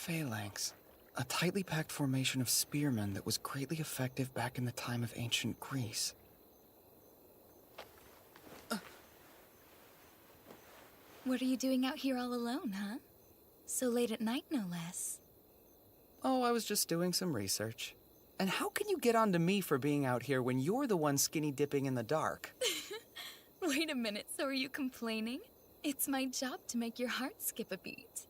Phalanx. A tightly packed formation of spearmen that was greatly effective back in the time of ancient Greece. What are you doing out here all alone, huh? So late at night, no less. Oh, I was just doing some research. And how can you get on to me for being out here when you're the one skinny dipping in the dark? Wait a minute, so are you complaining? It's my job to make your heart skip a beat.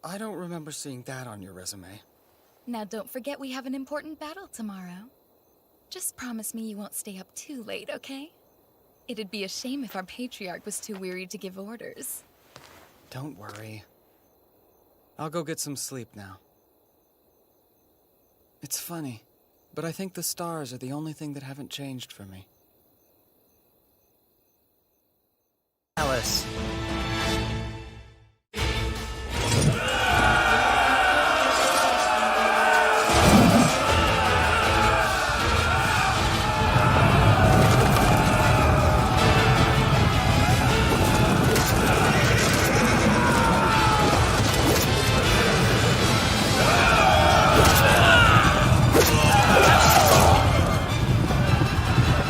I don't remember seeing that on your resume. Now don't forget we have an important battle tomorrow. Just promise me you won't stay up too late, okay? It'd be a shame if our patriarch was too weary to give orders. Don't worry. I'll go get some sleep now. It's funny, but I think the stars are the only thing that haven't changed for me. Alice.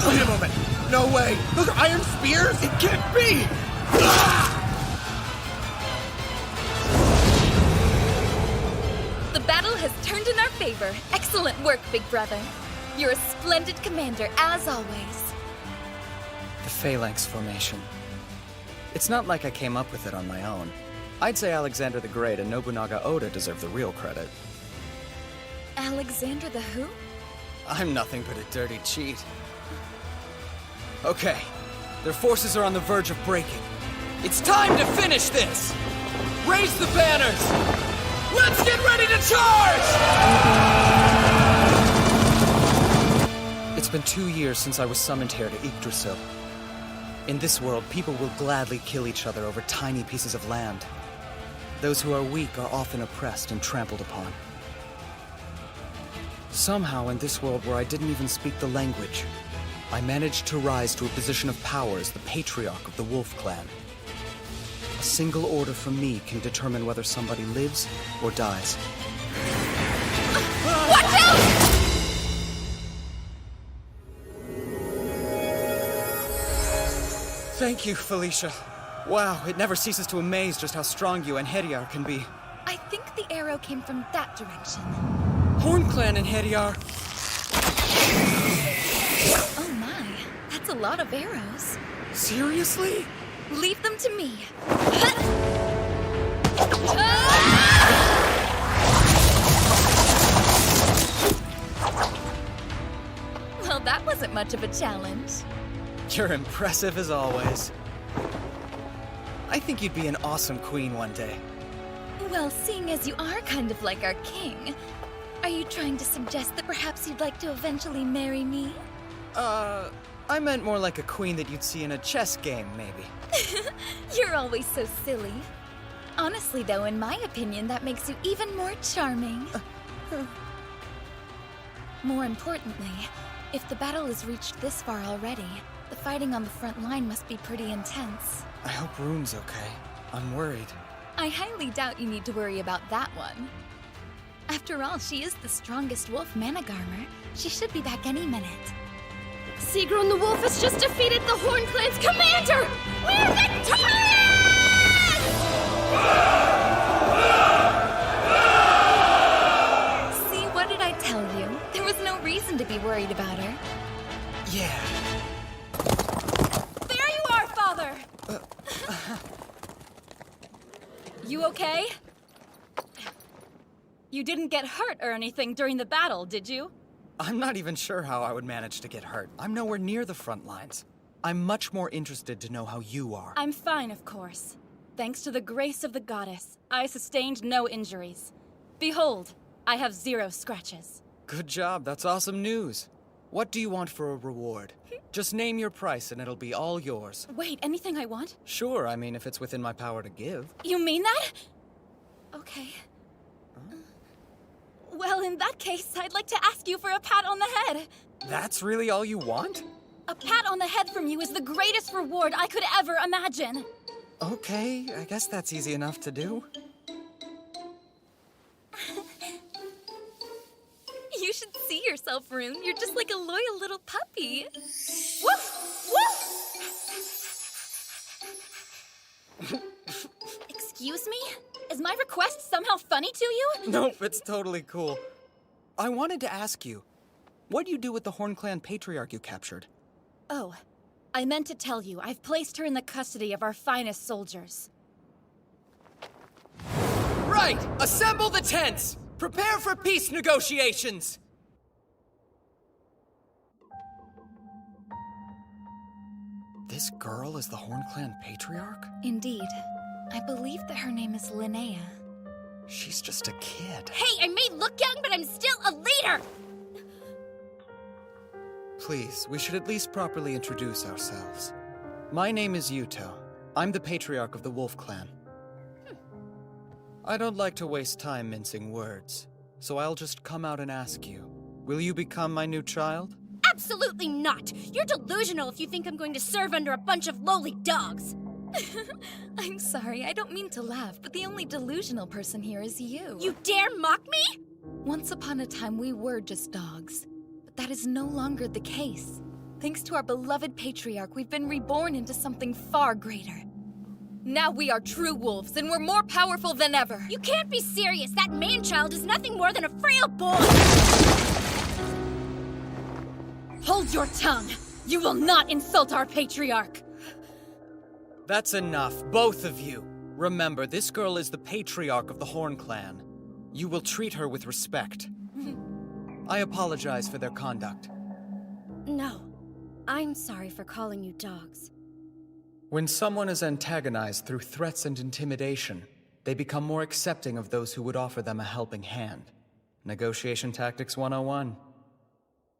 Wait a moment! No way! Those are iron spears? It can't be! The battle has turned in our favor. Excellent work, big brother. You're a splendid commander, as always. The Phalanx formation. It's not like I came up with it on my own. I'd say Alexander the Great and Nobunaga Oda deserve the real credit. Alexander the who? I'm nothing but a dirty cheat. Okay, their forces are on the verge of breaking. It's time to finish this! Raise the banners! Let's get ready to charge! It's been 2 years since I was summoned here to Yggdrasil. In this world, people will gladly kill each other over tiny pieces of land. Those who are weak are often oppressed and trampled upon. Somehow, in this world where I didn't even speak the language, I managed to rise to a position of power as the patriarch of the Wolf Clan. A single order from me can determine whether somebody lives or dies. Watch out! Thank you, Felicia. Wow, it never ceases to amaze just how strong you and Heriar can be. I think the arrow came from that direction. Horn Clan and Heriar. Oh my, that's a lot of arrows. Seriously? Leave them to me. Well, that wasn't much of a challenge. You're impressive as always. I think you'd be an awesome queen one day. Well, seeing as you are kind of like our king, are you trying to suggest that perhaps you'd like to eventually marry me? I meant more like a queen that you'd see in a chess game, maybe. You're always so silly. Honestly, though, in my opinion, that makes you even more charming. More importantly, if the battle has reached this far already, the fighting on the front line must be pretty intense. I hope Rune's okay. I'm worried. I highly doubt you need to worry about that one. After all, she is the strongest wolf Managarmer. She should be back any minute. Sigrun the Wolf has just defeated the Horn Clan's commander! We're victorious! See, what did I tell you? There was no reason to be worried about her. Yeah. There you are, Father! You okay? You didn't get hurt or anything during the battle, did you? I'm not even sure how I would manage to get hurt. I'm nowhere near the front lines. I'm much more interested to know how you are. I'm fine, of course. Thanks to the grace of the goddess, I sustained no injuries. Behold, I have 0 scratches. Good job, that's awesome news. What do you want for a reward? Just name your price and it'll be all yours. Wait, anything I want? Sure, I mean if it's within my power to give. You mean that? Okay. Well, in that case, I'd like to ask you for a pat on the head. That's really all you want? A pat on the head from you is the greatest reward I could ever imagine. Okay, I guess that's easy enough to do. yourself, Rune. You're just like a loyal little puppy. Woof! Woof! Excuse me? Is my request somehow funny to you? Nope, it's totally cool. I wanted to ask you, what do you do with the Horn Clan patriarch you captured? Oh, I meant to tell you, I've placed her in the custody of our finest soldiers. Right! Assemble the tents! Prepare for peace negotiations! This girl is the Horn Clan patriarch? Indeed. I believe that her name is Linnea. She's just a kid. Hey, I may look young, but I'm still a leader! Please, we should at least properly introduce ourselves. My name is Yuto. I'm the patriarch of the Wolf Clan. I don't like to waste time mincing words, so I'll just come out and ask you. Will you become my new child? Absolutely not! You're delusional if you think I'm going to serve under a bunch of lowly dogs! I'm sorry, I don't mean to laugh, but the only delusional person here is you. You dare mock me? Once upon a time, we were just dogs. But that is no longer the case. Thanks to our beloved patriarch, we've been reborn into something far greater. Now we are true wolves, and we're more powerful than ever. You can't be serious! That man-child is nothing more than a frail boy! Hold your tongue! You will not insult our patriarch! That's enough, both of you. Remember, this girl is the patriarch of the Horn Clan. You will treat her with respect. I apologize for their conduct. No. I'm sorry for calling you dogs. When someone is antagonized through threats and intimidation, they become more accepting of those who would offer them a helping hand. Negotiation Tactics 101.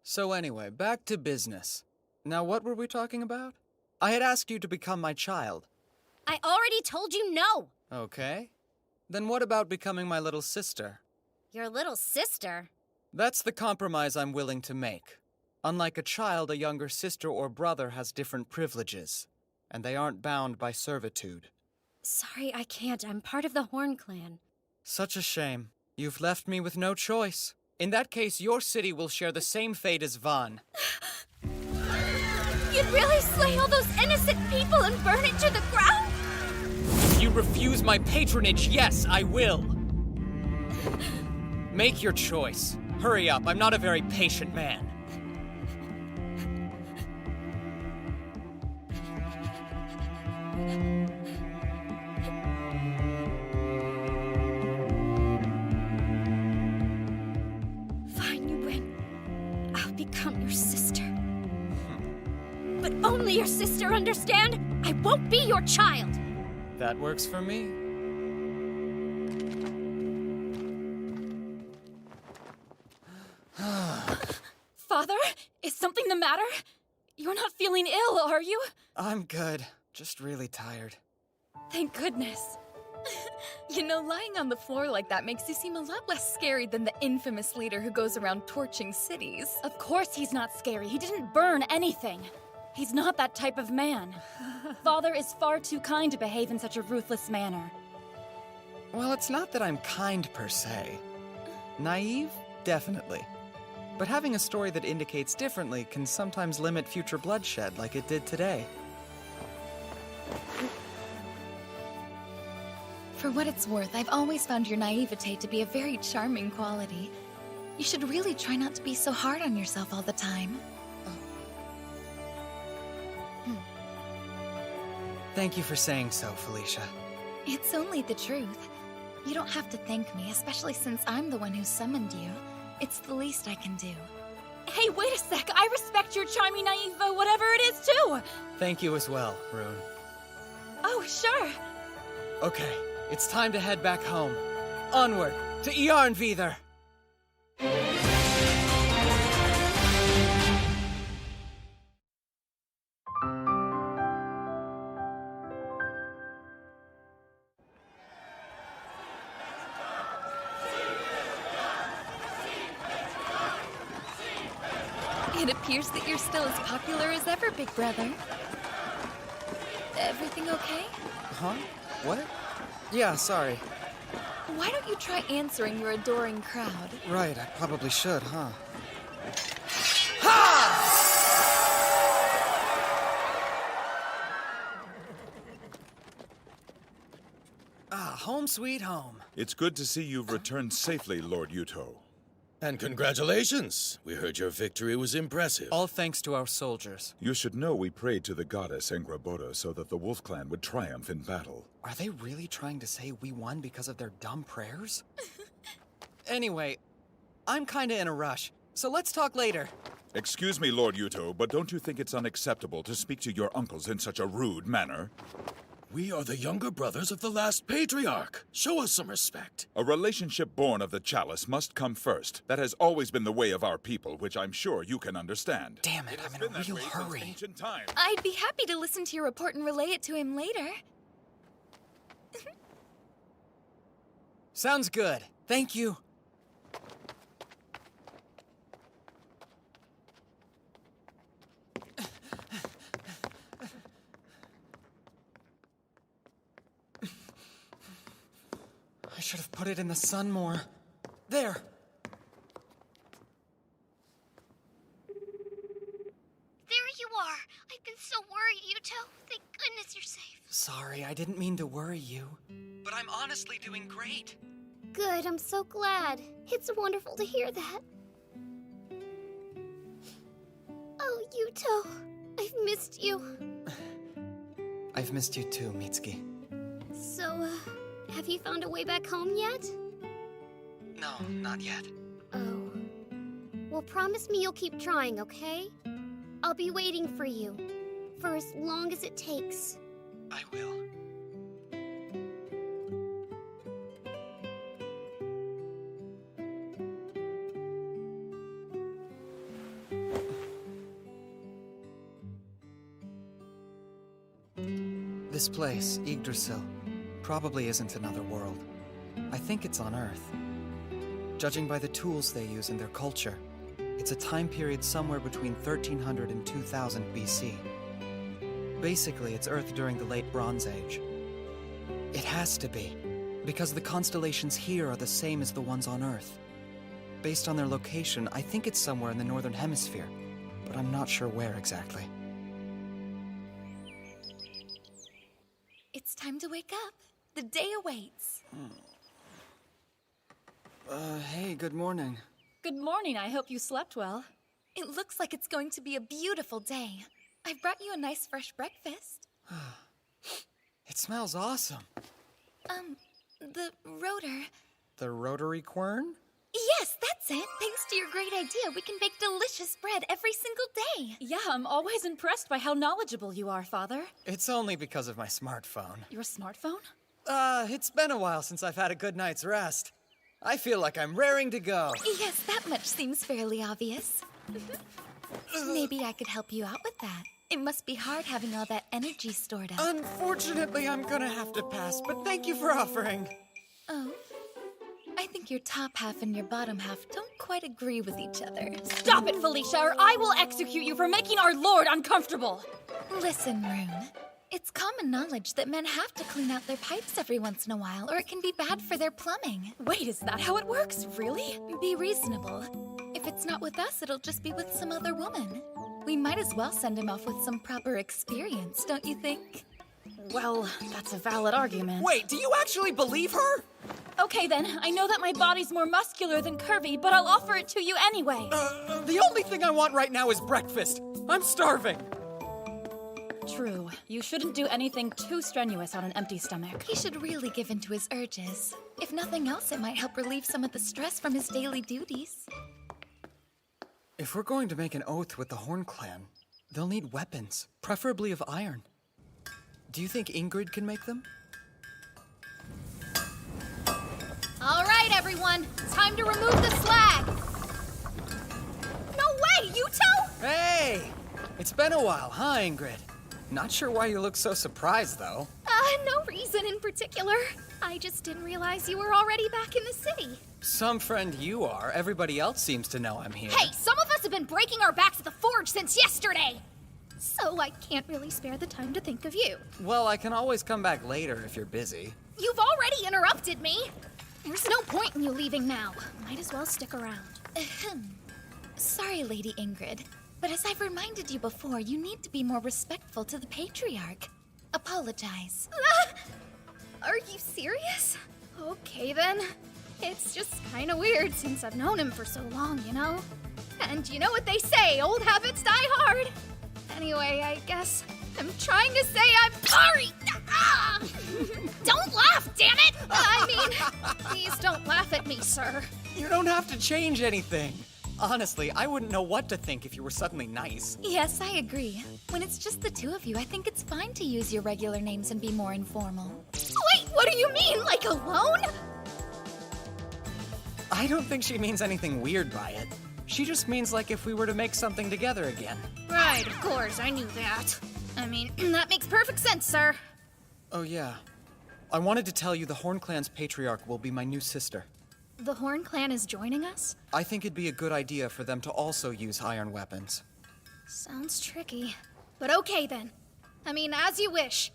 So anyway, back to business. Now what were we talking about? I had asked you to become my child. I already told you no! Okay. Then what about becoming my little sister? Your little sister? That's the compromise I'm willing to make. Unlike a child, a younger sister or brother has different privileges, and they aren't bound by servitude. Sorry, I can't. I'm part of the Horn Clan. Such a shame. You've left me with no choice. In that case, your city will share the same fate as Van. You'd really slay all those innocent people and burn it to the ground? If you refuse my patronage, yes, I will. Make your choice. Hurry up, I'm not a very patient man. Fine, you win. I'll become your sister. But only your sister, understand? I won't be your child! That works for me. Father? Is something the matter? You're not feeling ill, are you? I'm good. Just really tired. Thank goodness. You know, lying on the floor like that makes you seem a lot less scary than the infamous leader who goes around torching cities. Of course he's not scary. He didn't burn anything. He's not that type of man. Father is far too kind to behave in such a ruthless manner. Well, it's not that I'm kind per se. Naive? Definitely. But having a story that indicates differently can sometimes limit future bloodshed like it did today. For what it's worth, I've always found your naivete to be a very charming quality. You should really try not to be so hard on yourself all the time. Thank you for saying so, Felicia. It's only the truth. You don't have to thank me, especially since I'm the one who summoned you. It's the least I can do. Hey, wait a sec! I respect your charming naive, whatever it is, too! Thank you as well, Rune. Oh, sure! Okay, it's time to head back home. Onward, to Jarnvidar! It appears that you're still as popular as ever, big brother. Everything okay? Huh? What? Yeah, sorry. Why don't you try answering your adoring crowd? Right, I probably should, huh? Home sweet home. It's good to see you've returned safely, Lord Yuto. And congratulations. We heard your victory was impressive. All thanks to our soldiers. You should know we prayed to the goddess Engraboda so that the Wolf Clan would triumph in battle. Are they really trying to say we won because of their dumb prayers? Anyway, I'm kinda in a rush, so let's talk later. Excuse me, Lord Yuto, but don't you think it's unacceptable to speak to your uncles in such a rude manner? We are the younger brothers of the last patriarch. Show us some respect. A relationship born of the chalice must come first. That has always been the way of our people, which I'm sure you can understand. Damn it, I'm in a real hurry. Ancient times. I'd be happy to listen to your report and relay it to him later. Sounds good. Thank you. I should have put it in the sun more. There. There you are. I've been so worried, Yuto. Thank goodness you're safe. Sorry, I didn't mean to worry you. But I'm honestly doing great. Good, I'm so glad. It's wonderful to hear that. Oh, Yuto, I've missed you. I've missed you too, Mitsuki. So, have you found a way back home yet? No, not yet. Oh. Well, promise me you'll keep trying, okay? I'll be waiting for you. For as long as it takes. I will. This place, Yggdrasil, probably isn't another world. I think it's on Earth. Judging by the tools they use in their culture, it's a time period somewhere between 1300 and 2000 BC. Basically, it's Earth during the Late Bronze Age. It has to be, because the constellations here are the same as the ones on Earth. Based on their location, I think it's somewhere in the Northern Hemisphere, but I'm not sure where exactly. It's time to wake up. The day awaits. Hey, good morning. Good morning. I hope you slept well. It looks like it's going to be a beautiful day. I've brought you a nice fresh breakfast. It smells awesome. The rotor. The rotary quern? Yes, that's it. Thanks to your great idea, we can bake delicious bread every single day. Yeah, I'm always impressed by how knowledgeable you are, Father. It's only because of my smartphone. Your smartphone? It's been a while since I've had a good night's rest. I feel like I'm raring to go. Yes, that much seems fairly obvious. Maybe I could help you out with that. It must be hard having all that energy stored up. Unfortunately, I'm gonna have to pass, but thank you for offering. Oh? I think your top half and your bottom half don't quite agree with each other. Stop it, Felicia, or I will execute you for making our Lord uncomfortable! Listen, Rune. It's common knowledge that men have to clean out their pipes every once in a while, or it can be bad for their plumbing. Wait, is that how it works? Really? Be reasonable. If it's not with us, it'll just be with some other woman. We might as well send him off with some proper experience, don't you think? Well, that's a valid argument. Wait, do you actually believe her? Okay then, I know that my body's more muscular than curvy, but I'll offer it to you anyway. The only thing I want right now is breakfast. I'm starving. True. You shouldn't do anything too strenuous on an empty stomach. He should really give in to his urges. If nothing else, it might help relieve some of the stress from his daily duties. If we're going to make an oath with the Horn Clan, they'll need weapons, preferably of iron. Do you think Ingrid can make them? All right, everyone. Time to remove the slag. No way, Yuto! Hey! It's been a while, huh, Ingrid? Not sure why you look so surprised, though. No reason in particular. I just didn't realize you were already back in the city. Some friend you are. Everybody else seems to know I'm here. Hey, some of us have been breaking our backs at the forge since yesterday. So I can't really spare the time to think of you. Well, I can always come back later if you're busy. You've already interrupted me. There's no point in you leaving now. Might as well stick around. Ahem. Sorry, Lady Ingrid, but as I've reminded you before, you need to be more respectful to the Patriarch. Apologize. Are you serious? Okay then. It's just kinda weird since I've known him for so long, you know? And you know what they say, old habits die hard. Anyway, I guess I'm trying to say I'm sorry. Ah! Don't laugh, damn it! I mean, please don't laugh at me, sir. You don't have to change anything. Honestly, I wouldn't know what to think if you were suddenly nice. Yes, I agree. When it's just the two of you, I think it's fine to use your regular names and be more informal. Wait, what do you mean? Like alone? I don't think she means anything weird by it. She just means like if we were to make something together again. Right, of course, I knew that. I mean, that makes perfect sense, sir. Oh yeah. I wanted to tell you the Horn Clan's Patriarch will be my new sister. The Horn Clan is joining us? I think it'd be a good idea for them to also use iron weapons. Sounds tricky. But okay then. I mean, as you wish.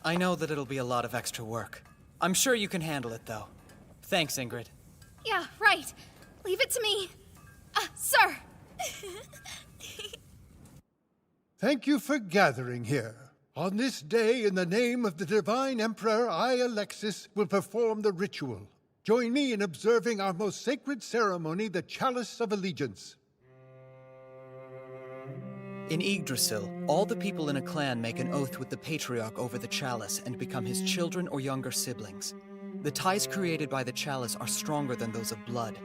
I know that it'll be a lot of extra work. I'm sure you can handle it, though. Thanks, Ingrid. Yeah, right. Leave it to me. Sir! Thank you for gathering here. On this day, in the name of the Divine Emperor, I, Alexis, will perform the ritual. Join me in observing our most sacred ceremony, the Chalice of Allegiance. In Yggdrasil, all the people in a clan make an oath with the Patriarch over the chalice and become his children or younger siblings. The ties created by the chalice are stronger than those of blood.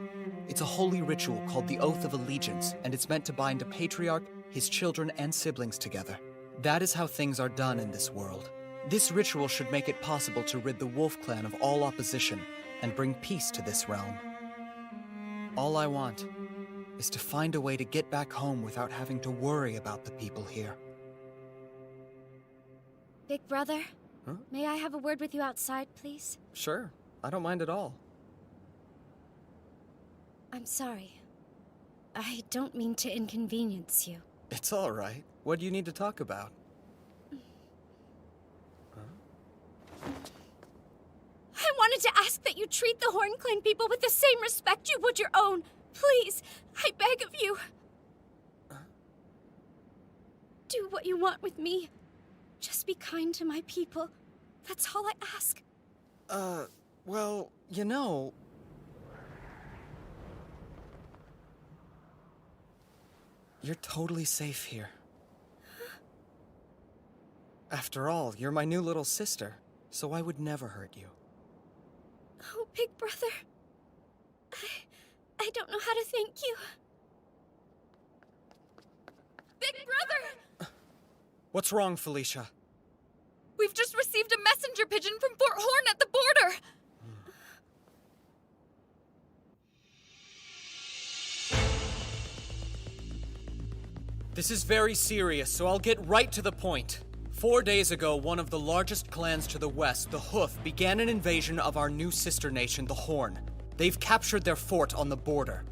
It's a holy ritual called the Oath of Allegiance, and it's meant to bind a patriarch, his children, and siblings together. That is how things are done in this world. This ritual should make it possible to rid the Wolf Clan of all opposition and bring peace to this realm. All I want is to find a way to get back home without having to worry about the people here. Big brother, may I have a word with you outside, please? Sure, I don't mind at all. I'm sorry. I don't mean to inconvenience you. It's all right. What do you need to talk about? I wanted to ask that you treat the Horn Clan people with the same respect you would your own. Please, I beg of you. Do what you want with me. Just be kind to my people. That's all I ask. Well, you know... You're totally safe here. After all, you're my new little sister, so I would never hurt you. Oh, big brother. I don't know how to thank you. Big brother! What's wrong, Felicia? We've just received a messenger pigeon from Fort Horn at the border! This is very serious, so I'll get right to the point. 4 days ago, one of the largest clans to the west, the Hoof, began an invasion of our new sister nation, the Horn. They've captured their fort on the border.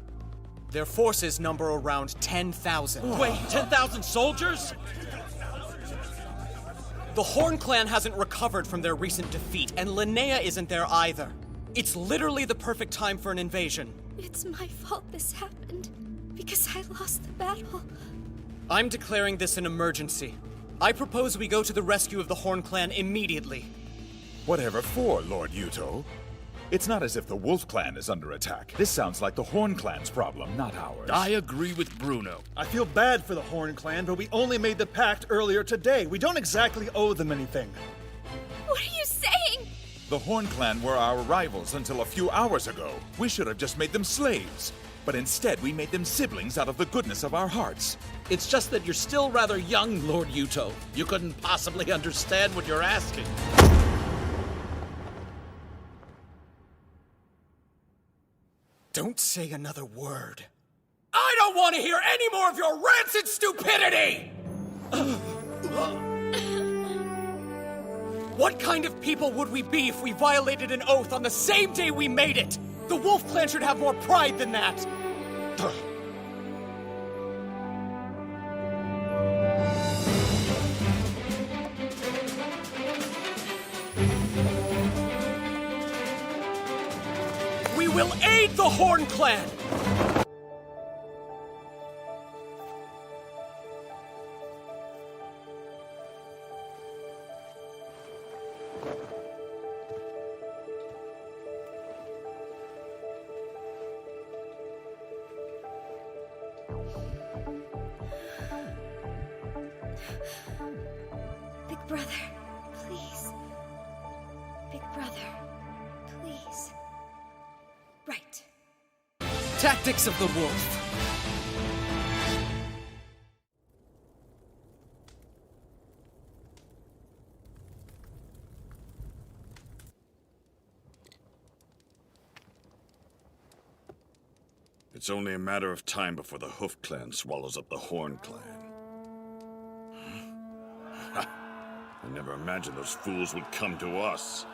Their forces number around 10,000. Wait, 10,000 soldiers? The Horn clan hasn't recovered from their recent defeat, and Linnea isn't there either. It's literally the perfect time for an invasion. It's my fault this happened, because I lost the battle. I'm declaring this an emergency. I propose we go to the rescue of the Horn clan immediately. Whatever for, Lord Yuto? It's not as if the Wolf Clan is under attack. This sounds like the Horn Clan's problem, not ours. I agree with Bruno. I feel bad for the Horn Clan, but we only made the pact earlier today. We don't exactly owe them anything. What are you saying? The Horn Clan were our rivals until a few hours ago. We should have just made them slaves. But instead, we made them siblings out of the goodness of our hearts. It's just that you're still rather young, Lord Yuto. You couldn't possibly understand what you're asking. Don't say another word. I don't want to hear any more of your rancid stupidity! What kind of people would we be if we violated an oath on the same day we made it? The Wolf Clan should have more pride than that! We will aid the Horn Clan! brother, please. Big brother, please. Right. Tactics of the wolf. It's only a matter of time before the Hoof Clan swallows up the Horn Clan. I never imagined those fools would come to us.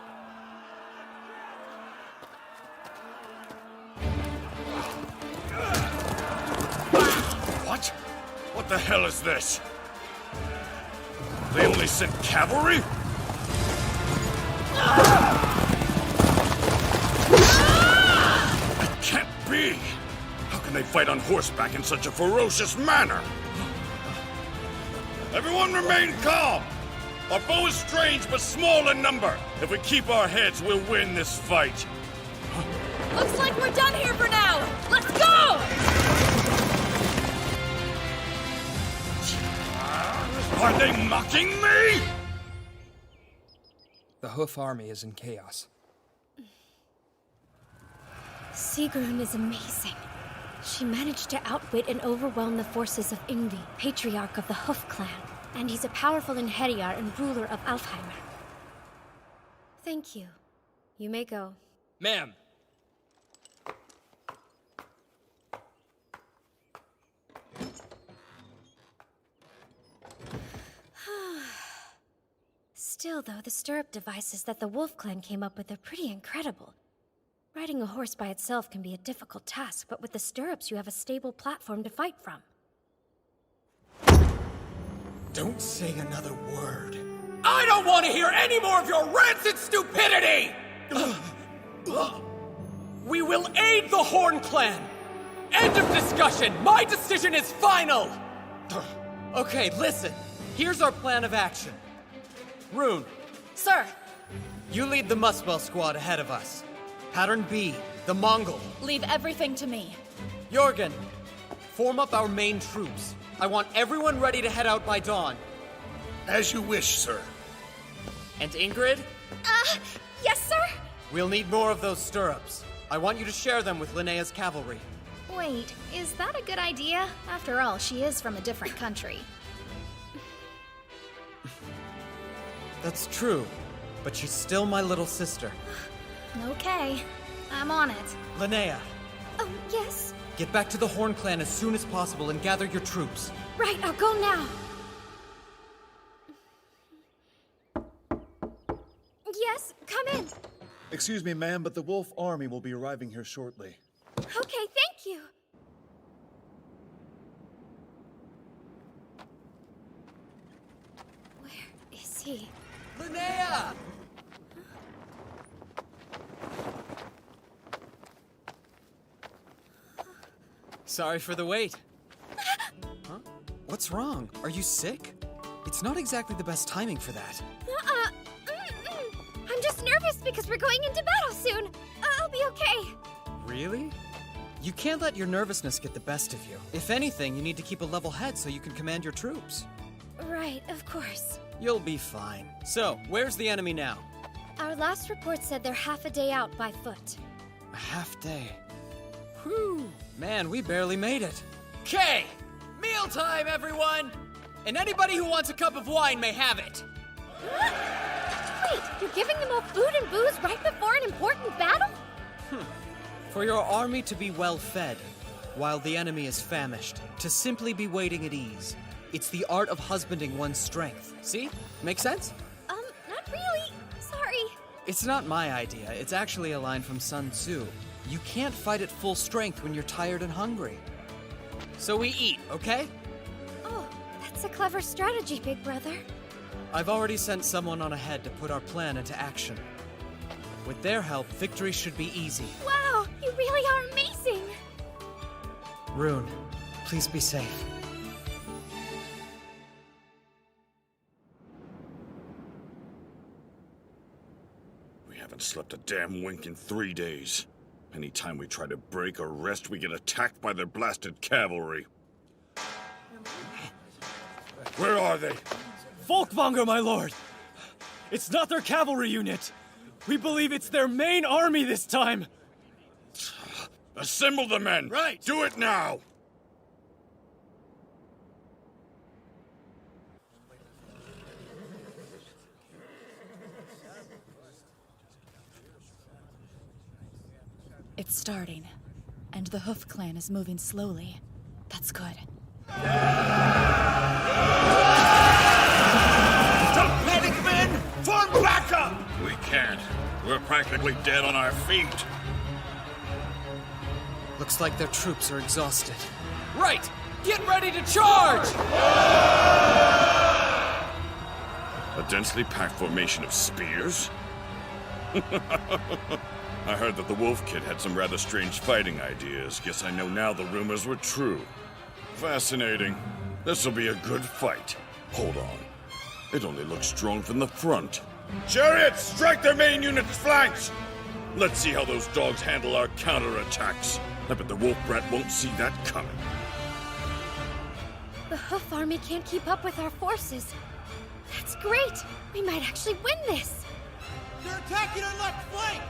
What? What the hell is this? They only sent cavalry? It can't be! How can they fight on horseback in such a ferocious manner? Everyone remain calm! Our foe is strange but small in number. If we keep our heads, we'll win this fight. Looks like we're done here for now! Let's go! Are they mocking me? The Hoof army is in chaos. Sigrun is amazing. She managed to outwit and overwhelm the forces of Yngvi, patriarch of the Hoof Clan. And he's a powerful Inheriar and ruler of Alfheimer. Thank you. You may go. Ma'am! Still, though, the stirrup devices that the Wolf Clan came up with are pretty incredible. Riding a horse by itself can be a difficult task, but with the stirrups you have a stable platform to fight from. Don't say another word. I don't want to hear any more of your rancid stupidity! We will aid the Horn Clan! End of discussion! My decision is final! Okay, listen. Here's our plan of action. Rune, Sir, you lead the Muswell squad ahead of us. Pattern B, the Mongol. leave everything to me. Jorgen, form up our main troops. I want everyone ready to head out by dawn. As you wish, sir. And Ingrid, Yes, sir? we'll need more of those stirrups. I want you to share them with Linnea's cavalry. Wait, is that a good idea? After all, she is from a different country. That's true, but she's still my little sister. Okay, I'm on it. Linnea, Oh, yes? get back to the Horn Clan as soon as possible and gather your troops. Right, I'll go now. Yes, come in. Excuse me, ma'am, but the Wolf Army will be arriving here shortly. Okay, thank you. Where is he? Linnea! Sorry for the wait. Huh? What's wrong? Are you sick? It's not exactly the best timing for that. I'm just nervous because we're going into battle soon. I'll be okay. Really? You can't let your nervousness get the best of you. If anything, you need to keep a level head so you can command your troops. Right, of course. You'll be fine. So, where's the enemy now? Our last report said they're half a day out by foot. A half day. Whew. Man, we barely made it. Okay! Mealtime, everyone! And anybody who wants a cup of wine may have it. Wait, you're giving them all food and booze right before an important battle? For your army to be well fed, while the enemy is famished, to simply be waiting at ease. It's the art of husbanding one's strength. See? Make sense? Not really. Sorry. It's not my idea. It's actually a line from Sun Tzu. You can't fight at full strength when you're tired and hungry. So we eat, okay? Oh, that's a clever strategy, big brother. I've already sent someone on ahead to put our plan into action. With their help, victory should be easy. Wow, you really are amazing. Rune, please be safe. We haven't slept a damn wink in 3 days. Anytime we try to break or rest, we get attacked by their blasted cavalry. Where are they? Volkvanger, my lord! It's not their cavalry unit! We believe it's their main army this time! Assemble the men! Right! Do it now! It's starting, and the Hoof Clan is moving slowly. That's good. Don't panic, men! Form back up! We can't. We're practically dead on our feet. Looks like their troops are exhausted. Right! Get ready to charge! A densely packed formation of spears? I heard that the Wolf Kid had some rather strange fighting ideas. Guess I know now the rumors were true. Fascinating. This'll be a good fight. Hold on. It only looks strong from the front. Chariots, strike their main unit's flanks! Let's see how those dogs handle our counterattacks. I bet the Wolf Brat won't see that coming. The Hoof Army can't keep up with our forces. That's great! We might actually win this! They're attacking our left flank!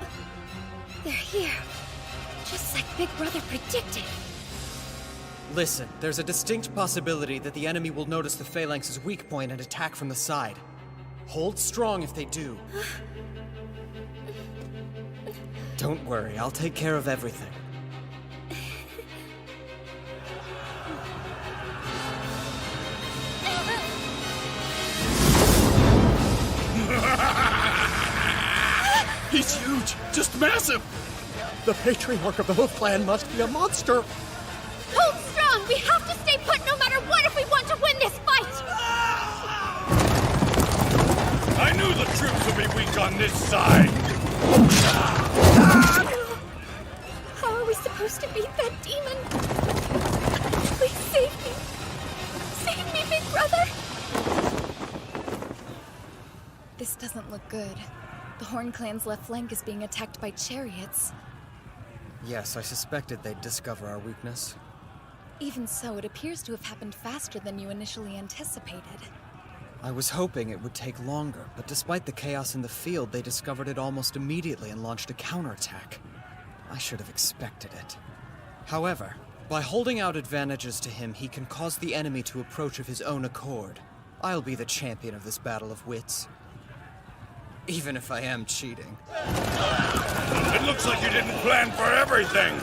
They're here. Just like Big Brother predicted. Listen, there's a distinct possibility that the enemy will notice the Phalanx's weak point and attack from the side. Hold strong if they do. Don't worry, I'll take care of everything. He's huge! Just massive! The Patriarch of the Hoof Clan must be a monster! Hold strong! We have to stay put no matter what if we want to win this fight! I knew the troops would be weak on this side! How are we supposed to beat that demon? Please save me! Save me, Big Brother! This doesn't look good. The Horn Clan's left flank is being attacked by chariots. Yes, I suspected they'd discover our weakness. Even so, it appears to have happened faster than you initially anticipated. I was hoping it would take longer, but despite the chaos in the field, they discovered it almost immediately and launched a counterattack. I should have expected it. However, by holding out advantages to him, he can cause the enemy to approach of his own accord. I'll be the champion of this battle of wits. Even if I am cheating. It looks like you didn't plan for everything!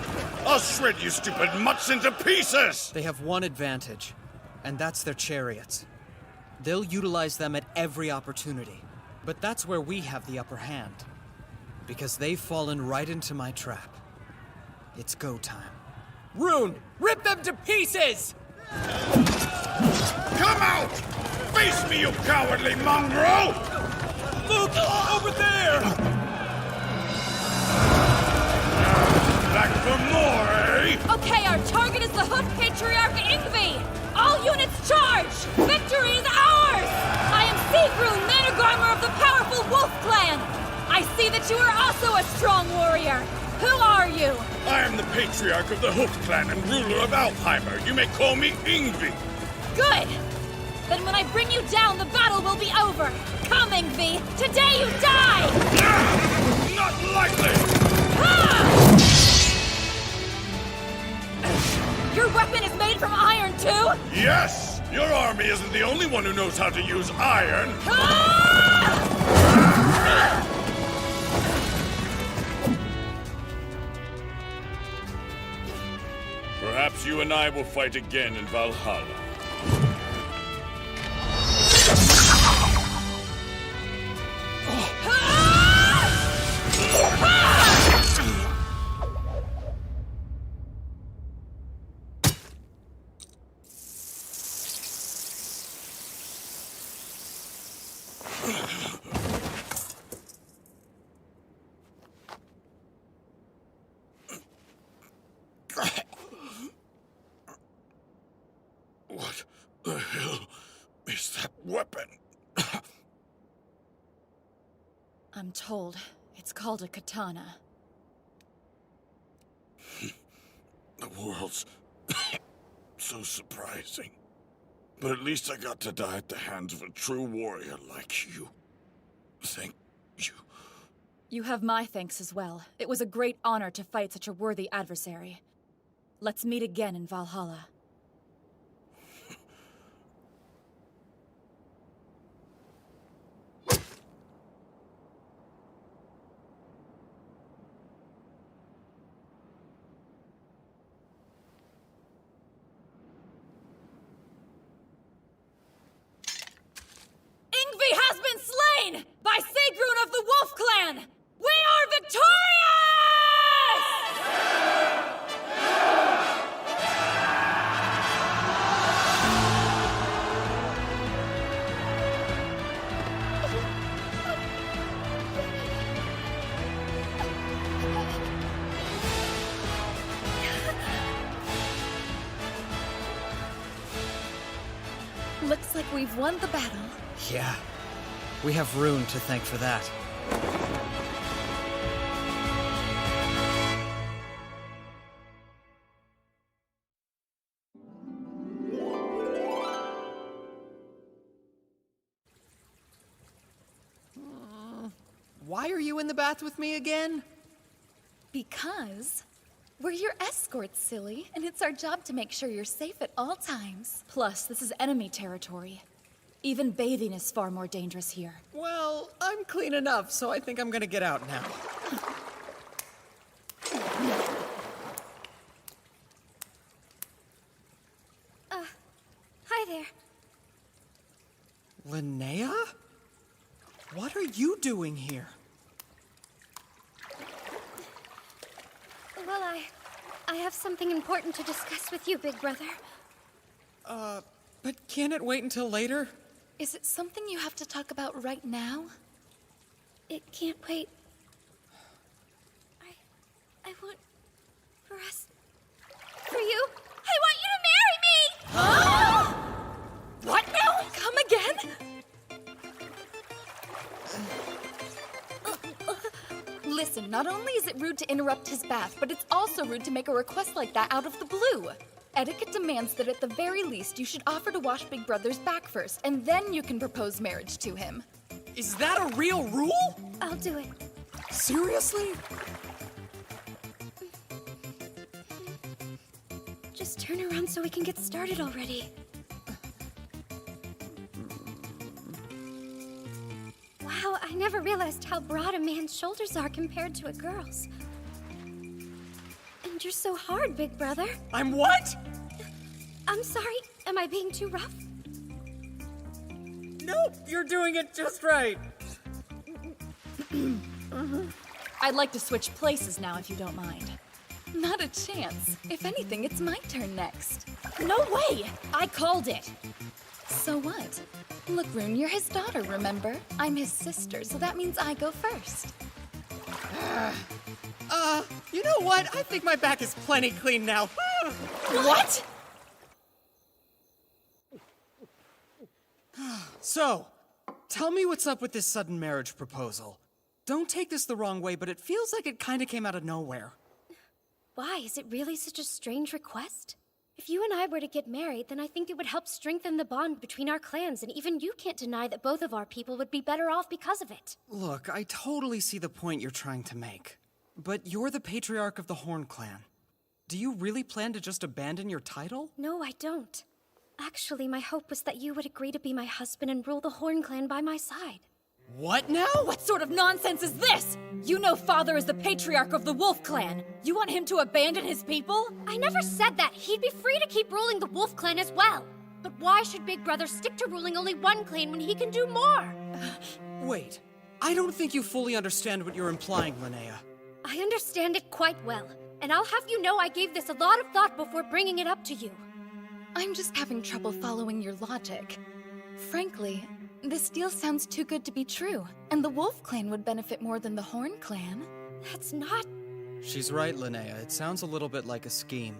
I'll shred you stupid mutts into pieces! They have one advantage, and that's their chariots. They'll utilize them at every opportunity. But that's where we have the upper hand. Because they've fallen right into my trap. It's go time. Rune, rip them to pieces! Come out! Face me, you cowardly mongrel! Look, over there! Back for more, eh? Okay, our target is the Hoof Patriarch Ingvi! All units charge! Victory is ours! I am Sigrun, Mannergarmer of the powerful Wolf Clan! I see that you are also a strong warrior! Who are you? I am the Patriarch of the Hoof Clan and ruler of Alfheimer. You may call me Ingvi. Good! Then when I bring you down, the battle will be over! Come, Ingvi! Today you die! Not likely! Ah! Your weapon is made from iron, too? Yes! Your army isn't the only one who knows how to use iron. Ah! Perhaps you and I will fight again in Valhalla. What the hell is that weapon? I'm told it's called a katana. The world's so surprising. But at least I got to die at the hands of a true warrior like you. Thank you. You have my thanks as well. It was a great honor to fight such a worthy adversary. Let's meet again in Valhalla. Ingvi has been slain by Sigrun of the Wolf Clan! We are victorious! Looks like we've won the battle. Yeah. We have Rune to thank for that. Why are you in the bath with me again? Because we're your escorts, silly, and it's our job to make sure you're safe at all times. Plus, this is enemy territory. Even bathing is far more dangerous here. Well, I'm clean enough, so I think I'm gonna get out now. Hi there. Linnea? What are you doing here? Well, I have something important to discuss with you, big brother. But can't it wait until later? Is it something you have to talk about right now? It can't wait. I want for us, for you. I want you to marry me! Huh? What now? Come again? Listen, not only is it rude to interrupt his bath, but it's also rude to make a request like that out of the blue. Etiquette demands that at the very least you should offer to wash Big Brother's back first, and then you can propose marriage to him. Is that a real rule? I'll do it. Seriously? Just turn around so we can get started already. Wow, I never realized how broad a man's shoulders are compared to a girl's. And you're so hard, big brother. I'm what? I'm sorry, am I being too rough? Nope, you're doing it just right. I'd like to switch places now, if you don't mind. Not a chance. If anything, it's my turn next. No way! I called it! So what? Look, Rune, you're his daughter, remember? I'm his sister, so that means I go first. You know what? I think my back is plenty clean now. What? So, tell me what's up with this sudden marriage proposal. Don't take this the wrong way, but it feels like it kind of came out of nowhere. Why? Is it really such a strange request? If you and I were to get married, then I think it would help strengthen the bond between our clans, and even you can't deny that both of our people would be better off because of it. Look, I totally see the point you're trying to make. But you're the patriarch of the Horn Clan. Do you really plan to just abandon your title? No, I don't. Actually, my hope was that you would agree to be my husband and rule the Horn Clan by my side. What now? What sort of nonsense is this? You know Father is the patriarch of the Wolf Clan. You want him to abandon his people? I never said that. He'd be free to keep ruling the Wolf Clan as well. But why should Big Brother stick to ruling only one clan when he can do more? Wait, I don't think you fully understand what you're implying, Linnea. I understand it quite well, and I'll have you know I gave this a lot of thought before bringing it up to you. I'm just having trouble following your logic. Frankly, this deal sounds too good to be true, and the Wolf Clan would benefit more than the Horn Clan. That's not... She's right, Linnea. It sounds a little bit like a scheme.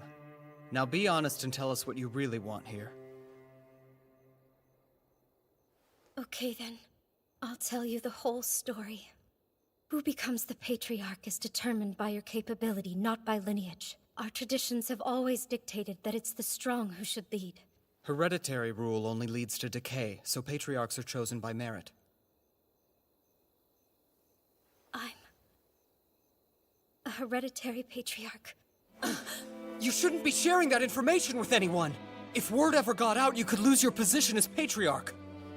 Now be honest and tell us what you really want here. Okay then, I'll tell you the whole story. Who becomes the patriarch is determined by your capability, not by lineage. Our traditions have always dictated that it's the strong who should lead. Hereditary rule only leads to decay, so patriarchs are chosen by merit. a hereditary patriarch. You shouldn't be sharing that information with anyone! If word ever got out, you could lose your position as Patriarch.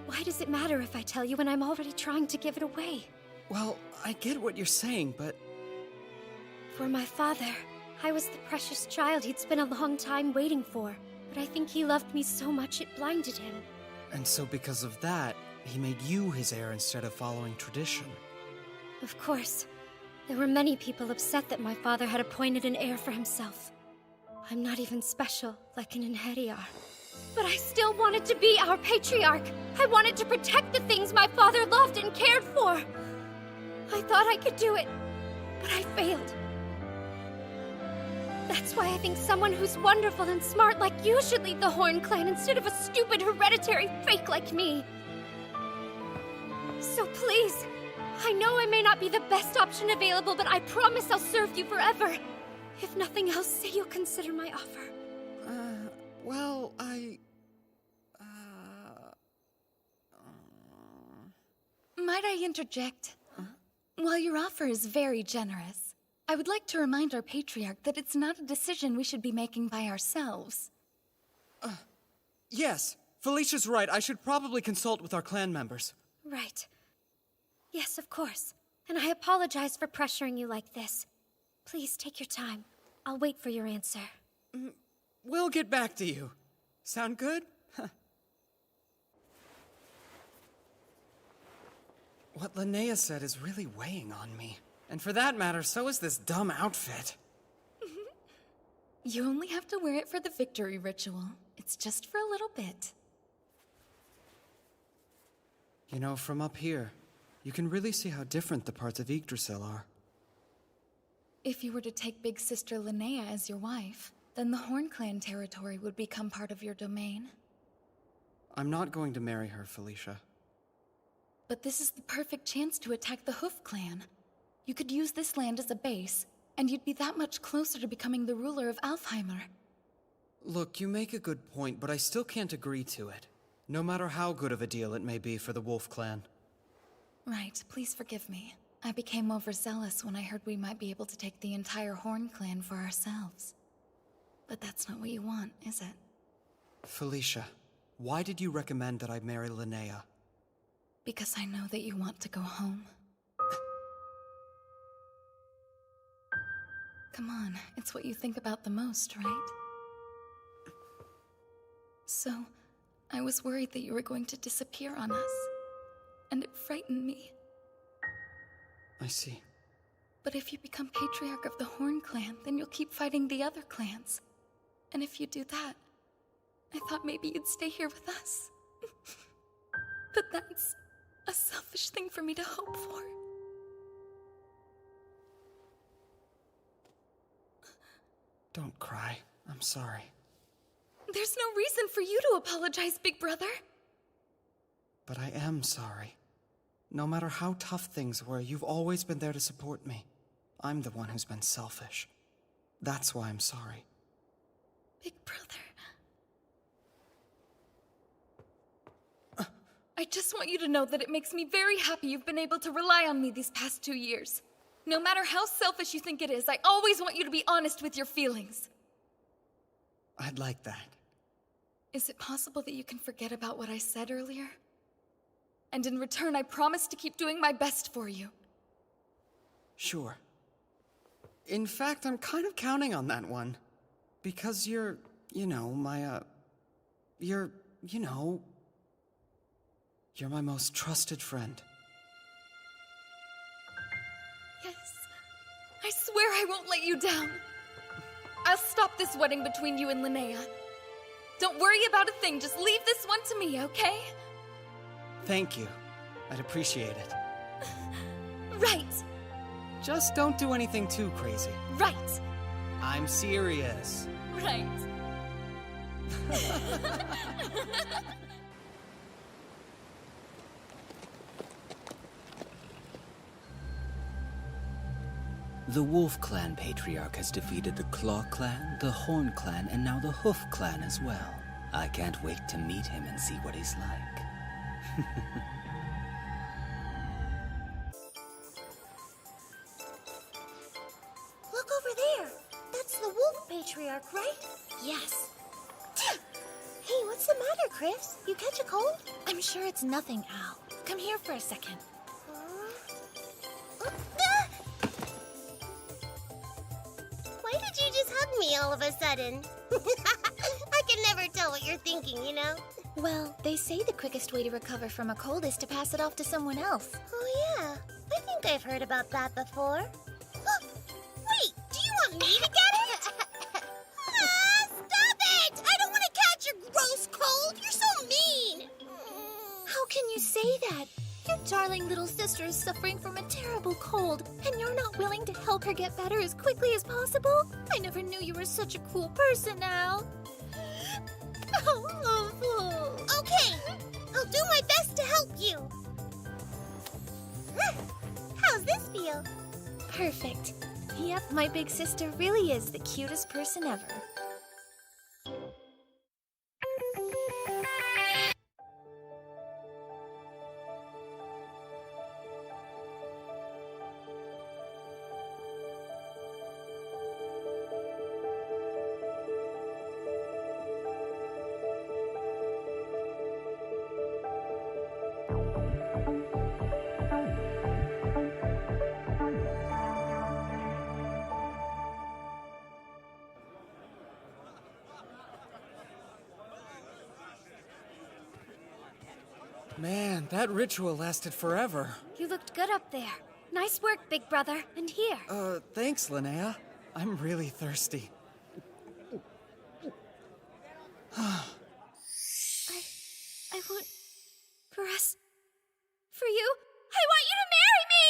Why does it matter if I tell you when I'm already trying to give it away? Well, I get what you're saying, but... For my father, I was the precious child he'd spent a long time waiting for. But I think he loved me so much it blinded him. And so because of that, he made you his heir instead of following tradition. Of course. There were many people upset that my father had appointed an heir for himself. I'm not even special, like an Inheriar. But I still wanted to be our patriarch! I wanted to protect the things my father loved and cared for! I thought I could do it, but I failed. That's why I think someone who's wonderful and smart like you should lead the Horn Clan instead of a stupid hereditary fake like me. So please, I know I may not be the best option available, but I promise I'll serve you forever. If nothing else, say you'll consider my offer. Well, Might I interject? While your offer is very generous, I would like to remind our Patriarch that it's not a decision we should be making by ourselves. yes, Felicia's right. I should probably consult with our clan members. Right. Yes, of course. And I apologize for pressuring you like this. Please take your time. I'll wait for your answer. We'll get back to you. Sound good? What Linnea said is really weighing on me. And for that matter, so is this dumb outfit. You only have to wear it for the victory ritual. It's just for a little bit. You know, from up here, you can really see how different the parts of Yggdrasil are. If you were to take Big Sister Linnea as your wife, then the Horn Clan territory would become part of your domain. I'm not going to marry her, Felicia. But this is the perfect chance to attack the Hoof Clan. You could use this land as a base, and you'd be that much closer to becoming the ruler of Alfheimer. Look, you make a good point, but I still can't agree to it. No matter how good of a deal it may be for the Wolf Clan. Right, please forgive me. I became overzealous when I heard we might be able to take the entire Horn Clan for ourselves. But that's not what you want, is it? Felicia, why did you recommend that I marry Linnea? Because I know that you want to go home. Come on, it's what you think about the most, right? So, I was worried that you were going to disappear on us. And it frightened me. I see. But if you become Patriarch of the Horn Clan, then you'll keep fighting the other clans. And if you do that, I thought maybe you'd stay here with us. But that's a selfish thing for me to hope for. Don't cry. I'm sorry. There's no reason for you to apologize, Big Brother. But I am sorry. No matter how tough things were, you've always been there to support me. I'm the one who's been selfish. That's why I'm sorry. Big Brother. I just want you to know that it makes me very happy you've been able to rely on me these past 2 years. No matter how selfish you think it is, I always want you to be honest with your feelings. I'd like that. Is it possible that you can forget about what I said earlier? And in return, I promise to keep doing my best for you. Sure. In fact, I'm kind of counting on that one. Because you're, you're my most trusted friend. Yes. I swear I won't let you down. I'll stop this wedding between you and Linnea. Don't worry about a thing, just leave this one to me, okay? Thank you. I'd appreciate it. Right. Just don't do anything too crazy. Right. I'm serious. Right. The Wolf Clan Patriarch has defeated the Claw Clan, the Horn Clan, and now the Hoof Clan as well. I can't wait to meet him and see what he's like. patriarch, right? Yes. Hey, what's the matter, Chris? You catch a cold? I'm sure it's nothing, Al. Come here for a second. Why did you just hug me all of a sudden? I can never tell what you're thinking, you know? Well, they say the quickest way to recover from a cold is to pass it off to someone else. Oh, yeah. I think I've heard about that before. Wait, do you want me to get it? Stop it! I don't want to catch your gross cold. You're so mean. How can you say that? Your darling little sister is suffering from a terrible cold, and you're not willing to help her get better as quickly as possible? I never knew you were such a cool person, Al. Okay, I'll do my best to help you. How's this feel? Perfect. Yep, my big sister really is the cutest person ever. Man, that ritual lasted forever. You looked good up there. Nice work, big brother. And here. Thanks, Linnea. I'm really thirsty. I want for us. For you. I want you to marry me!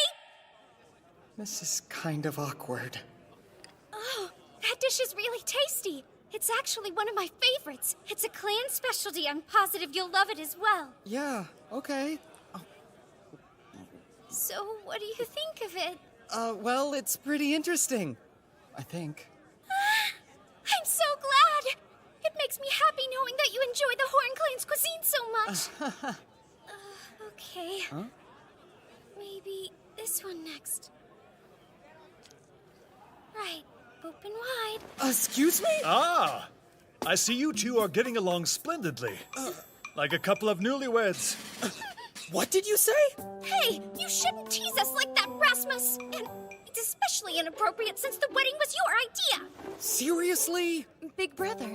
This is kind of awkward. Oh, that dish is really tasty. It's actually one of my favorites. It's a clan specialty. I'm positive you'll love it as well. Yeah, okay. So, what do you think of it? Well, it's pretty interesting. I think. I'm so glad! It makes me happy knowing that you enjoy the Horn Clan's cuisine so much. Okay. Huh? Maybe this one next. Right. Open wide. Excuse me? Ah! I see you two are getting along splendidly. Like a couple of newlyweds. What did you say? Hey, you shouldn't tease us like that, Rasmus! And it's especially inappropriate since the wedding was your idea! Seriously? Big brother.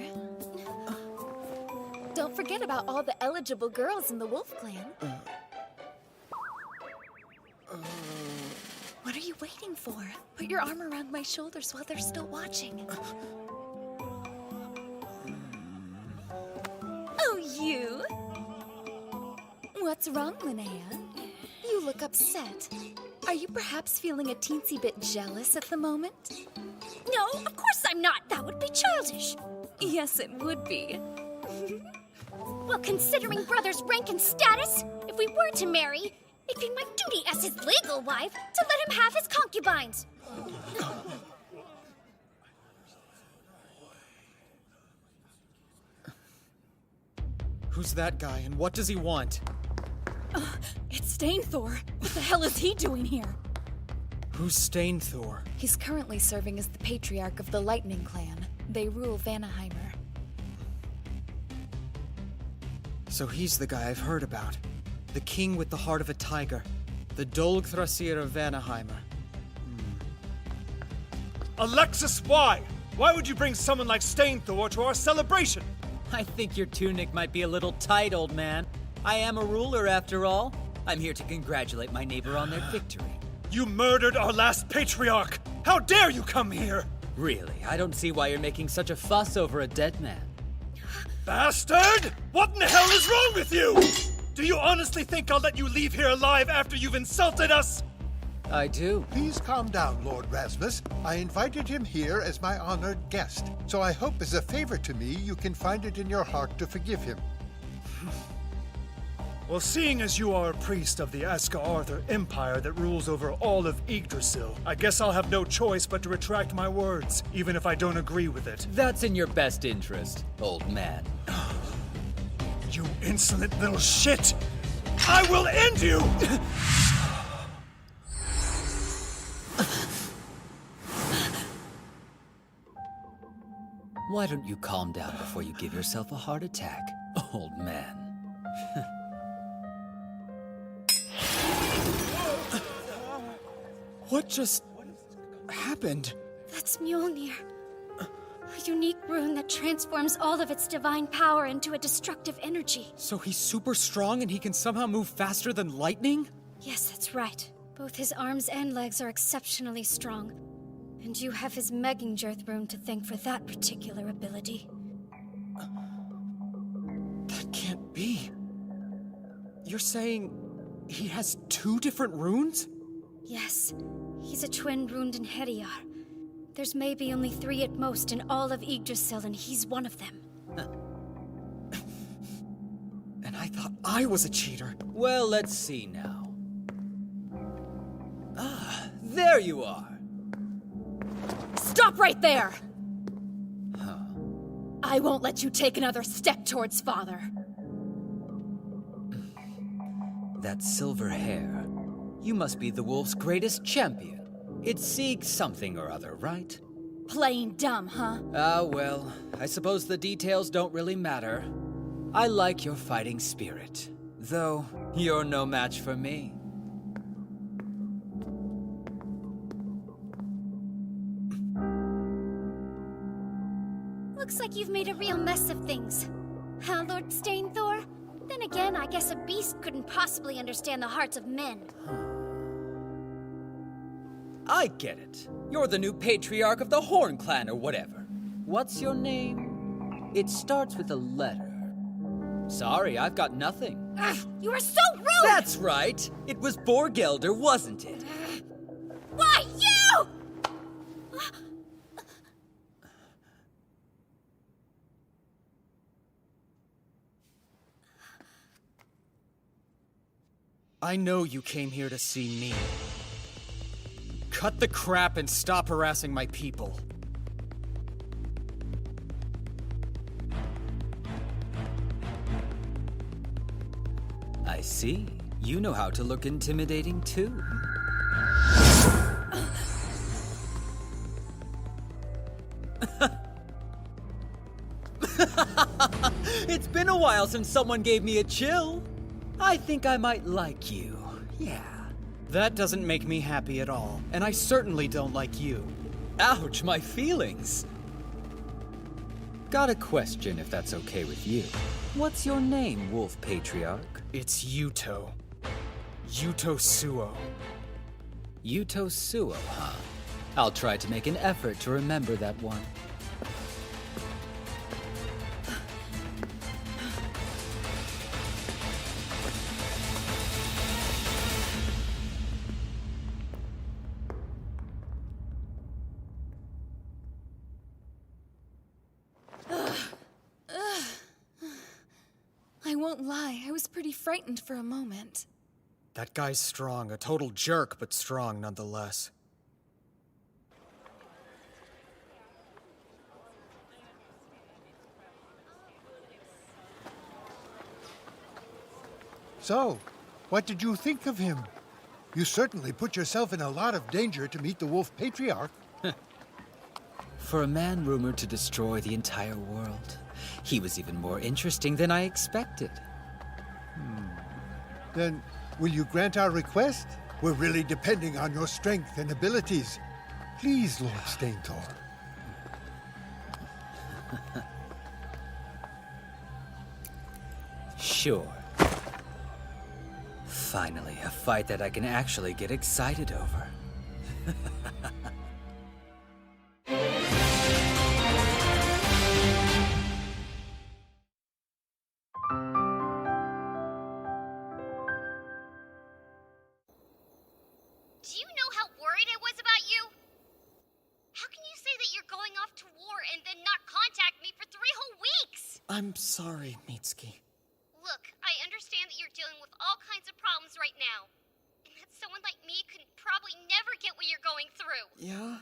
Don't forget about all the eligible girls in the Wolf Clan. What are you waiting for? Put your arm around my shoulders while they're still watching. Oh, you? What's wrong, Linnea? You look upset. Are you perhaps feeling a teensy bit jealous at the moment? No, of course I'm not. That would be childish. Yes, it would be. Well, considering brother's rank and status, if we were to marry, it'd be my duty as his legal wife to let him have his concubines. Who's that guy and what does he want? It's Stainthor. What the hell is he doing here? Who's Stainthor? He's currently serving as the patriarch of the Lightning Clan. They rule Vanaheimer. So he's the guy I've heard about. The king with the heart of a tiger. The Dolgthrasir of Vanaheimer. Alexis, why? Why would you bring someone like Stainthor to our celebration? I think your tunic might be a little tight, old man. I am a ruler, after all. I'm here to congratulate my neighbor on their victory. You murdered our last patriarch! How dare you come here? Really, I don't see why you're making such a fuss over a dead man. Bastard! What in the hell is wrong with you? Do you honestly think I'll let you leave here alive after you've insulted us? I do. Please calm down, Lord Rasmus. I invited him here as my honored guest, so I hope as a favor to me you can find it in your heart to forgive him. Well, seeing as you are a priest of the Aska-Arthur Empire that rules over all of Yggdrasil, I guess I'll have no choice but to retract my words, even if I don't agree with it. That's in your best interest, old man. You insolent little shit! I will end you! Why don't you calm down before you give yourself a heart attack, old man? What just happened? That's Mjolnir. A unique rune that transforms all of its divine power into a destructive energy. So he's super strong and he can somehow move faster than lightning? Yes, that's right. Both his arms and legs are exceptionally strong. And you have his Megingerth rune to thank for that particular ability. That can't be. You're saying he has 2 different runes? Yes, he's a twin runed in Heriar. There's maybe only 3 at most in all of Yggdrasil, and he's one of them. And I thought I was a cheater. Well, let's see now. Ah, there you are. Stop right there! I won't let you take another step towards father. That silver hair. You must be the wolf's greatest champion. It's Sieg something or other, right? Plain dumb, huh? Ah, well, I suppose the details don't really matter. I like your fighting spirit, though you're no match for me. Looks like you've made a real mess of things. Huh, Lord Stainthor? Then again, I guess a beast couldn't possibly understand the hearts of men. I get it. You're the new patriarch of the Horn Clan or whatever. What's your name? It starts with a letter. Sorry, I've got nothing. Ugh, you are so rude! That's right! It was Borgelder, wasn't it? Why, you?! I know you came here to see me. Cut the crap and stop harassing my people. I see. You know how to look intimidating, too. It's been a while since someone gave me a chill. I think I might like you. Yeah. That doesn't make me happy at all, and I certainly don't like you. Ouch, my feelings. Got a question, if that's okay with you. What's your name, Wolf Patriarch? It's Yuto. Yuto Suo. Yuto Suo, huh? I'll try to make an effort to remember that one. I won't lie, I was pretty frightened for a moment. That guy's strong, a total jerk, but strong nonetheless. So, what did you think of him? You certainly put yourself in a lot of danger to meet the Wolf Patriarch. For a man rumored to destroy the entire world, he was even more interesting than I expected. Then, will you grant our request? We're really depending on your strength and abilities. Please, Lord Stainthor. Sure. Finally, a fight that I can actually get excited over. Do you know how worried I was about you? How can you say that you're going off to war and then not contact me for 3 whole weeks? I'm sorry, Mitsuki. Look, I understand that you're dealing with all kinds of problems right now. And that someone like me could probably never get what you're going through. Yeah?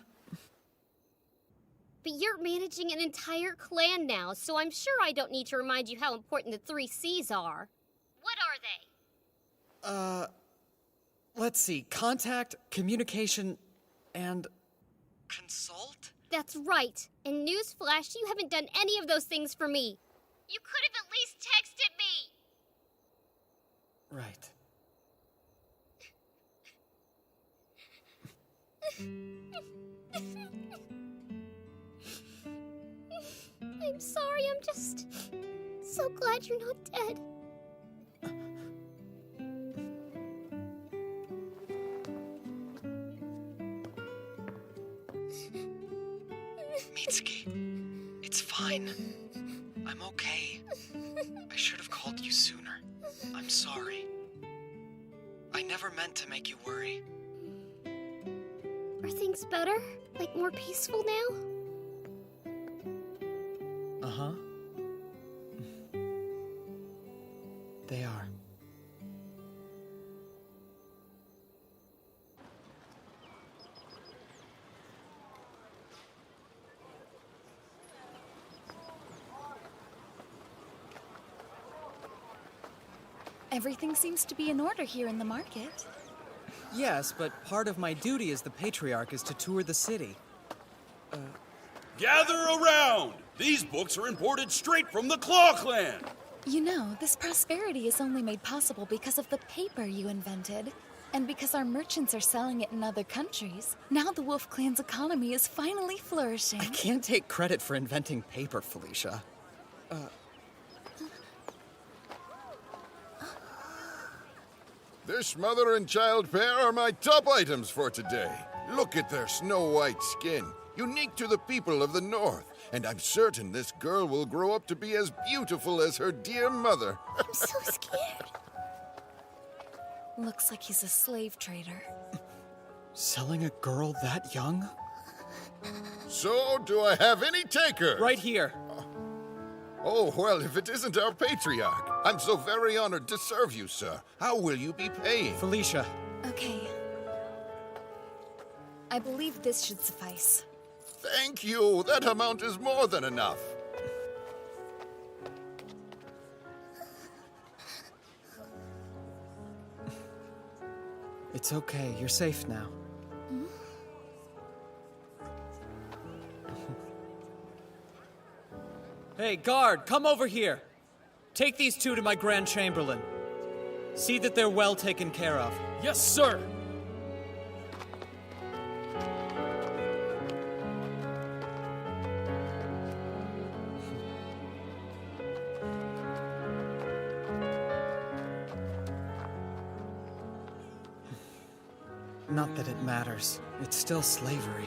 But you're managing an entire clan now, so I'm sure I don't need to remind you how important the 3 C's are. What are they? Let's see. Contact, communication, and... consult? That's right. And newsflash, you haven't done any of those things for me. You could have at least texted me. Right. I'm sorry, I'm just so glad you're not dead. Mitsuki, it's fine. I'm okay. I should have called you sooner. I'm sorry. I never meant to make you worry. Are things better? Like more peaceful now? Uh-huh. They are. Everything seems to be in order here in the market. Yes, but part of my duty as the Patriarch is to tour the city. Gather around! These books are imported straight from the Claw Clan! You know, this prosperity is only made possible because of the paper you invented. And because our merchants are selling it in other countries. Now the Wolf Clan's economy is finally flourishing. I can't take credit for inventing paper, Felicia. This mother and child pair are my top items for today. Look at their snow-white skin, unique to the people of the North. And I'm certain this girl will grow up to be as beautiful as her dear mother. I'm so scared. Looks like he's a slave trader. Selling a girl that young? So, do I have any takers? Right here. Oh, well, if it isn't our Patriarch. I'm so very honored to serve you, sir. How will you be paying? Felicia. Okay. I believe this should suffice. Thank you. That amount is more than enough. It's okay. You're safe now. Hey, guard, come over here. Take these two to my Grand Chamberlain. See that they're well taken care of. Yes, sir! Not that it matters. It's still slavery.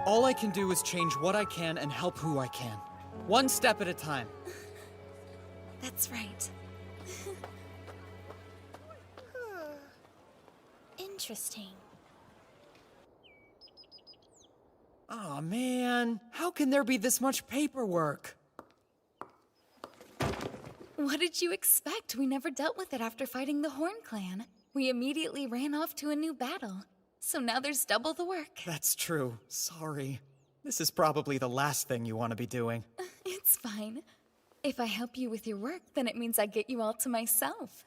All I can do is change what I can and help who I can. One step at a time. That's right. Interesting. Aw, man. How can there be this much paperwork? What did you expect? We never dealt with it after fighting the Horn Clan. We immediately ran off to a new battle. So now there's double the work. That's true. Sorry. This is probably the last thing you want to be doing. It's fine. If I help you with your work, then it means I get you all to myself.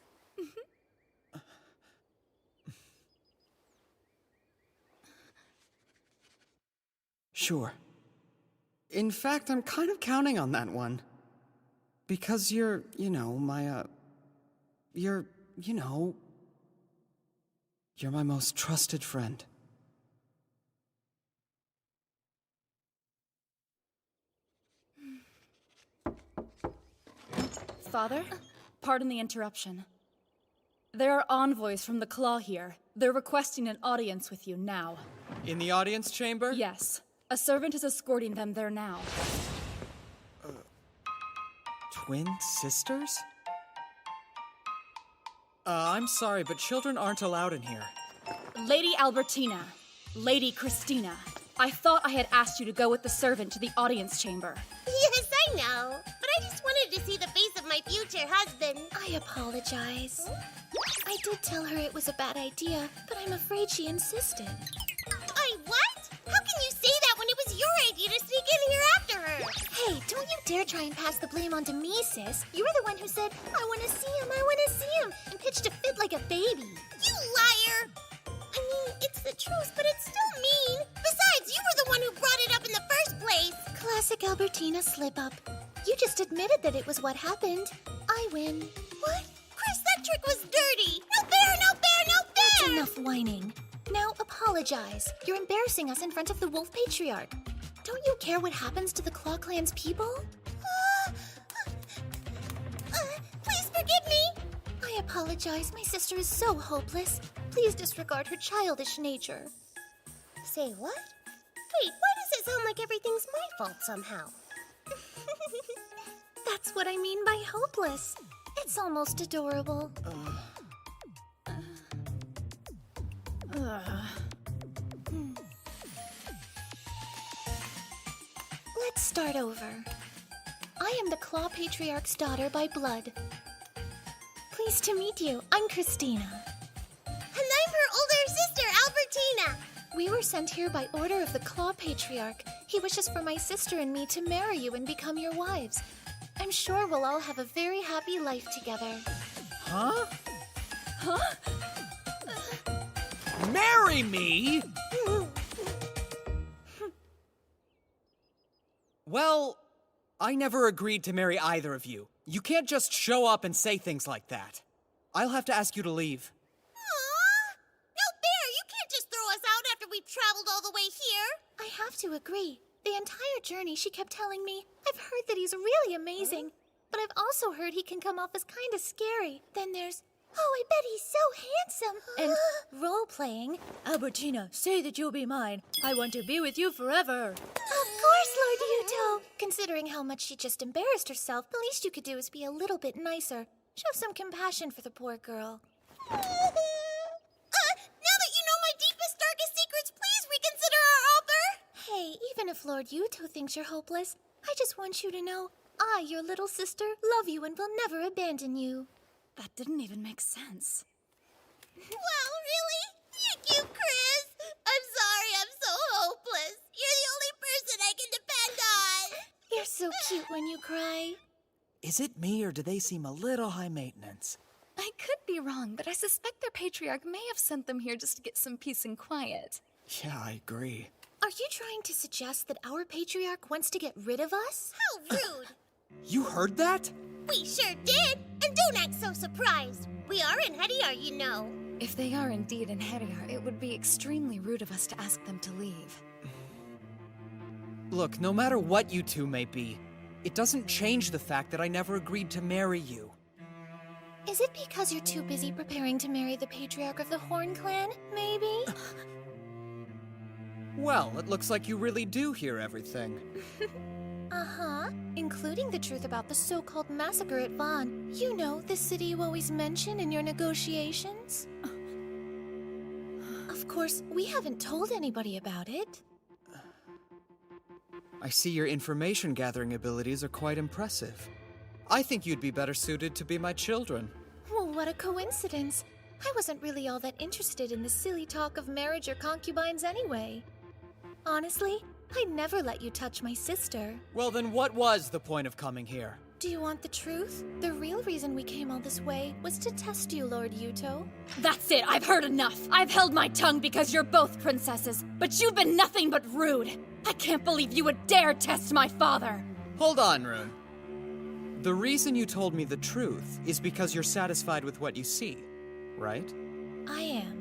Sure. In fact, I'm kind of counting on that one. Because you're, my, you're my most trusted friend. Father, pardon the interruption. There are envoys from the Claw here. They're requesting an audience with you now. In the audience chamber? Yes. A servant is escorting them there now. Twin sisters? I'm sorry, but children aren't allowed in here. Lady Albertina, Lady Christina, I thought I had asked you to go with the servant to the audience chamber. Yes, I know. But I just wanted to see the face of my future husband. I apologize. I did tell her it was a bad idea, but I'm afraid she insisted. What? How can you say that when it was your idea to sneak in here after her? Hey, don't you dare try and pass the blame onto me, sis. You were the one who said, I want to see him, and pitched a fit like a baby. You liar! I mean, it's the truth, but it's still mean. Besides, you were the one who brought it up in the first place. Classic Albertina slip-up. You just admitted that it was what happened. I win. What? Chris, that trick was dirty. No fair, no fair, no fair! That's enough whining. Now apologize. You're embarrassing us in front of the Wolf Patriarch. Don't you care what happens to the Claw Clan's people? Please forgive me. I apologize. My sister is so hopeless. Please disregard her childish nature. Say what? Wait, why does it sound like everything's my fault somehow? That's what I mean by hopeless. It's almost adorable. Let's start over. I am the Claw Patriarch's daughter by blood. Pleased to meet you. I'm Christina. And I'm her older sister, Albertina. We were sent here by order of the Claw Patriarch. He wishes for my sister and me to marry you and become your wives. I'm sure we'll all have a very happy life together. Huh? Huh? Marry me? Well, I never agreed to marry either of you. You can't just show up and say things like that. I'll have to ask you to leave. Aww! No fair! You can't just throw us out after we've traveled all the way here! I have to agree. The entire journey she kept telling me, I've heard that he's really amazing, but I've also heard he can come off as kind of scary. Then there's, oh, I bet he's so handsome. And role-playing. Albertina, say that you'll be mine. I want to be with you forever. Of course, Lord Yuto. Considering how much she just embarrassed herself, the least you could do is be a little bit nicer. Show some compassion for the poor girl. Now that you know my deepest, darkest secrets, please reconsider our offer! Hey, even if Lord Yuto thinks you're hopeless, I just want you to know, I, your little sister, love you and will never abandon you. That didn't even make sense. Wow, really? Thank you, Chris. I'm sorry I'm so hopeless. You're the only person I can depend on. You're so cute when you cry. Is it me, or do they seem a little high maintenance? I could be wrong, but I suspect their patriarch may have sent them here just to get some peace and quiet. Yeah, I agree. Are you trying to suggest that our patriarch wants to get rid of us? How rude. You heard that? We sure did. And don't act so surprised. We are in Hediar, you know. If they are indeed in Hediar, it would be extremely rude of us to ask them to leave. Look, no matter what you two may be, it doesn't change the fact that I never agreed to marry you. Is it because you're too busy preparing to marry the patriarch of the Horn Clan, maybe? Well, it looks like you really do hear everything. Uh-huh. Including the truth about the so-called massacre at Vaughn. You know, the city you always mention in your negotiations? Of course, we haven't told anybody about it. I see your information-gathering abilities are quite impressive. I think you'd be better suited to be my children. Well, what a coincidence. I wasn't really all that interested in the silly talk of marriage or concubines anyway. Honestly, I'd never let you touch my sister. Well, then what was the point of coming here? Do you want the truth? The real reason we came all this way was to test you, Lord Yuto. That's it! I've heard enough! I've held my tongue because you're both princesses, but you've been nothing but rude! I can't believe you would dare test my father! Hold on, Rune. The reason you told me the truth is because you're satisfied with what you see, right? I am.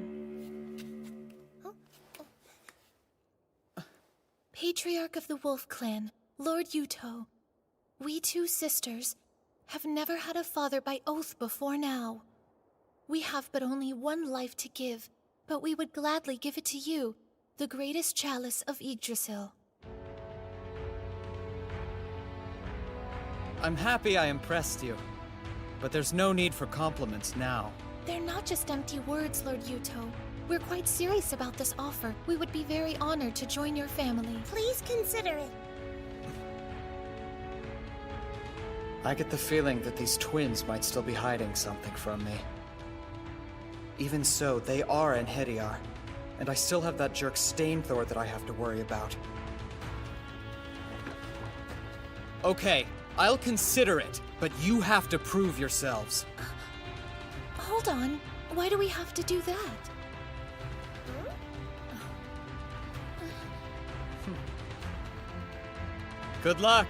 Patriarch of the Wolf Clan, Lord Yuto. We two sisters have never had a father by oath before now. We have but only one life to give, but we would gladly give it to you, the greatest chalice of Yggdrasil. I'm happy I impressed you, but there's no need for compliments now. They're not just empty words, Lord Yuto. We're quite serious about this offer. We would be very honored to join your family. Please consider it. I get the feeling that these twins might still be hiding something from me. Even so, they are in Hediar, and I still have that jerk Stainthor that I have to worry about. Okay, I'll consider it, but you have to prove yourselves. Hold on. Why do we have to do that? Good luck.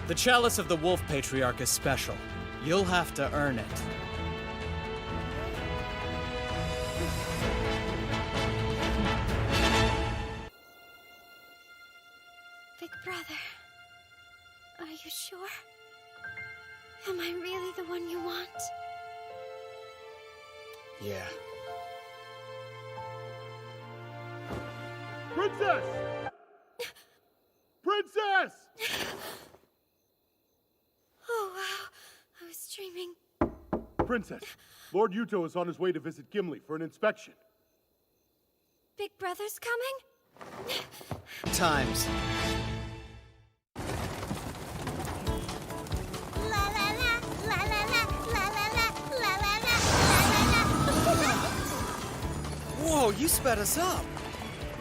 The Chalice of the Wolf Patriarch is special. You'll have to earn it. Big brother, are you sure? Am I really the one you want? Yeah. Princess! Princess! Oh, wow. I was dreaming. Princess, Lord Yuto is on his way to visit Gimli for an inspection. Big brother's coming? Times. La la la, la la la, la la la, la la la, la la la. Whoa, you sped us up.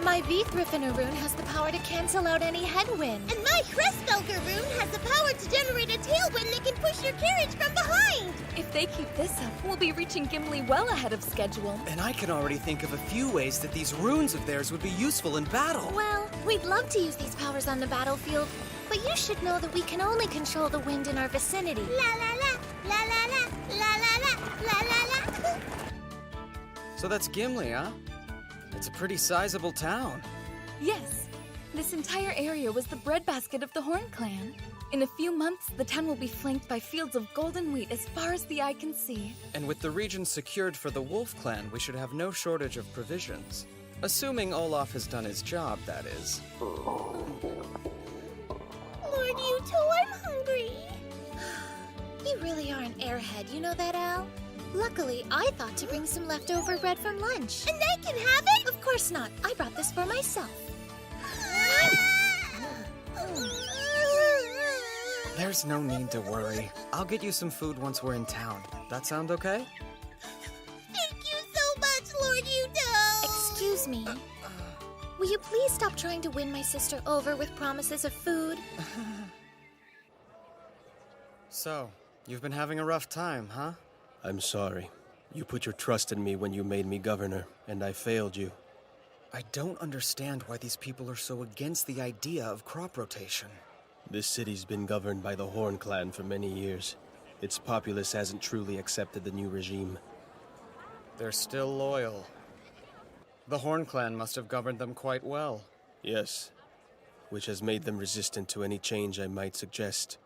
My V-Thriffener rune has the power to cancel out any headwind. And my Crestfelker rune has the power to generate a tailwind that can push your carriage from behind. If they keep this up, we'll be reaching Gimli well ahead of schedule. And I can already think of a few ways that these runes of theirs would be useful in battle. Well, we'd love to use these powers on the battlefield, but you should know that we can only control the wind in our vicinity. La la la, la la la, la la la, la la la. So that's Gimli, huh? It's a pretty sizable town. Yes. This entire area was the breadbasket of the Horn Clan. In a few months, the town will be flanked by fields of golden wheat as far as the eye can see. And with the region secured for the Wolf Clan, we should have no shortage of provisions. Assuming Olaf has done his job, that is. Lord Yuto, I'm hungry. You really are an airhead, you know that, Al? Luckily, I thought to bring some leftover bread from lunch. And I can have it? Of course not. I brought this for myself. There's no need to worry. I'll get you some food once we're in town. That sound okay? Thank you so much, Lord Yuto. Excuse me. Will you please stop trying to win my sister over with promises of food? So, you've been having a rough time, huh? I'm sorry. You put your trust in me when you made me governor, and I failed you. I don't understand why these people are so against the idea of crop rotation. This city's been governed by the Horn Clan for many years. Its populace hasn't truly accepted the new regime. They're still loyal. The Horn Clan must have governed them quite well. Yes, which has made them resistant to any change I might suggest,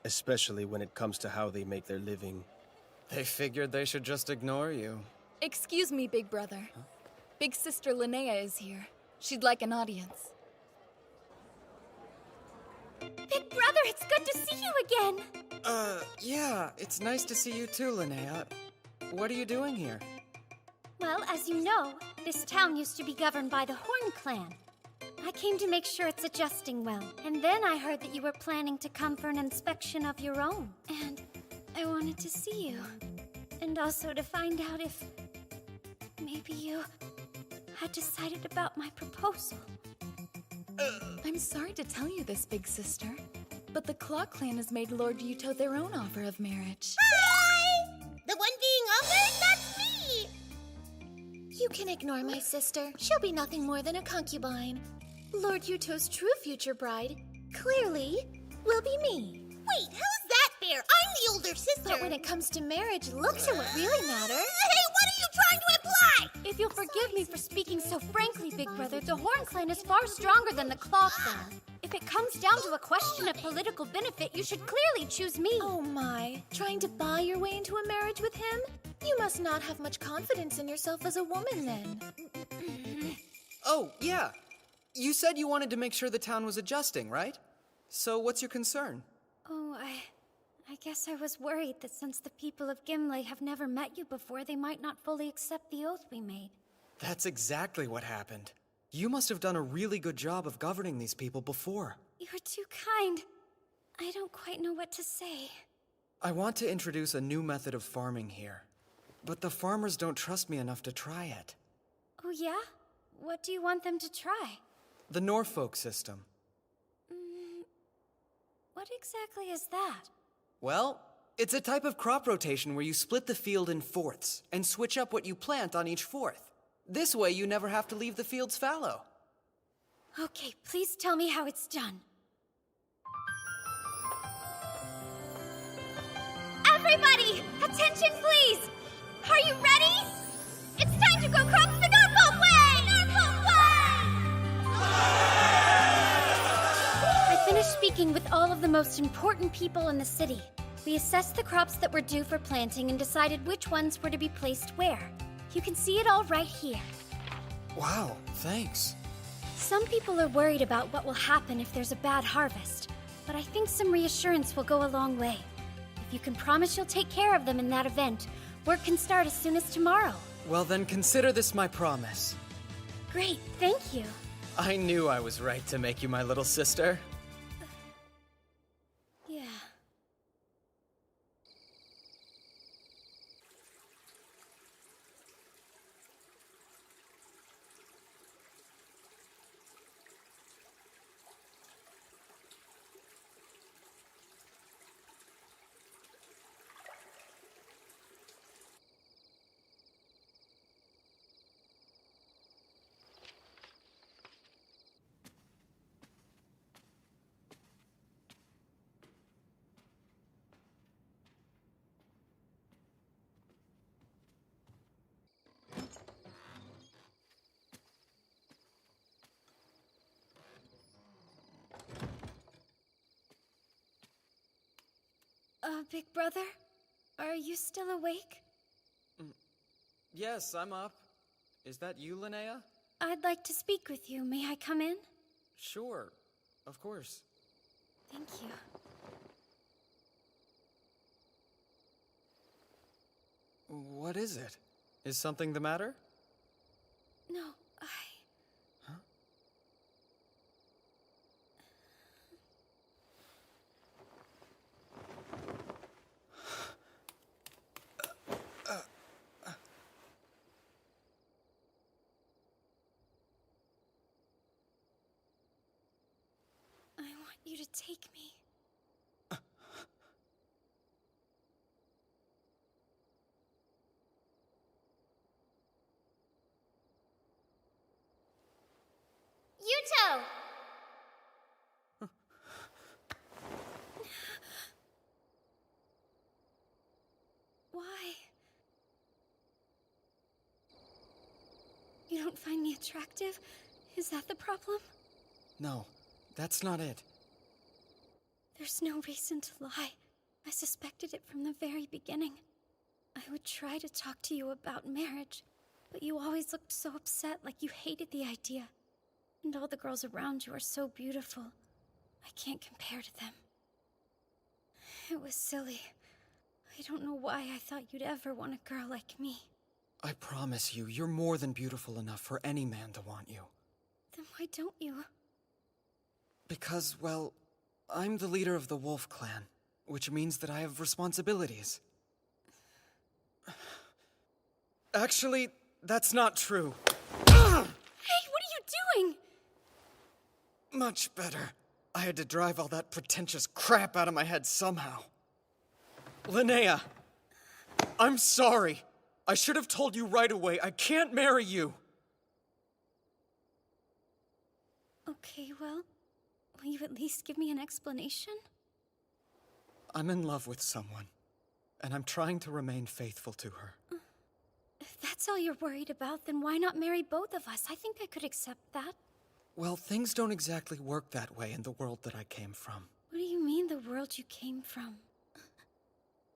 especially when it comes to how they make their living. They figured they should just ignore you. Excuse me, Big Brother. Huh? Big Sister Linnea is here. She'd like an audience. Big brother, it's good to see you again. Yeah, it's nice to see you too, Linnea. What are you doing here? Well, as you know, this town used to be governed by the Horn Clan. I came to make sure it's adjusting well. And then I heard that you were planning to come for an inspection of your own. And I wanted to see you. And also to find out if maybe you had decided about my proposal. I'm sorry to tell you this, Big Sister, but the Claw Clan has made Lord Yuto their own offer of marriage. Hi! The one being offered? That's me! You can ignore my sister. She'll be nothing more than a concubine. Lord Yuto's true future bride, clearly, will be me. Wait, how's that fair? I'm the older sister. But when it comes to marriage, looks are what really matter. Hey, what are you trying to imply? If you'll forgive me for speaking so frankly, Big Brother, the Horn Clan is far stronger than the Claw Clan. If it comes down to a question of political benefit, you should clearly choose me. Oh my, trying to buy your way into a marriage with him? You must not have much confidence in yourself as a woman then. Oh, yeah. You said you wanted to make sure the town was adjusting, right? So what's your concern? Oh, I guess I was worried that since the people of Gimli have never met you before, they might not fully accept the oath we made. That's exactly what happened. You must have done a really good job of governing these people before. You're too kind. I don't quite know what to say. I want to introduce a new method of farming here. But the farmers don't trust me enough to try it. Oh, yeah? What do you want them to try? The Norfolk system. What exactly is that? Well, it's a type of crop rotation where you split the field in fourths and switch up what you plant on each fourth. This way, you never have to leave the fields fallow. Okay, please tell me how it's done. Everybody, attention please! Are you ready? It's time to go cross the Norfolk Way! Norfolk Way! I finished speaking with all of the most important people in the city. We assessed the crops that were due for planting and decided which ones were to be placed where. You can see it all right here. Wow, thanks. Some people are worried about what will happen if there's a bad harvest, but I think some reassurance will go a long way. If you can promise you'll take care of them in that event, work can start as soon as tomorrow. Well, then consider this my promise. Great, thank you. I knew I was right to make you my little sister. Yeah. Big brother? Are you still awake? Yes, I'm up. Is that you, Linnea? I'd like to speak with you. May I come in? Sure, of course. Thank you. What is it? Is something the matter? No, I want you to take me. Yuto! Why? You don't find me attractive? Is that the problem? No, that's not it. There's no reason to lie. I suspected it from the very beginning. I would try to talk to you about marriage, but you always looked so upset, like you hated the idea. And all the girls around you are so beautiful. I can't compare to them. It was silly. I don't know why I thought you'd ever want a girl like me. I promise you, you're more than beautiful enough for any man to want you. Then why don't you? Because, well, I'm the leader of the Wolf Clan, which means that I have responsibilities. Actually, that's not true. Hey, what are you doing? Much better. I had to drive all that pretentious crap out of my head somehow. Linnea, I'm sorry. I should have told you right away. I can't marry you. Okay, well, will you at least give me an explanation? I'm in love with someone, and I'm trying to remain faithful to her. If that's all you're worried about, then why not marry both of us? I think I could accept that. Well, things don't exactly work that way in the world that I came from. What do you mean, the world you came from?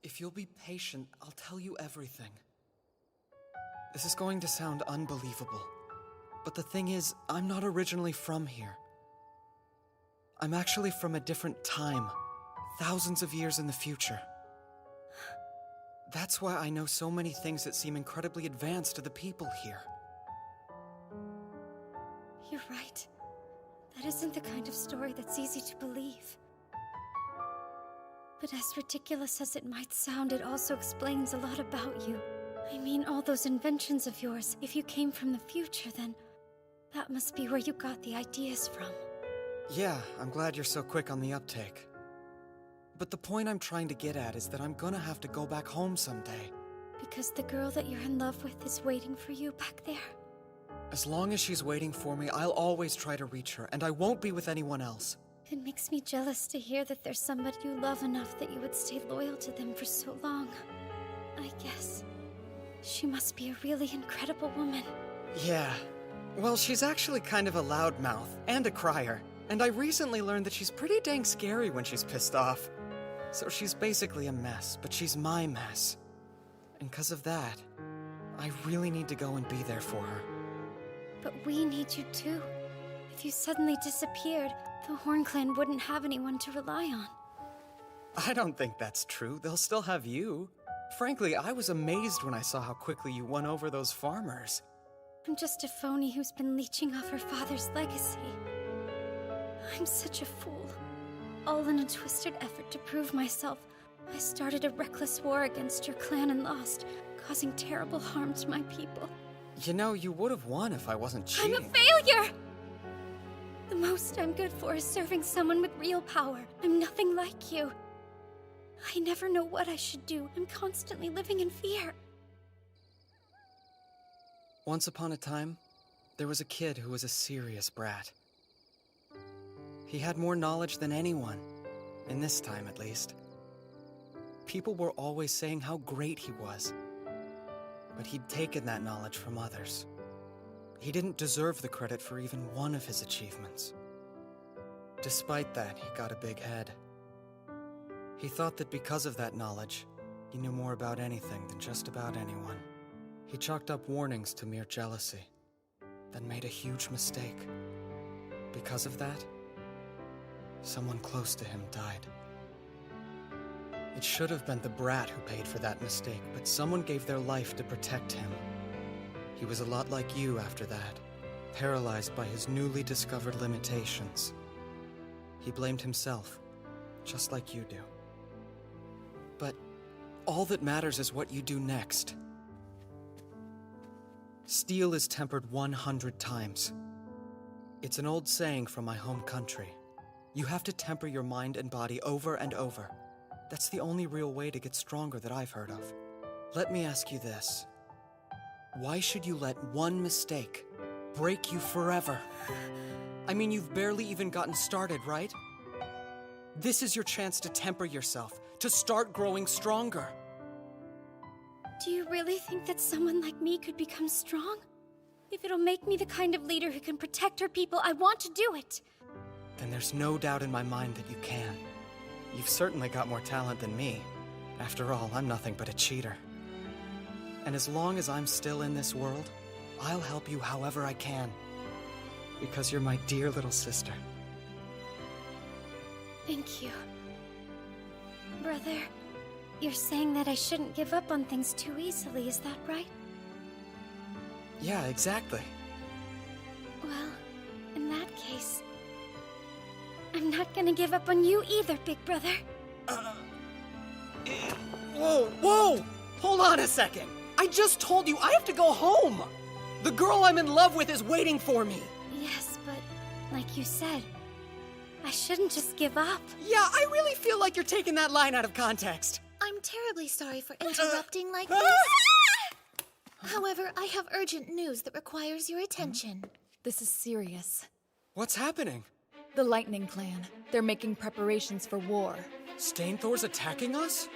If you'll be patient, I'll tell you everything. This is going to sound unbelievable, but the thing is, I'm not originally from here. I'm actually from a different time, thousands of years in the future. That's why I know so many things that seem incredibly advanced to the people here. You're right. That isn't the kind of story that's easy to believe. But as ridiculous as it might sound, it also explains a lot about you. I mean, all those inventions of yours. If you came from the future, then that must be where you got the ideas from. Yeah, I'm glad you're so quick on the uptake. But the point I'm trying to get at is that I'm gonna have to go back home someday. Because the girl that you're in love with is waiting for you back there? As long as she's waiting for me, I'll always try to reach her, and I won't be with anyone else. It makes me jealous to hear that there's somebody you love enough that you would stay loyal to them for so long. I guess she must be a really incredible woman. Yeah. Well, she's actually kind of a loudmouth and a crier, and I recently learned that she's pretty dang scary when she's pissed off. So she's basically a mess, but she's my mess. And because of that, I really need to go and be there for her. But we need you too. If you suddenly disappeared, the Horn Clan wouldn't have anyone to rely on. I don't think that's true. They'll still have you. Frankly, I was amazed when I saw how quickly you won over those farmers. I'm just a phony who's been leeching off her father's legacy. I'm such a fool. All in a twisted effort to prove myself, I started a reckless war against your clan and lost, causing terrible harm to my people. You know, you would have won if I wasn't cheating. I'm a failure! The most I'm good for is serving someone with real power. I'm nothing like you. I never know what I should do. I'm constantly living in fear. Once upon a time, there was a kid who was a serious brat. He had more knowledge than anyone, in this time at least. People were always saying how great he was, but he'd taken that knowledge from others. He didn't deserve the credit for even one of his achievements. Despite that, he got a big head. He thought that because of that knowledge, he knew more about anything than just about anyone. He chalked up warnings to mere jealousy, then made a huge mistake. Because of that, someone close to him died. It should have been the brat who paid for that mistake, but someone gave their life to protect him. He was a lot like you after that, paralyzed by his newly discovered limitations. He blamed himself, just like you do. But all that matters is what you do next. Steel is tempered 100 times. It's an old saying from my home country. You have to temper your mind and body over and over. That's the only real way to get stronger that I've heard of. Let me ask you this. Why should you let one mistake break you forever? I mean, you've barely even gotten started, right? This is your chance to temper yourself, to start growing stronger. Do you really think that someone like me could become strong? If it'll make me the kind of leader who can protect her people, I want to do it. Then there's no doubt in my mind that you can. You've certainly got more talent than me. After all, I'm nothing but a cheater. And as long as I'm still in this world, I'll help you however I can. Because you're my dear little sister. Thank you. Brother, you're saying that I shouldn't give up on things too easily, is that right? Yeah, exactly. Well, in that case, I'm not gonna give up on you either, big brother. Whoa! Hold on a second! I just told you I have to go home! The girl I'm in love with is waiting for me! Yes, but like you said, I shouldn't just give up. Yeah, I really feel like you're taking that line out of context. I'm terribly sorry for interrupting like this. However, I have urgent news that requires your attention. This is serious. What's happening? The Lightning Clan. They're making preparations for war. Stainthor's attacking us?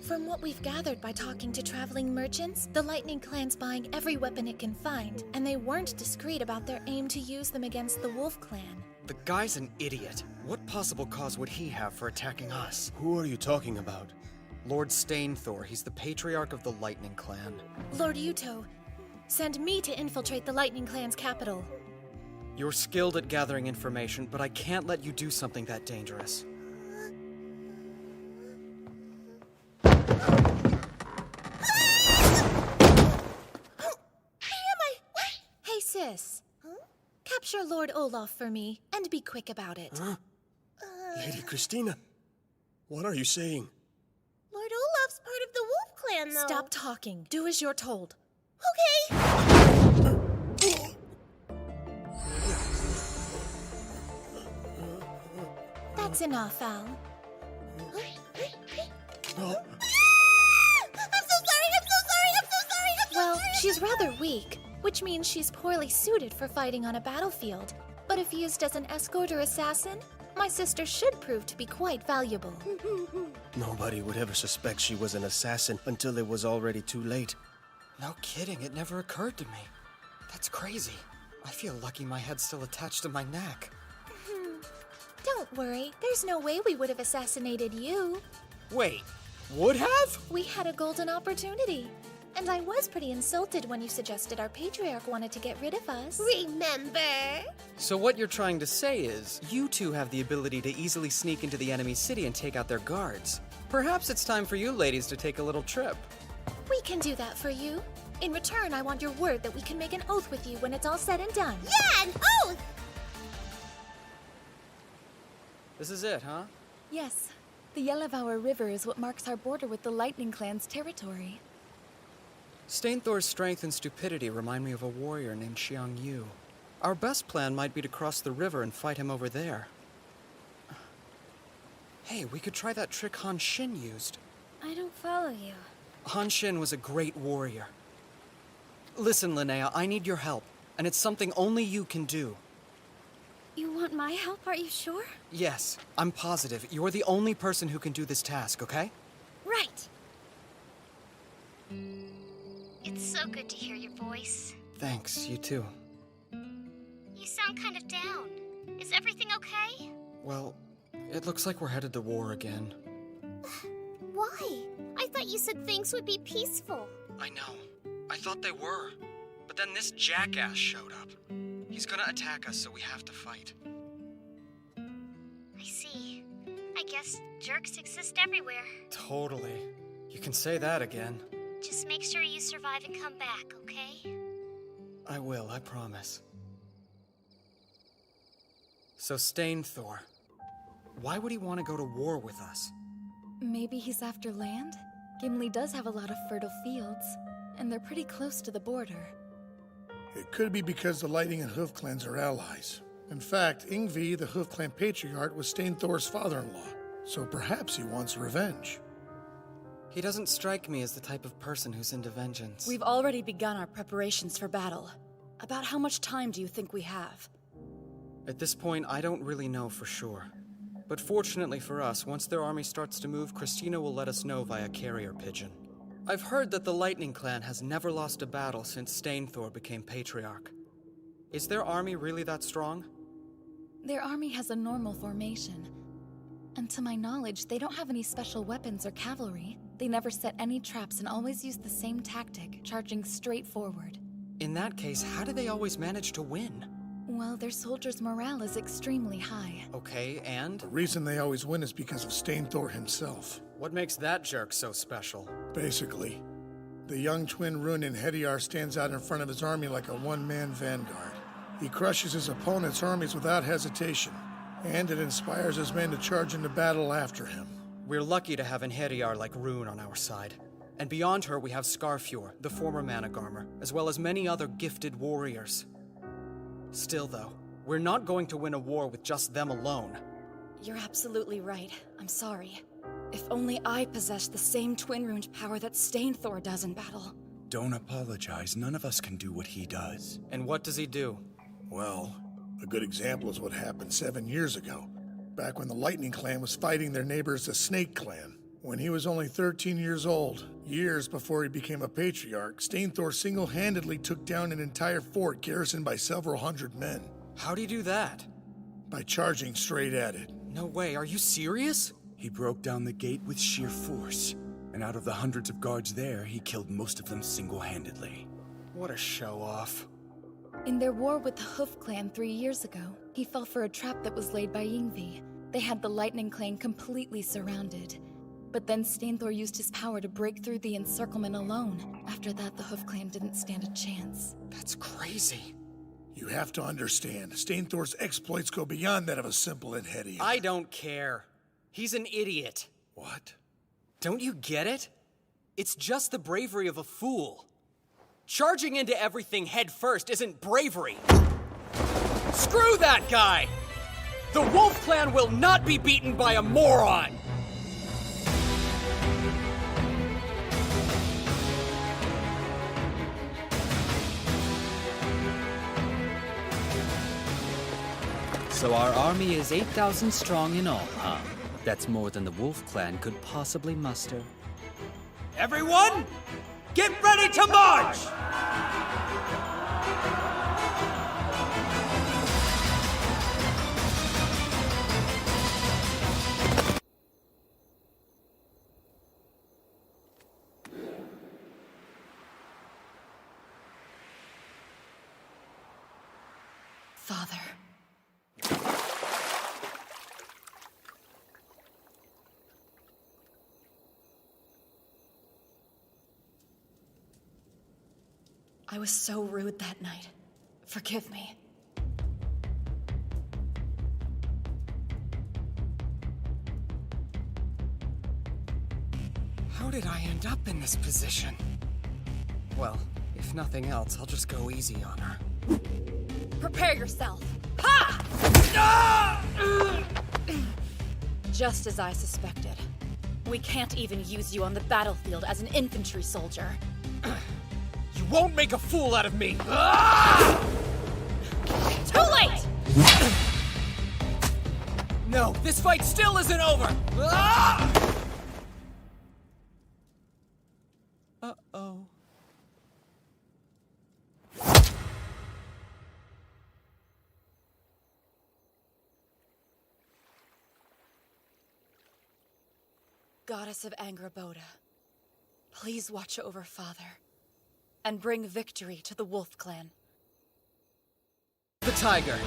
From what we've gathered by talking to traveling merchants, the Lightning Clan's buying every weapon it can find, and they weren't discreet about their aim to use them against the Wolf Clan. The guy's an idiot. What possible cause would he have for attacking us? Who are you talking about? Lord Stainthor. He's the patriarch of the Lightning Clan. Lord Yuto, send me to infiltrate the Lightning Clan's capital. You're skilled at gathering information, but I can't let you do something that dangerous. Hey, sis. Capture Lord Olaf for me, and be quick about it. Huh? Lady Christina, what are you saying? Lord Olaf's part of the Wolf Clan, though. Stop talking. Do as you're told. Okay. That's enough, Al. Well, she's rather weak, which means she's poorly suited for fighting on a battlefield. But if used as an escort or assassin, my sister should prove to be quite valuable. Nobody would ever suspect she was an assassin until it was already too late. No kidding, it never occurred to me. That's crazy. I feel lucky my head's still attached to my neck. Don't worry, there's no way we would have assassinated you. Wait, would have? We had a golden opportunity. And I was pretty insulted when you suggested our patriarch wanted to get rid of us. Remember? So what you're trying to say is, you two have the ability to easily sneak into the enemy city and take out their guards. Perhaps it's time for you ladies to take a little trip. We can do that for you. In return, I want your word that we can make an oath with you when it's all said and done. Yeah, an oath! This is it, huh? Yes. The Yellowvour River is what marks our border with the Lightning Clan's territory. Stainthor's strength and stupidity remind me of a warrior named Xiang Yu. Our best plan might be to cross the river and fight him over there. Hey, we could try that trick Han Xin used. I don't follow you. Han Xin was a great warrior. Listen, Linnea, I need your help, and it's something only you can do. You want my help, are you sure? Yes, I'm positive. You're the only person who can do this task, okay? Right. It's so good to hear your voice. Thanks, you too. You sound kind of down. Is everything okay? Well, it looks like we're headed to war again. Why? I thought you said things would be peaceful. I know. I thought they were. But then this jackass showed up. He's gonna attack us, so we have to fight. I see. I guess jerks exist everywhere. Totally. You can say that again. Just make sure you survive and come back, okay? I will, I promise. So Stainthor, why would he want to go to war with us? Maybe he's after land? Gimli does have a lot of fertile fields, and they're pretty close to the border. It could be because the Lightning and Hoof clans are allies. In fact, Ingvi, the Hoof clan patriarch, was Stainthor's father-in-law, so perhaps he wants revenge. He doesn't strike me as the type of person who's into vengeance. We've already begun our preparations for battle. About how much time do you think we have? At this point, I don't really know for sure. But fortunately for us, once their army starts to move, Christina will let us know via carrier pigeon. I've heard that the Lightning Clan has never lost a battle since Stainthor became patriarch. Is their army really that strong? Their army has a normal formation. And to my knowledge, they don't have any special weapons or cavalry. They never set any traps and always use the same tactic, charging straight forward. In that case, how do they always manage to win? Well, their soldiers' morale is extremely high. Okay, and? The reason they always win is because of Stainthor himself. What makes that jerk so special? Basically, the young twin Runin Hediar stands out in front of his army like a one-man vanguard. He crushes his opponent's armies without hesitation, and it inspires his men to charge into battle after him. We're lucky to have an Hediar like Rune on our side. And beyond her, we have Scarfjord, the former Managarmer, as well as many other gifted warriors. Still, though, we're not going to win a war with just them alone. You're absolutely right. I'm sorry. If only I possessed the same twin-runed power that Stainthor does in battle. Don't apologize. None of us can do what he does. And what does he do? Well, a good example is what happened 7 years ago, back when the Lightning Clan was fighting their neighbors, the Snake Clan. When he was only 13 years old, years before he became a patriarch, Stainthor single-handedly took down an entire fort garrisoned by several hundred men. How'd he do that? By charging straight at it. No way, are you serious? He broke down the gate with sheer force, and out of the hundreds of guards there, he killed most of them single-handedly. What a show-off. In their war with the Hoof Clan 3 years ago, he fell for a trap that was laid by Yngvi. They had the Lightning Clan completely surrounded. But then Stainthor used his power to break through the encirclement alone. After that, the Hoof Clan didn't stand a chance. That's crazy. You have to understand, Stainthor's exploits go beyond that of a simple Hediar. I don't care. He's an idiot. What? Don't you get it? It's just the bravery of a fool. Charging into everything head first isn't bravery. Screw that guy! The Wolf Clan will not be beaten by a moron! So our army is 8,000 strong in all, huh? That's more than the Wolf Clan could possibly muster. Everyone, get ready to march! Father. I was so rude that night. Forgive me. How did I end up in this position? Well, if nothing else, I'll just go easy on her. Prepare yourself. Ha! Just as I suspected. We can't even use you on the battlefield as an infantry soldier. You won't make a fool out of me! Too late! No, this fight still isn't over! Uh-oh. Goddess of Angraboda, please watch over Father and bring victory to the Wolf Clan. The tiger.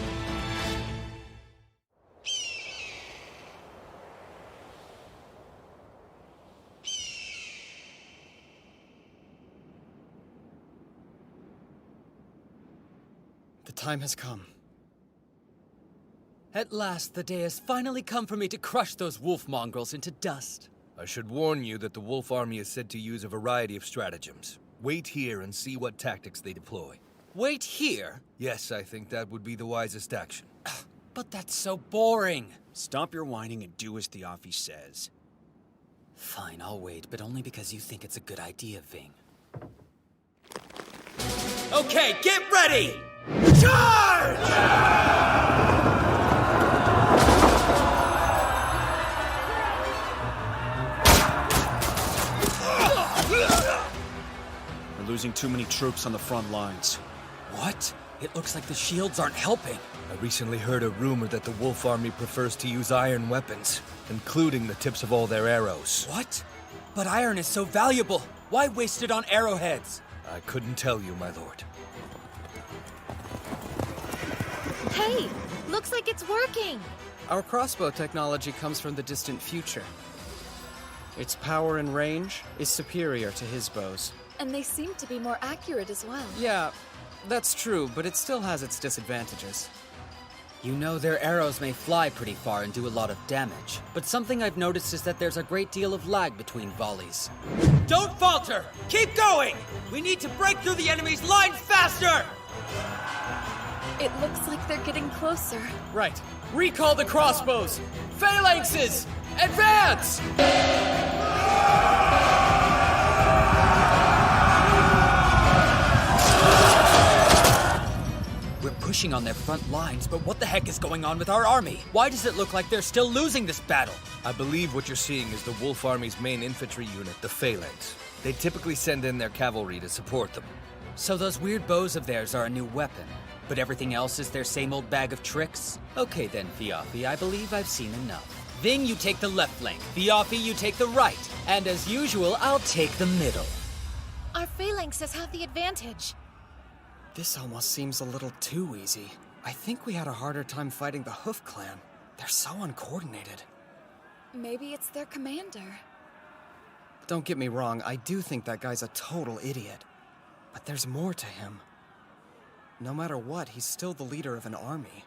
The time has come. At last, the day has finally come for me to crush those wolf mongrels into dust. I should warn you that the Wolf Army is said to use a variety of stratagems. Wait here and see what tactics they deploy. Wait here? Yes, I think that would be the wisest action. But that's so boring. Stop your whining and do as Theophis says. Fine, I'll wait, but only because you think it's a good idea, Ving. Okay, get ready! Charge! We're losing too many troops on the front lines. What? It looks like the shields aren't helping. I recently heard a rumor that the Wolf Army prefers to use iron weapons, including the tips of all their arrows. What? But iron is so valuable. Why waste it on arrowheads? I couldn't tell you, my lord. Hey, looks like it's working. Our crossbow technology comes from the distant future. Its power and range is superior to his bows. And they seem to be more accurate as well. Yeah, that's true, but it still has its disadvantages. You know, their arrows may fly pretty far and do a lot of damage, but something I've noticed is that there's a great deal of lag between volleys. Don't falter! Keep going! We need to break through the enemy's lines faster! It looks like they're getting closer. Right. Recall the crossbows! Phalanxes! Advance! We're pushing on their front lines, but what the heck is going on with our army? Why does it look like they're still losing this battle? I believe what you're seeing is the Wolf Army's main infantry unit, the Phalanx. They typically send in their cavalry to support them. So those weird bows of theirs are a new weapon, but everything else is their same old bag of tricks? Okay then, Theophis, I believe I've seen enough. Ving, you take the left flank. Theophis, you take the right. And as usual, I'll take the middle. Our phalanxes have the advantage. This almost seems a little too easy. I think we had a harder time fighting the Hoof Clan. They're so uncoordinated. Maybe it's their commander. Don't get me wrong, I do think that guy's a total idiot. But there's more to him. No matter what, he's still the leader of an army.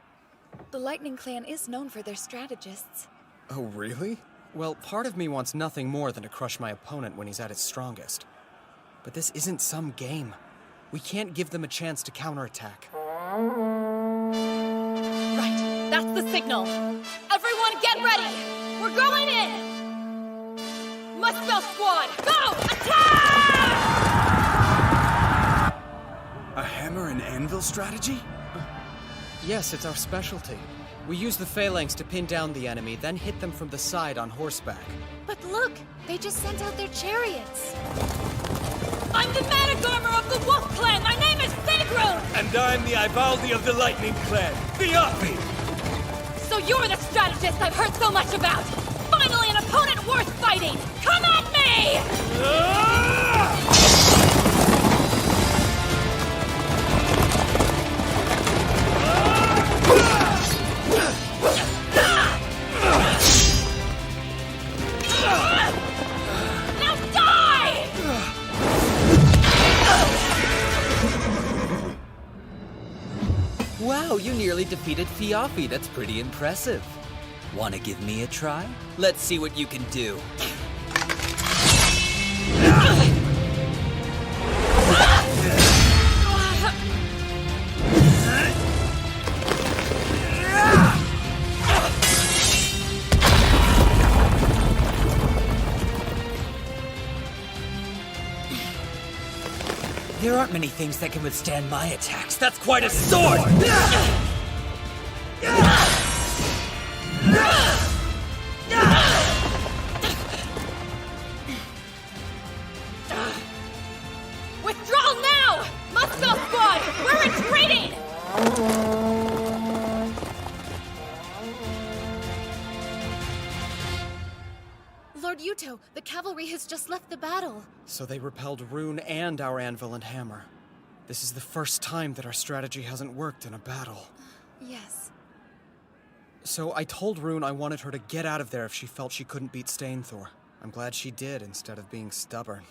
The Lightning Clan is known for their strategists. Oh, really? Well, part of me wants nothing more than to crush my opponent when he's at his strongest. But this isn't some game. We can't give them a chance to counterattack. Right. That's the signal. Everyone get ready. We're going in. Muspel squad, go! Attack! A hammer and anvil strategy? Yes, it's our specialty. We use the phalanx to pin down the enemy, then hit them from the side on horseback. But look, they just sent out their chariots. I'm the Manigarmer of the Wolf Clan! My name is Sigrun! And I'm the Ivaldi of the Lightning Clan, Theophany! So you're the strategist I've heard so much about! Finally an opponent worth fighting! Come at me! Now die! Wow, you nearly defeated Theophany. That's pretty impressive. Wanna give me a try? Let's see what you can do. There aren't many things that can withstand my attacks. That's quite a sword! Withdraw now! Muspel squad, we're retreating! Lord Yuto, the cavalry has just left the battle. So they repelled Rune and our anvil and hammer. This is the first time that our strategy hasn't worked in a battle. Yes. So I told Rune I wanted her to get out of there if she felt she couldn't beat Stainthor. I'm glad she did, instead of being stubborn.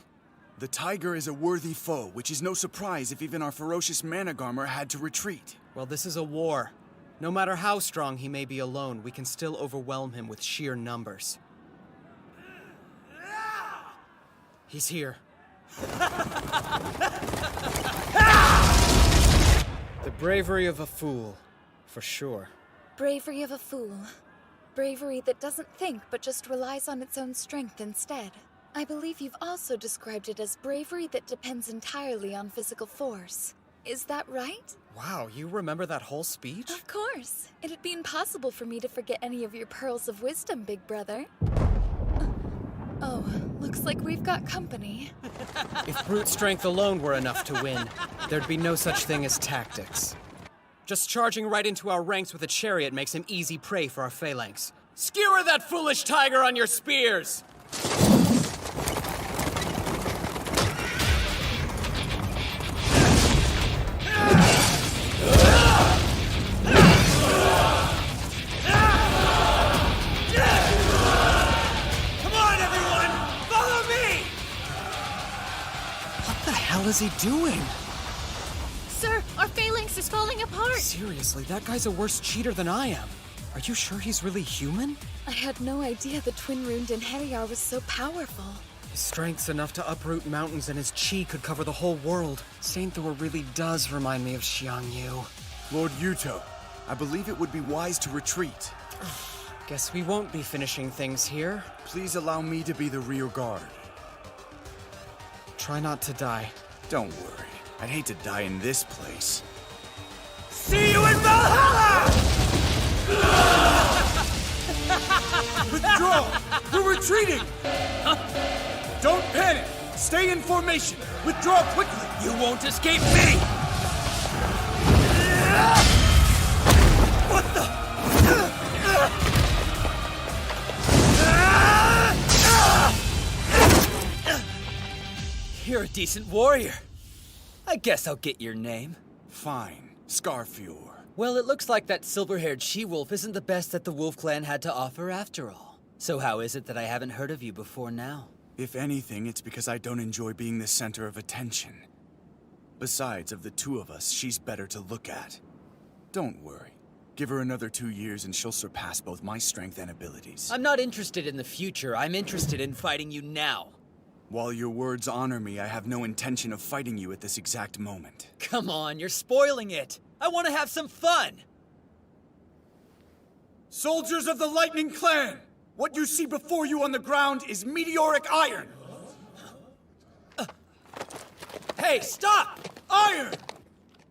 The tiger is a worthy foe, which is no surprise if even our ferocious Manigarmer had to retreat. Well, this is a war. No matter how strong he may be alone, we can still overwhelm him with sheer numbers. He's here. The bravery of a fool, for sure. Bravery of a fool. Bravery that doesn't think but just relies on its own strength instead. I believe you've also described it as bravery that depends entirely on physical force. Is that right? Wow, you remember that whole speech? Of course. It'd be impossible for me to forget any of your pearls of wisdom, big brother. Oh, looks like we've got company. If brute strength alone were enough to win, there'd be no such thing as tactics. Just charging right into our ranks with a chariot makes him easy prey for our phalanx. Skewer that foolish tiger on your spears! What is he doing? Sir, our phalanx is falling apart! Seriously, that guy's a worse cheater than I am. Are you sure he's really human? I had no idea the twin-runed Inheriar was so powerful. His strength's enough to uproot mountains and his chi could cover the whole world. Stainthor really does remind me of Xiangyu. Lord Yuto, I believe it would be wise to retreat. Guess we won't be finishing things here. Please allow me to be the rear guard. Try not to die. Don't worry. I'd hate to die in this place. See you in Valhalla! Withdraw! We're retreating! Don't panic! Stay in formation! Withdraw quickly! You won't escape me! What the? You're a decent warrior. I guess I'll get your name. Fine. Scarfior. Well, it looks like that silver-haired she-wolf isn't the best that the Wolf Clan had to offer after all. So how is it that I haven't heard of you before now? If anything, it's because I don't enjoy being the center of attention. Besides, of the two of us, she's better to look at. Don't worry. Give her another 2 years and she'll surpass both my strength and abilities. I'm not interested in the future. I'm interested in fighting you now. While your words honor me, I have no intention of fighting you at this exact moment. Come on, you're spoiling it. I want to have some fun. Soldiers of the Lightning Clan! What you see before you on the ground is meteoric iron! Hey, stop! Iron!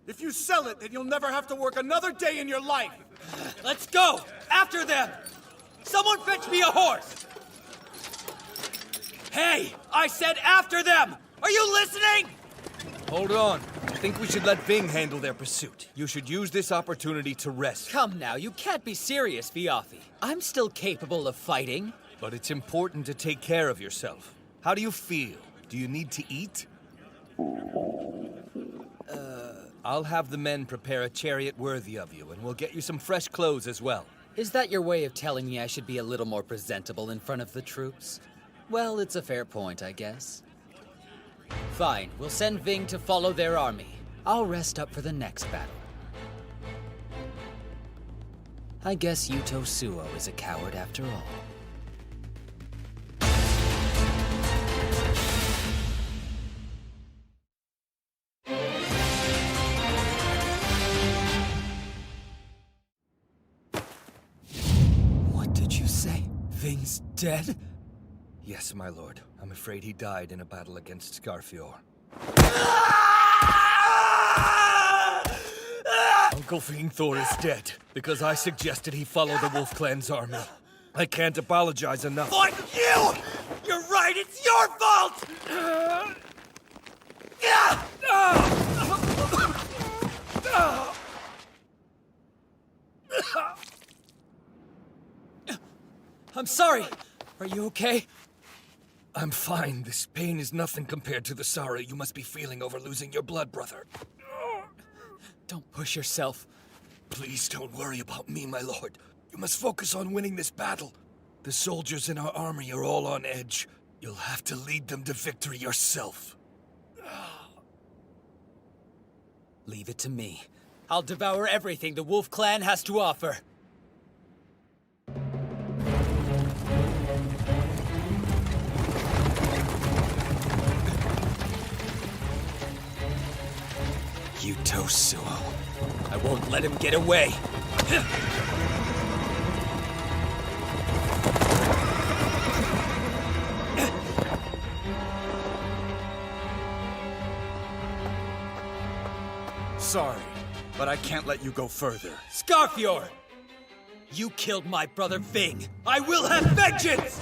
If you sell it, then you'll never have to work another day in your life! Let's go! After them! Someone fetch me a horse! Hey! I said after them! Are you listening? Hold on. I think we should let Ving handle their pursuit. You should use this opportunity to rest. Come now, you can't be serious, Viafi. I'm still capable of fighting. But it's important to take care of yourself. How do you feel? Do you need to eat? I'll have the men prepare a chariot worthy of you, and we'll get you some fresh clothes as well. Is that your way of telling me I should be a little more presentable in front of the troops? Well, it's a fair point, I guess. Fine, we'll send Ving to follow their army. I'll rest up for the next battle. I guess Yuto Suo is a coward after all. What did you say? Ving's dead? Yes, my lord. I'm afraid he died in a battle against Scarfior. Uncle Vingthor is dead because I suggested he follow the Wolf Clan's army. I can't apologize enough. Fuck you! You're right, it's your fault! I'm sorry. Are you okay? I'm fine. This pain is nothing compared to the sorrow you must be feeling over losing your blood brother. Don't push yourself. Please don't worry about me, my lord. You must focus on winning this battle. The soldiers in our army are all on edge. You'll have to lead them to victory yourself. Leave it to me. I'll devour everything the Wolf Clan has to offer. Yuto Suo. I won't let him get away. Sorry, but I can't let you go further. Scarfior! You killed my brother Ving. I will have vengeance!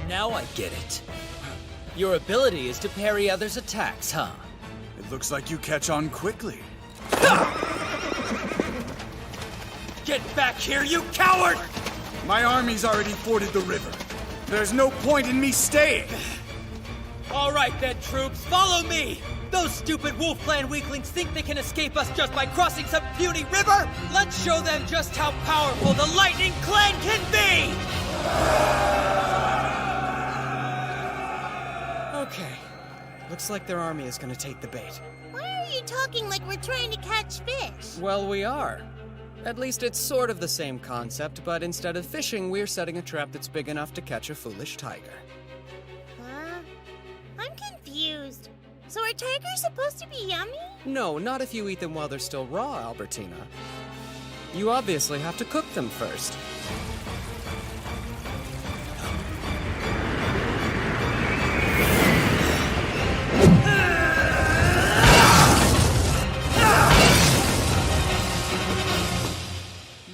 Now I get it. Your ability is to parry others' attacks, huh? It looks like you catch on quickly. Get back here, you coward! My army's already forded the river. There's no point in me staying. All right then, troops, follow me! Those stupid Wolf Clan weaklings think they can escape us just by crossing some puny river? Let's show them just how powerful the Lightning Clan can be! Okay. Looks like their army is gonna take the bait. Why are you talking like we're trying to catch fish? Well, we are. At least it's sort of the same concept, but instead of fishing, we're setting a trap that's big enough to catch a foolish tiger. Huh? I'm confused. So are tigers supposed to be yummy? No, not if you eat them while they're still raw, Albertina. You obviously have to cook them first.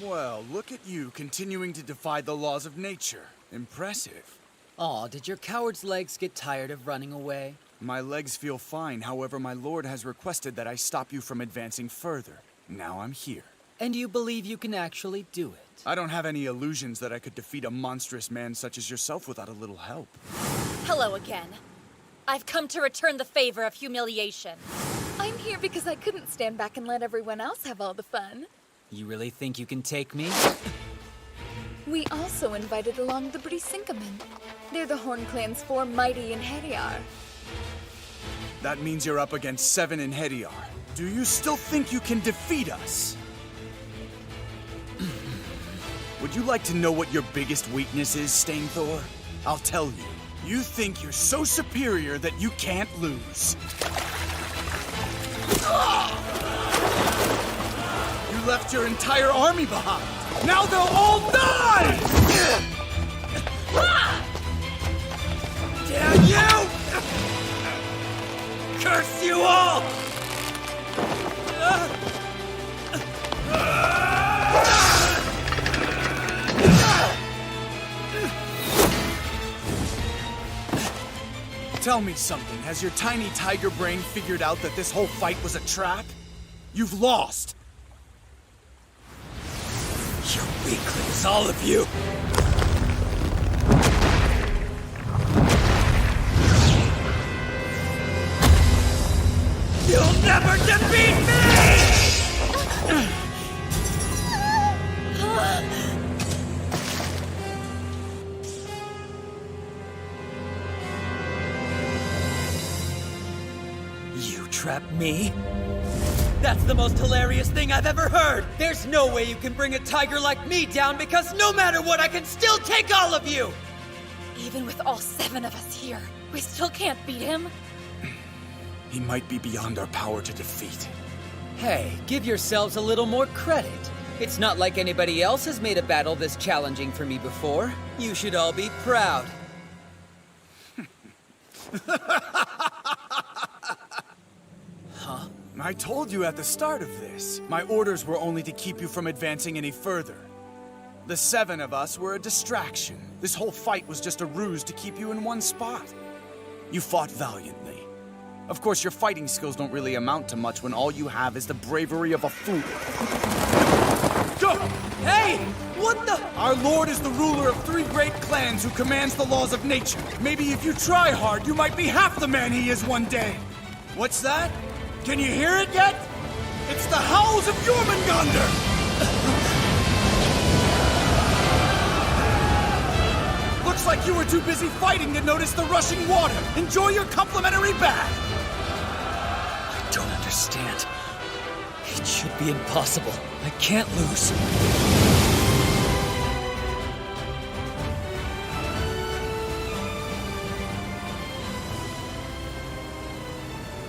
Well, look at you continuing to defy the laws of nature. Impressive. Aw, did your coward's legs get tired of running away? My legs feel fine, however, my lord has requested that I stop you from advancing further. Now I'm here. And you believe you can actually do it? I don't have any illusions that I could defeat a monstrous man such as yourself without a little help. Hello again. I've come to return the favor of humiliation. I'm here because I couldn't stand back and let everyone else have all the fun. You really think you can take me? We also invited along the Brisinkamen. They're the Horn Clan's 4 mighty in Heriar. That means you're up against 7 in Hediar. Do you still think you can defeat us? Would you like to know what your biggest weakness is, Stainthor? I'll tell you. You think you're so superior that you can't lose. You left your entire army behind. Now they'll all die! Damn you! Curse you all! Tell me something. Has your tiny tiger brain figured out that this whole fight was a trap? You've lost. You weaklings, all of you! You'll never defeat me! You trapped me? That's the most hilarious thing I've ever heard! There's no way you can bring a tiger like me down because no matter what, I can still take all of you! Even with all 7 of us here, we still can't beat him. He might be beyond our power to defeat. Hey, give yourselves a little more credit. It's not like anybody else has made a battle this challenging for me before. You should all be proud. Huh? I told you at the start of this. My orders were only to keep you from advancing any further. The 7 of us were a distraction. This whole fight was just a ruse to keep you in one spot. You fought valiantly. Of course, your fighting skills don't really amount to much when all you have is the bravery of a fool. Go! Hey! What the? Our lord is the ruler of 3 great clans who commands the laws of nature. Maybe if you try hard, you might be half the man he is one day. What's that? Can you hear it yet? It's the howls of Jormungandr! Looks like you were too busy fighting to notice the rushing water. Enjoy your complimentary bath. I don't understand. It should be impossible. I can't lose.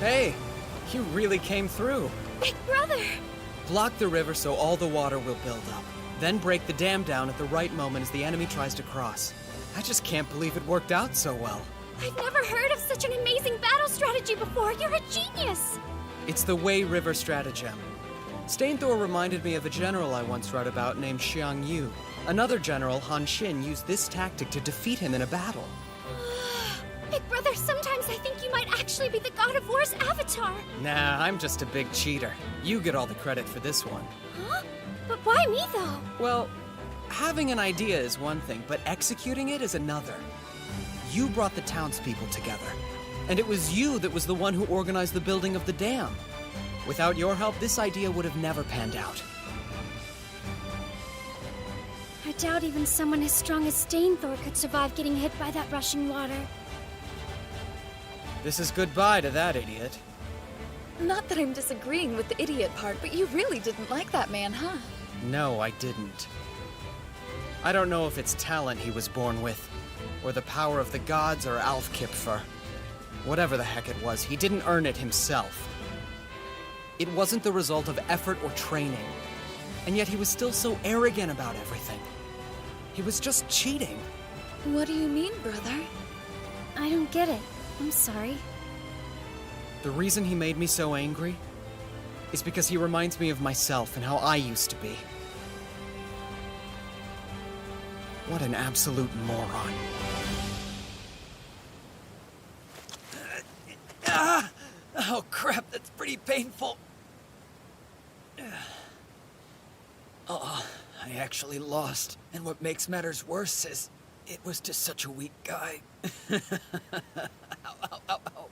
Hey, you really came through. Big brother! Block the river so all the water will build up. Then break the dam down at the right moment as the enemy tries to cross. I just can't believe it worked out so well. I've never heard of such an amazing battle strategy before. You're a genius! It's the Wei River stratagem. Stainthor reminded me of a general I once read about named Xiang Yu. Another general, Han Xin, used this tactic to defeat him in a battle. Big brother, sometimes I think you might actually be the God of War's avatar. Nah, I'm just a big cheater. You get all the credit for this one. Huh? But why me, though? Well, having an idea is one thing, but executing it is another. You brought the townspeople together, and it was you that was the one who organized the building of the dam. Without your help, this idea would have never panned out. I doubt even someone as strong as Stainthor could survive getting hit by that rushing water. This is goodbye to that idiot. Not that I'm disagreeing with the idiot part, but you really didn't like that man, huh? No, I didn't. I don't know if it's talent he was born with, or the power of the gods, or Alfkipfer. Whatever the heck it was, he didn't earn it himself. It wasn't the result of effort or training. And yet he was still so arrogant about everything. He was just cheating. What do you mean, brother? I don't get it. I'm sorry. The reason he made me so angry is because he reminds me of myself and how I used to be. What an absolute moron. Oh crap, that's pretty painful. Oh, I actually lost. And what makes matters worse is it was to such a weak guy. Ow, ow, ow, ow.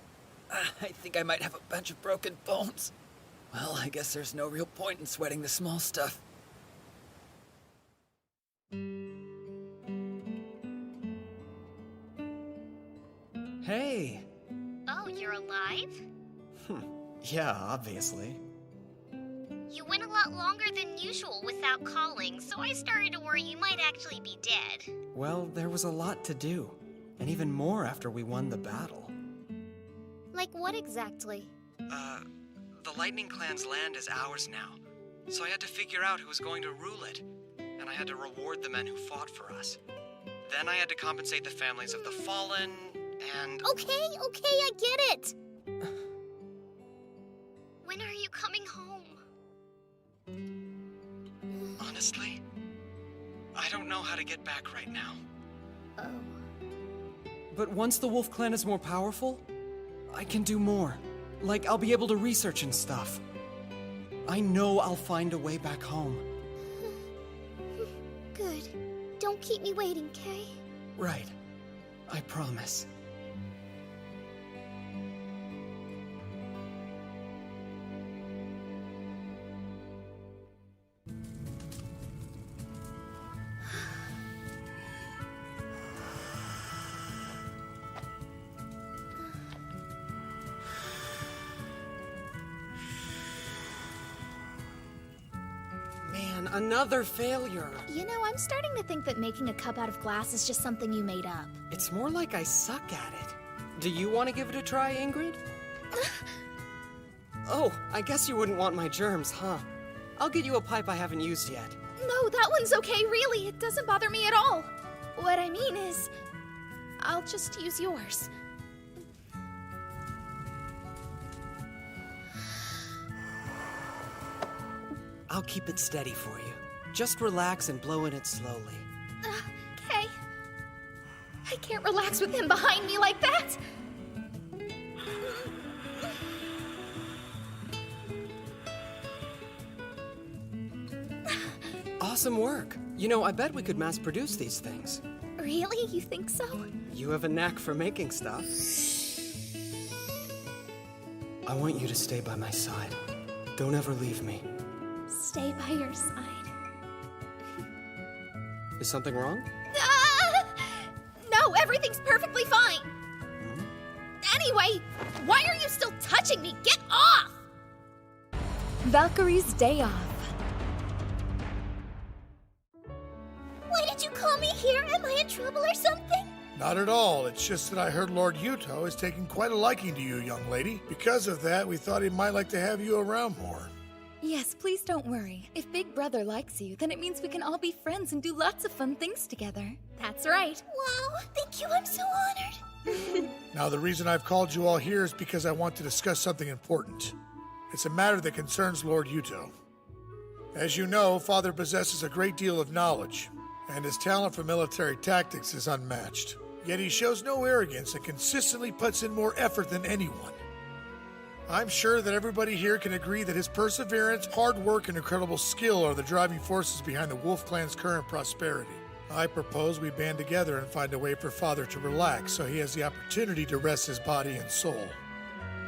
I think I might have a bunch of broken bones. Well, I guess there's no real point in sweating the small stuff. Hey! Oh, you're alive? Yeah, obviously. You went a lot longer than usual without calling, so I started to worry you might actually be dead. Well, there was a lot to do. And even more after we won the battle. Like what exactly? The Lightning Clan's land is ours now. So I had to figure out who was going to rule it. And I had to reward the men who fought for us. Then I had to compensate the families of the fallen, and... Okay, I get it! When are you coming home? Honestly, I don't know how to get back right now. Oh. But once the Wolf Clan is more powerful, I can do more. Like, I'll be able to research and stuff. I know I'll find a way back home. Good. Don't keep me waiting, Kay? Right. I promise. Man, another failure. You know, I'm starting to think that making a cup out of glass is just something you made up. It's more like I suck at it. Do you want to give it a try, Ingrid? Oh, I guess you wouldn't want my germs, huh? I'll get you a pipe I haven't used yet. No, that one's okay, really. It doesn't bother me at all. What I mean is, I'll just use yours. I'll keep it steady for you. Just relax and blow in it slowly. Okay. I can't relax with him behind me like that! Awesome work. You know, I bet we could mass produce these things. Really? You think so? You have a knack for making stuff. I want you to stay by my side. Don't ever leave me. Stay by your side. Is something wrong? No, everything's perfectly fine. Anyway, why are you still touching me? Get off! Valkyrie's Day Off. Why did you call me here? Am I in trouble or something? Not at all. It's just that I heard Lord Yuto is taking quite a liking to you, young lady. Because of that, we thought he might like to have you around more. Yes, please don't worry. If Big Brother likes you, then it means we can all be friends and do lots of fun things together. That's right. Wow, thank you. I'm so honored. Now, the reason I've called you all here is because I want to discuss something important. It's a matter that concerns Lord Yuto. As you know, Father possesses a great deal of knowledge, and his talent for military tactics is unmatched. Yet he shows no arrogance and consistently puts in more effort than anyone. I'm sure that everybody here can agree that his perseverance, hard work, and incredible skill are the driving forces behind the Wolf Clan's current prosperity. I propose we band together and find a way for Father to relax so he has the opportunity to rest his body and soul.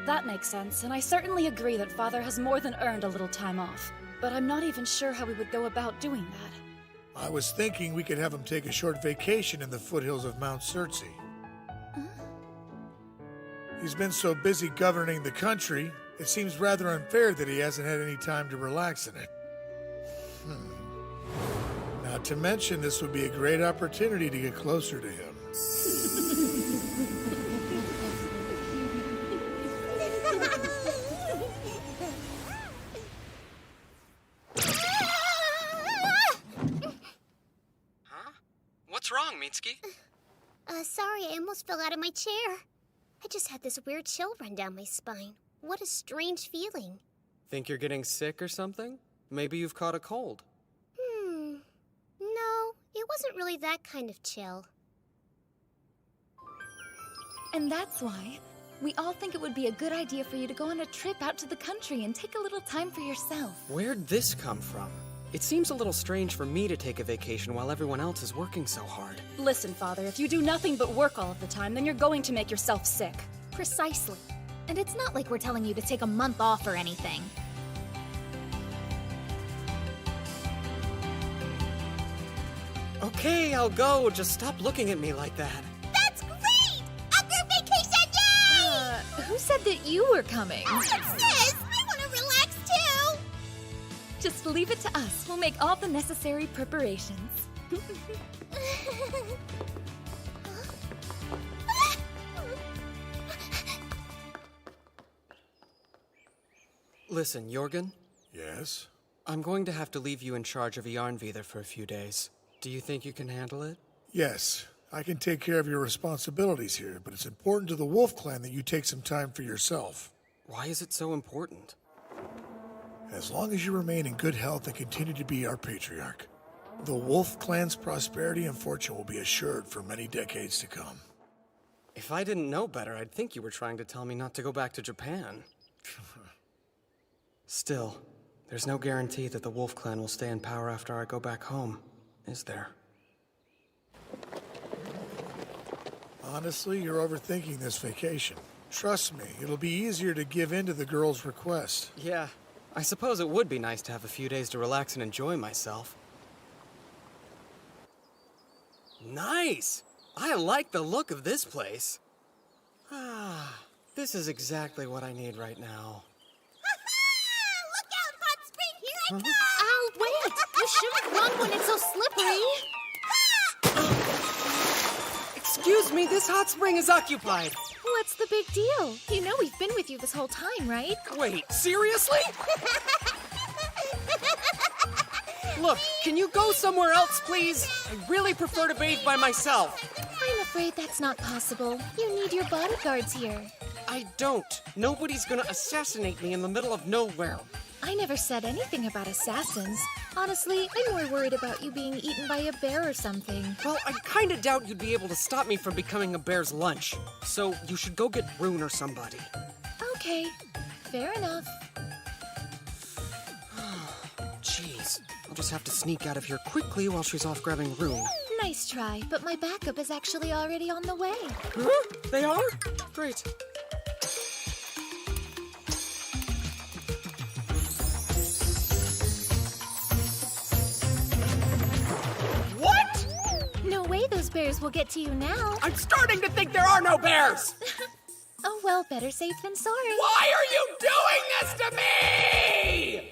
That makes sense, and I certainly agree that Father has more than earned a little time off. But I'm not even sure how we would go about doing that. I was thinking we could have him take a short vacation in the foothills of Mount Circe. He's been so busy governing the country, it seems rather unfair that he hasn't had any time to relax in it. Not to mention, this would be a great opportunity to get closer to him. Huh? What's wrong, Mitsuki? Sorry, I almost fell out of my chair. I just had this weird chill run down my spine. What a strange feeling. Think you're getting sick or something? Maybe you've caught a cold. No, it wasn't really that kind of chill. And that's why we all think it would be a good idea for you to go on a trip out to the country and take a little time for yourself. Where'd this come from? It seems a little strange for me to take a vacation while everyone else is working so hard. Listen, Father, if you do nothing but work all of the time, then you're going to make yourself sick. Precisely. And it's not like we're telling you to take a month off or anything. Okay, I'll go. Just stop looking at me like that. That's great! A group vacation, yay! Who said that you were coming? What's this? I want to relax too! Just leave it to us. We'll make all the necessary preparations. Listen, Jorgen, Yes? I'm going to have to leave you in charge of Yarnvidar for a few days. Do you think you can handle it? Yes. I can take care of your responsibilities here, but it's important to the Wolf Clan that you take some time for yourself. Why is it so important? As long as you remain in good health and continue to be our patriarch, the Wolf Clan's prosperity and fortune will be assured for many decades to come. If I didn't know better, I'd think you were trying to tell me not to go back to Japan. Still, there's no guarantee that the Wolf Clan will stay in power after I go back home, is there? Honestly, you're overthinking this vacation. Trust me, it'll be easier to give in to the girl's request. Yeah, I suppose it would be nice to have a few days to relax and enjoy myself. Nice! I like the look of this place. Ah, this is exactly what I need right now. Look out, Hot Spring! Here I come! Ow, wait! You shouldn't run when it's so slippery. Excuse me, this hot spring is occupied. What's the big deal? You know we've been with you this whole time, right? Wait, seriously? Look, can you go somewhere else, please? I really prefer to bathe by myself. I'm afraid that's not possible. You need your bodyguards here. I don't. Nobody's gonna assassinate me in the middle of nowhere. I never said anything about assassins. Honestly, I'm more worried about you being eaten by a bear or something. Well, I kinda doubt you'd be able to stop me from becoming a bear's lunch. So you should go get Rune or somebody. Okay, fair enough. Jeez, I'll just have to sneak out of here quickly while she's off grabbing Rune. Nice try, but my backup is actually already on the way. Huh? They are? Great. What? No way those bears will get to you now. I'm starting to think there are no bears! Oh well, better safe than sorry. Why are you doing this to me?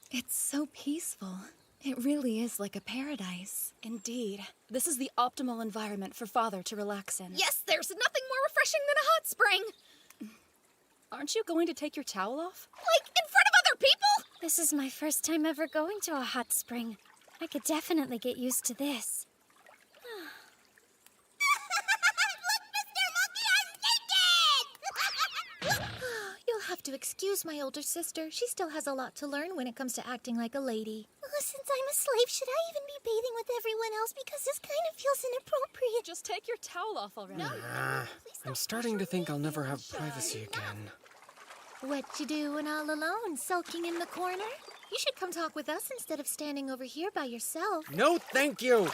It's so peaceful. It really is like a paradise. Indeed. This is the optimal environment for Father to relax in. Yes, there's nothing more refreshing than a hot spring. Aren't you going to take your towel off? Like, in front of other people? This is my first time ever going to a hot spring. I could definitely get used to this. You'll have to excuse my older sister. She still has a lot to learn when it comes to acting like a lady. Since I'm a slave, should I even be bathing with everyone else? Because this kind of feels inappropriate. Just take your towel off already. I'm starting to think I'll never have privacy again. What you doing all alone, sulking in the corner? You should come talk with us instead of standing over here by yourself. No, thank you!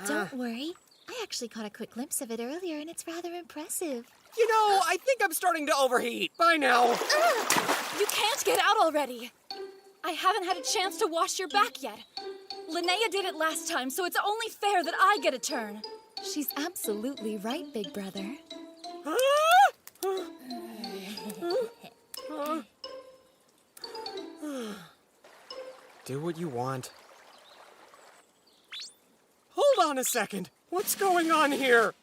Don't worry. I actually caught a quick glimpse of it earlier, and it's rather impressive. You know, I think I'm starting to overheat. Bye now. You can't get out already. I haven't had a chance to wash your back yet. Linnea did it last time, so it's only fair that I get a turn. She's absolutely right, big brother. Do what you want. Hold on a second. What's going on here?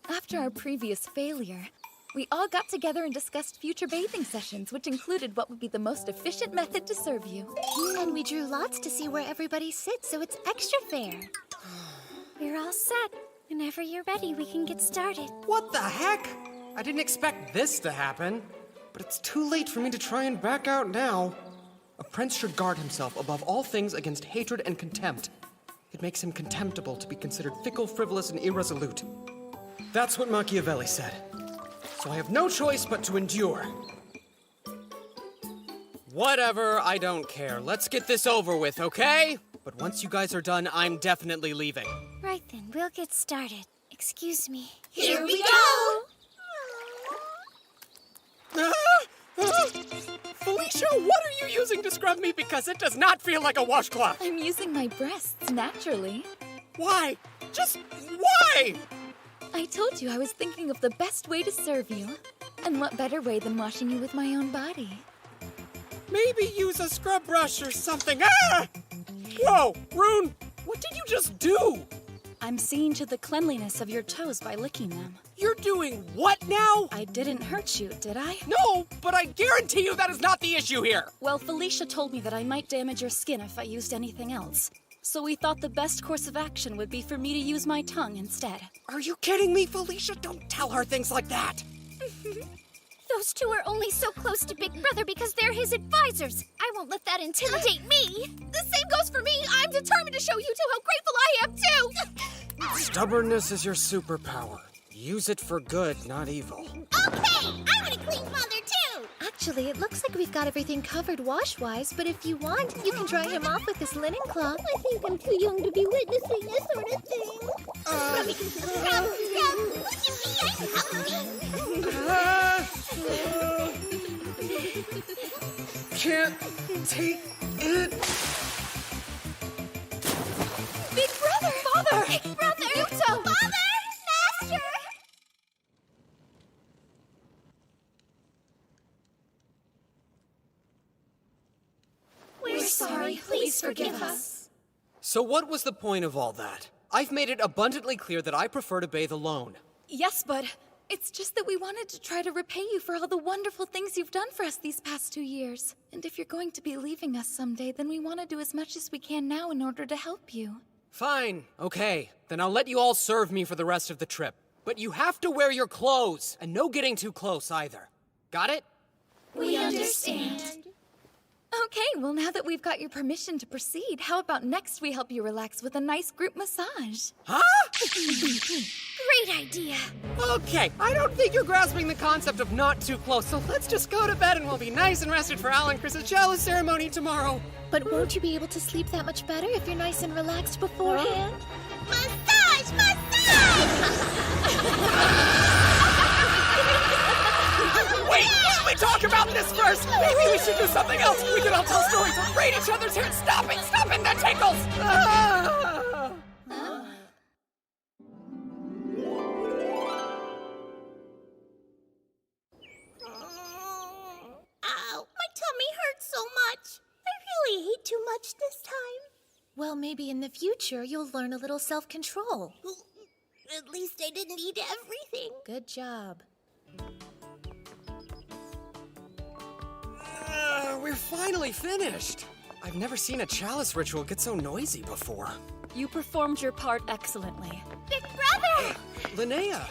After our previous failure, we all got together and discussed future bathing sessions, which included what would be the most efficient method to serve you. And we drew lots to see where everybody sits, so it's extra fair. We're all set. Whenever you're ready, we can get started. What the heck? I didn't expect this to happen. But it's too late for me to try and back out now. A prince should guard himself above all things against hatred and contempt. It makes him contemptible to be considered fickle, frivolous, and irresolute. That's what Machiavelli said. So I have no choice but to endure. Whatever, I don't care. Let's get this over with, okay? But once you guys are done, I'm definitely leaving. Right then, we'll get started. Excuse me. Here we go! Felicia, what are you using to scrub me? Because it does not feel like a washcloth. I'm using my breasts naturally. Why? Just why? I told you I was thinking of the best way to serve you. And what better way than washing you with my own body? Maybe use a scrub brush or something. Ah! Whoa, Rune, what did you just do? I'm seeing to the cleanliness of your toes by licking them. You're doing what now? I didn't hurt you, did I? No, but I guarantee you that is not the issue here. Well, Felicia told me that I might damage your skin if I used anything else. So we thought the best course of action would be for me to use my tongue instead. Are you kidding me, Felicia? Don't tell her things like that. Those two are only so close to Big Brother because they're his advisors. I won't let that intimidate me. The same goes for me. I'm determined to show you two how grateful I am, too. Stubbornness is your superpower. Use it for good, not evil. Okay, I want a clean father too! Actually, it looks like we've got everything covered wash-wise, but if you want, you can dry him off with this linen cloth. I think I'm too young to be witnessing this sort of thing. Scrub, look at me, Can't take it. Big Brother! Father! Big Brother! Yuto! Father! Master! We're sorry. Please forgive us. So what was the point of all that? I've made it abundantly clear that I prefer to bathe alone. Yes, but it's just that we wanted to try to repay you for all the wonderful things you've done for us these past 2 years. And if you're going to be leaving us someday, then we want to do as much as we can now in order to help you. Fine, okay. Then I'll let you all serve me for the rest of the trip. But you have to wear your clothes, and no getting too close either. Got it? We understand. Okay, well now that we've got your permission to proceed, how about next we help you relax with a nice group massage? Huh? Great idea. Okay, I don't think you're grasping the concept of not too close, so let's just go to bed and we'll be nice and rested for Al and Chris's chalice ceremony tomorrow. But won't you be able to sleep that much better if you're nice and relaxed beforehand? Massage! Massage! Wait, should we talk about this first? Maybe we should do something else. We could all tell stories or braid each other's hair. Stop it, that tickles! Ow, my tummy hurts so much. I really ate too much this time. Well, maybe in the future you'll learn a little self-control. At least I didn't eat everything. Good job. We're finally finished. I've never seen a chalice ritual get so noisy before. You performed your part excellently. Big Brother! Linnea!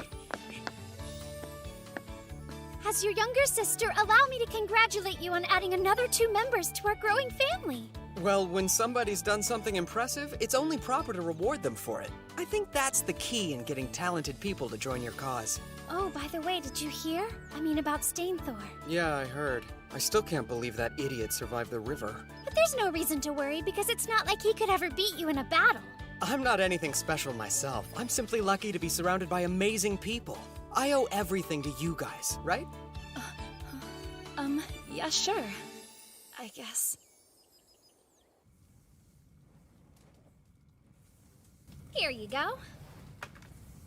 As your younger sister, allow me to congratulate you on adding another 2 members to our growing family. Well, when somebody's done something impressive, it's only proper to reward them for it. I think that's the key in getting talented people to join your cause. Oh, by the way, did you hear? I mean about Stainthor. Yeah, I heard. I still can't believe that idiot survived the river. But there's no reason to worry because it's not like he could ever beat you in a battle. I'm not anything special myself. I'm simply lucky to be surrounded by amazing people. I owe everything to you guys, right? Yeah, sure. I guess. Here you go.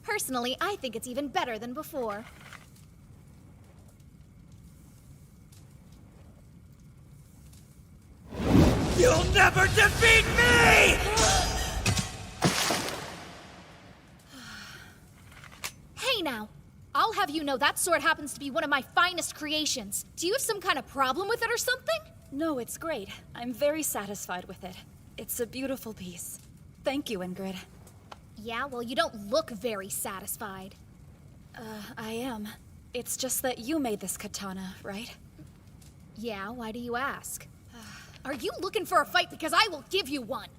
Personally, I think it's even better than before. You'll never defeat me! Hey now, I'll have you know that sword happens to be one of my finest creations. Do you have some kind of problem with it or something? No, it's great. I'm very satisfied with it. It's a beautiful piece. Thank you, Ingrid. Yeah, well, you don't look very satisfied. I am. It's just that you made this katana, right? Yeah, why do you ask? Are you looking for a fight? Because I will give you one.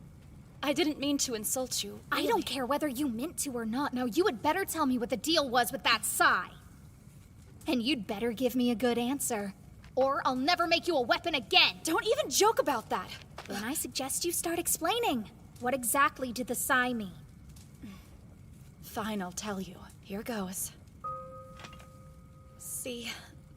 I didn't mean to insult you. I don't care whether you meant to or not. Now, you had better tell me what the deal was with that sai. And you'd better give me a good answer. Or I'll never make you a weapon again. Don't even joke about that. Then I suggest you start explaining. What exactly did the sai mean? Fine, I'll tell you. Here goes. See,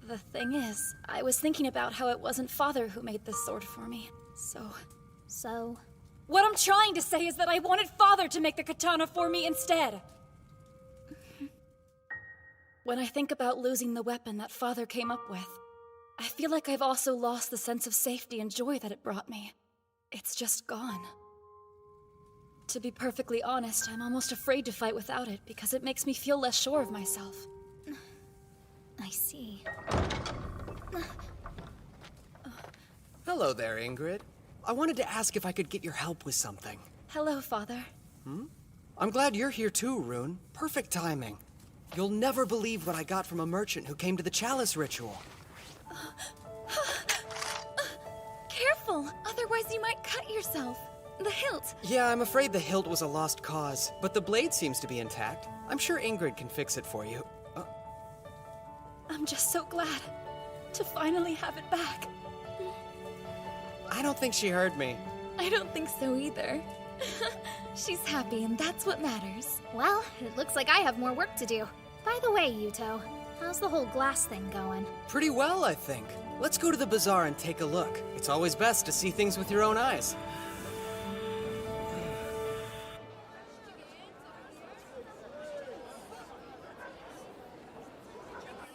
the thing is, I was thinking about how it wasn't Father who made this sword for me. So? What I'm trying to say is that I wanted Father to make the katana for me instead. When I think about losing the weapon that Father came up with, I feel like I've also lost the sense of safety and joy that it brought me. It's just gone. To be perfectly honest, I'm almost afraid to fight without it because it makes me feel less sure of myself. I see. Hello there, Ingrid. I wanted to ask if I could get your help with something. Hello, Father. I'm glad you're here too, Rune. Perfect timing. You'll never believe what I got from a merchant who came to the chalice ritual. Careful, otherwise you might cut yourself. The hilt. Yeah, I'm afraid the hilt was a lost cause, but the blade seems to be intact. I'm sure Ingrid can fix it for you. I'm just so glad to finally have it back. I don't think she heard me. I don't think so either. She's happy, and that's what matters. Well, it looks like I have more work to do. By the way, Yuto, how's the whole glass thing going? Pretty well, I think. Let's go to the bazaar and take a look. It's always best to see things with your own eyes.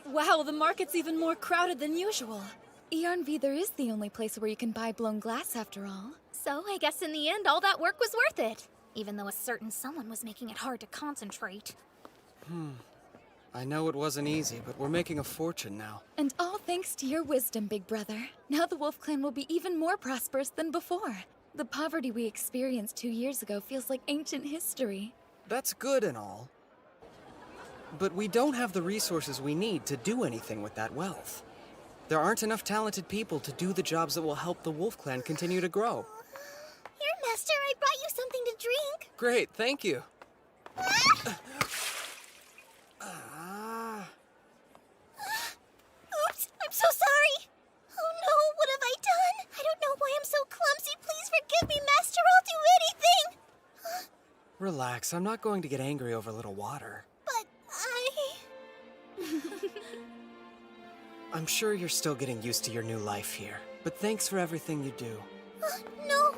Wow, the market's even more crowded than usual. Yarnvi, there is the only place where you can buy blown glass after all. So I guess in the end, all that work was worth it. Even though a certain someone was making it hard to concentrate. I know it wasn't easy, but we're making a fortune now. And all thanks to your wisdom, big brother. Now the Wolf Clan will be even more prosperous than before. The poverty we experienced 2 years ago feels like ancient history. That's good and all. But we don't have the resources we need to do anything with that wealth. There aren't enough talented people to do the jobs that will help the Wolf Clan continue to grow. Here, Master, I brought you something to drink. Great, thank you. Oops, I'm so sorry. Oh no, what have I done? I don't know why I'm so clumsy. Please forgive me, Master. I'll do anything. Relax, I'm not going to get angry over a little water. But I'm sure you're still getting used to your new life here, but thanks for everything you do. No,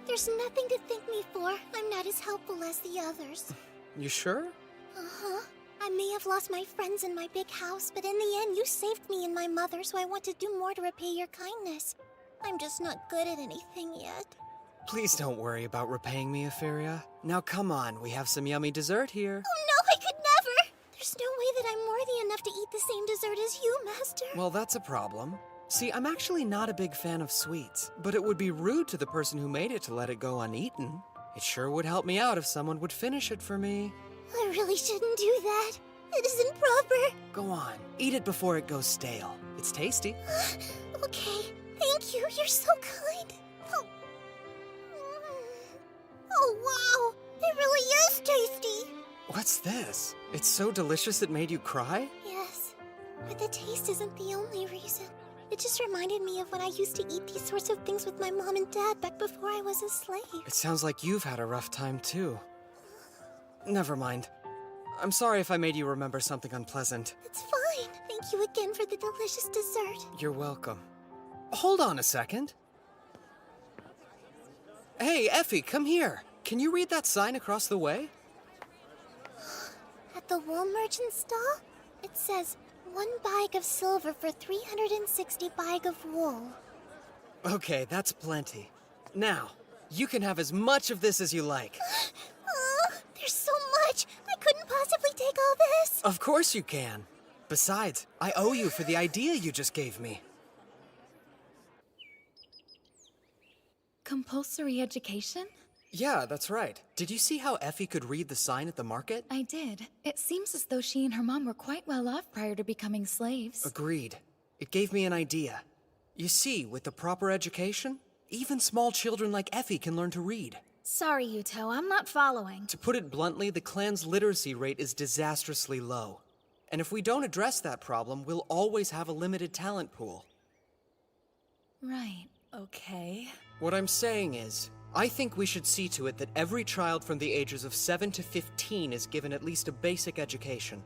there's nothing to thank me for. I'm not as helpful as the others. You sure? Uh-huh. I may have lost my friends in my big house, but in the end, you saved me and my mother, so I want to do more to repay your kindness. I'm just not good at anything yet. Please don't worry about repaying me, Etheria. Now come on, we have some yummy dessert here. Oh no, I could never! There's no way that I'm worthy enough to eat the same dessert as you, Master. Well, that's a problem. See, I'm actually not a big fan of sweets, but it would be rude to the person who made it to let it go uneaten. It sure would help me out if someone would finish it for me. I really shouldn't do that. It isn't proper. Go on, eat it before it goes stale. It's tasty. Okay, thank you. You're so kind. Oh, wow. It really is tasty. What's this? It's so delicious it made you cry? Yes, but the taste isn't the only reason. It just reminded me of when I used to eat these sorts of things with my mom and dad back before I was a slave. It sounds like you've had a rough time, too. Never mind. I'm sorry if I made you remember something unpleasant. It's fine. Thank you again for the delicious dessert. You're welcome. Hold on a second. Hey, Effie, come here. Can you read that sign across the way? At the wool merchant stall, it says, 1 bag of silver for 360 bag of wool. Okay, that's plenty. Now, you can have as much of this as you like. There's so much. I couldn't possibly take all this. Of course you can. Besides, I owe you for the idea you just gave me. Compulsory education? Yeah, that's right. Did you see how Effie could read the sign at the market? I did. It seems as though she and her mom were quite well off prior to becoming slaves. Agreed. It gave me an idea. You see, with the proper education, even small children like Effie can learn to read. Sorry, Yuto, I'm not following. To put it bluntly, the clan's literacy rate is disastrously low. And if we don't address that problem, we'll always have a limited talent pool. Right, okay. What I'm saying is, I think we should see to it that every child from the ages of 7 to 15 is given at least a basic education.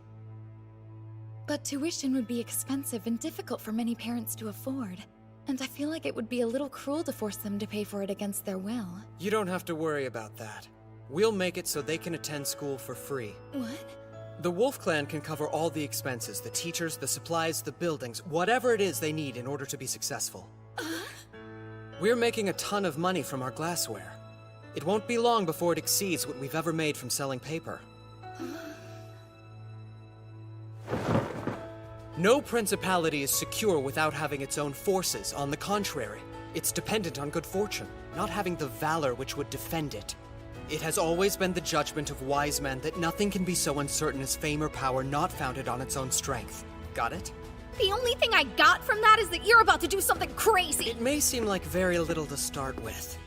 But tuition would be expensive and difficult for many parents to afford. And I feel like it would be a little cruel to force them to pay for it against their will. You don't have to worry about that. We'll make it so they can attend school for free. What? The Wolf Clan can cover all the expenses, the teachers, the supplies, the buildings, whatever it is they need in order to be successful. We're making a ton of money from our glassware. It won't be long before it exceeds what we've ever made from selling paper. No principality is secure without having its own forces. On the contrary, it's dependent on good fortune, not having the valor which would defend it. It has always been the judgment of wise men that nothing can be so uncertain as fame or power not founded on its own strength. Got it? The only thing I got from that is that you're about to do something crazy. It may seem like very little to start with.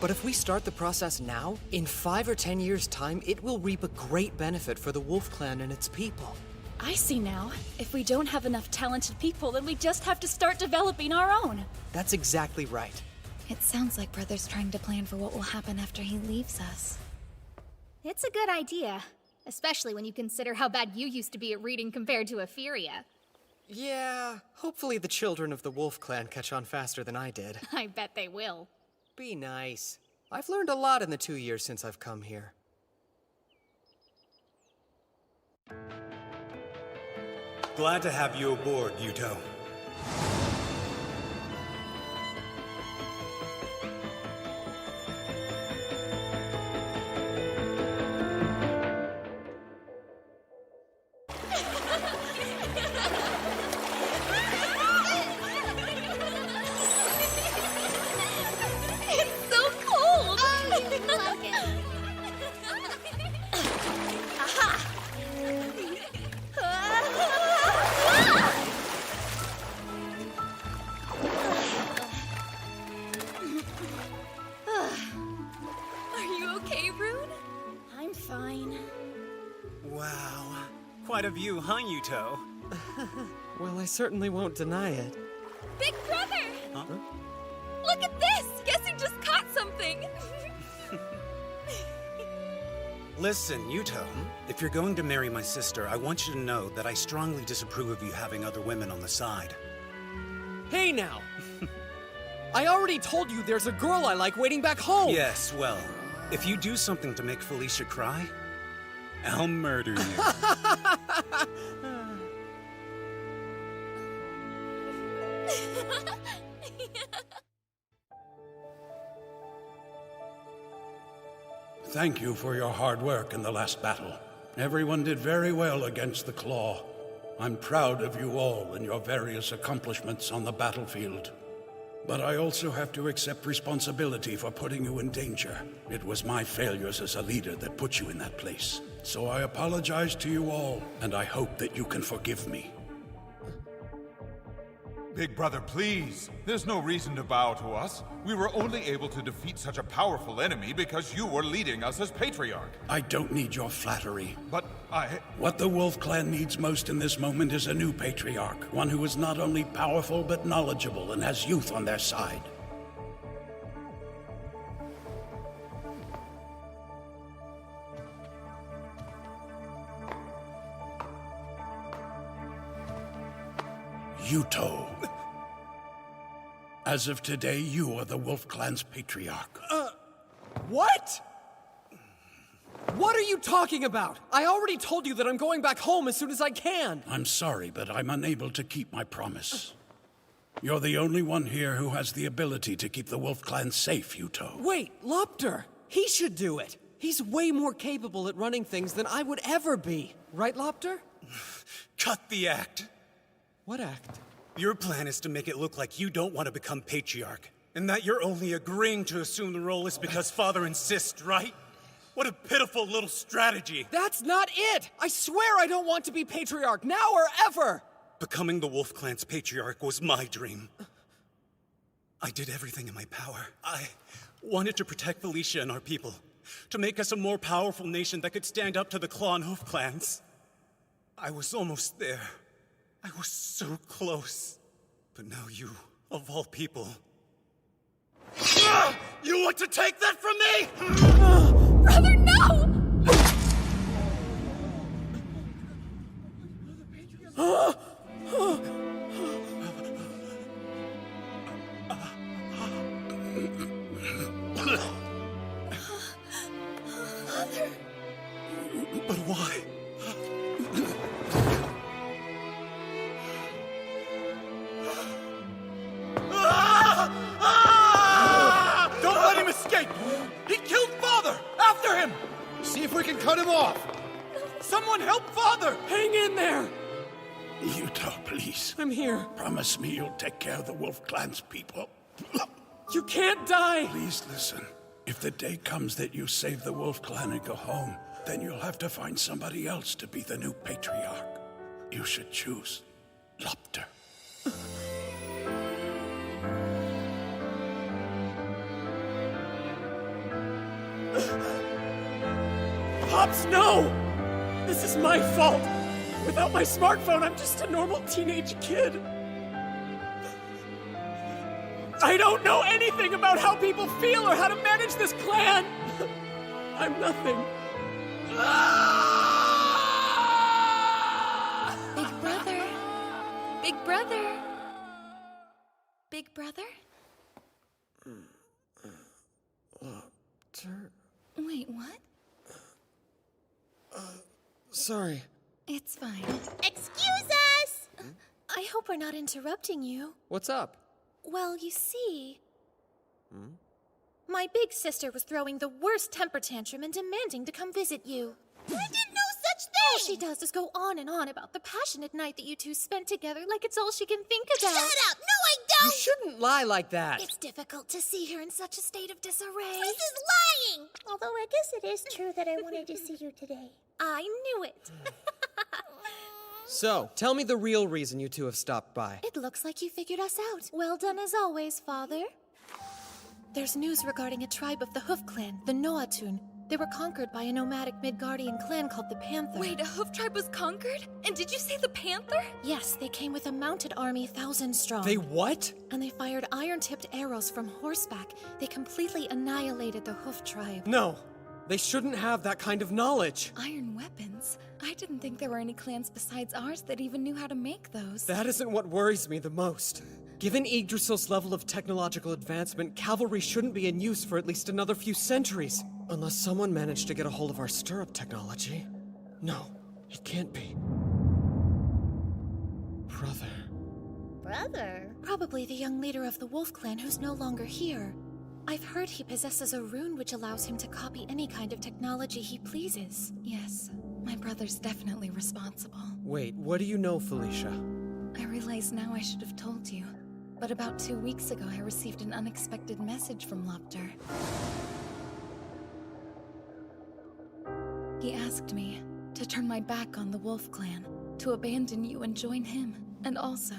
But if we start the process now, in 5 or 10 years' time, it will reap a great benefit for the Wolf Clan and its people. I see now. If we don't have enough talented people, then we just have to start developing our own. That's exactly right. It sounds like Brother's trying to plan for what will happen after he leaves us. It's a good idea, especially when you consider how bad you used to be at reading compared to Euphoria. Yeah, hopefully the children of the Wolf Clan catch on faster than I did. I bet they will. Be nice. I've learned a lot in the 2 years since I've come here. Glad to have you aboard, Yuto. It's so cold! Love it. Aha! Are you okay, Rune? I'm fine. Wow. Quite a view, huh, Yuto? Well, I certainly won't deny it. Big brother! Huh? Look at this! Guess he just caught something! Listen, Yuto, if you're going to marry my sister, I want you to know that I strongly disapprove of you having other women on the side. Hey now! I already told you there's a girl I like waiting back home! Yes, well, if you do something to make Felicia cry, I'll murder you. Thank you for your hard work in the last battle. Everyone did very well against the Claw. I'm proud of you all and your various accomplishments on the battlefield. But I also have to accept responsibility for putting you in danger. It was my failures as a leader that put you in that place. So I apologize to you all, and I hope that you can forgive me. Big brother, please. There's no reason to bow to us. We were only able to defeat such a powerful enemy because you were leading us as Patriarch. I don't need your flattery. But What the Wolf Clan needs most in this moment is a new Patriarch. One who is not only powerful, but knowledgeable and has youth on their side. Yuto. As of today, you are the Wolf Clan's Patriarch. What? What are you talking about? I already told you that I'm going back home as soon as I can. I'm sorry, but I'm unable to keep my promise. You're the only one here who has the ability to keep the Wolf Clan safe, Yuto. Wait, Lopter! He should do it! He's way more capable at running things than I would ever be. Right, Lopter? Cut the act. What act? Your plan is to make it look like you don't want to become Patriarch, and that you're only agreeing to assume the role is because Father insists, right? What a pitiful little strategy. That's not it! I swear I don't want to be Patriarch, now or ever! Becoming the Wolf Clan's Patriarch was my dream. I did everything in my power. I wanted to protect Felicia and our people, to make us a more powerful nation that could stand up to the Claw and Hoof clans. I was almost there. I was so close. But now you, of all people... You want to take that from me?! Brother, no! But why? Don't let him escape! if we can cut him off! Someone help Father! Hang in there! Yuto, please. I'm here. Promise me you'll take care of the Wolf Clan's people. You can't die! Please listen. If the day comes that you save the Wolf Clan and go home, then you'll have to find somebody else to be the new patriarch. You should choose Lopter. Pops, no! This is my fault! Without my smartphone, I'm just a normal teenage kid. I don't know anything about how people feel or how to manage this clan! I'm nothing. Big brother. Big brother. Big brother? Wait, what? Sorry. It's fine. Excuse us! I hope we're not interrupting you. What's up? Well, you see, my big sister was throwing the worst temper tantrum and demanding to come visit you. I didn't know such thing! All she does is go on and on about the passionate night that you two spent together like it's all she can think about. Shut up! No, I don't! You shouldn't lie like that! It's difficult to see her in such a state of disarray. This is lying! Although I guess it is true that I wanted to see you today. I knew it. So, tell me the real reason you two have stopped by. It looks like you figured us out. Well done as always, Father. There's news regarding a tribe of the Hoof Clan, the Noatun. They were conquered by a nomadic Midgardian clan called the Panther. Wait, a hoof tribe was conquered? And did you say the Panther? Yes, they came with a mounted army 1,000 strong. They what? And they fired iron-tipped arrows from horseback. They completely annihilated the Hoof tribe. No, they shouldn't have that kind of knowledge. Iron weapons? I didn't think there were any clans besides ours that even knew how to make those. That isn't what worries me the most. Given Yggdrasil's level of technological advancement, cavalry shouldn't be in use for at least another few centuries. Unless someone managed to get a hold of our stirrup technology. No, it can't be. Brother. Brother? Probably the young leader of the Wolf Clan who's no longer here. I've heard he possesses a rune which allows him to copy any kind of technology he pleases. Yes, my brother's definitely responsible. Wait, what do you know, Felicia? I realize now I should have told you. But about 2 weeks ago, I received an unexpected message from Lopter. He asked me to turn my back on the Wolf Clan, to abandon you and join him. And also,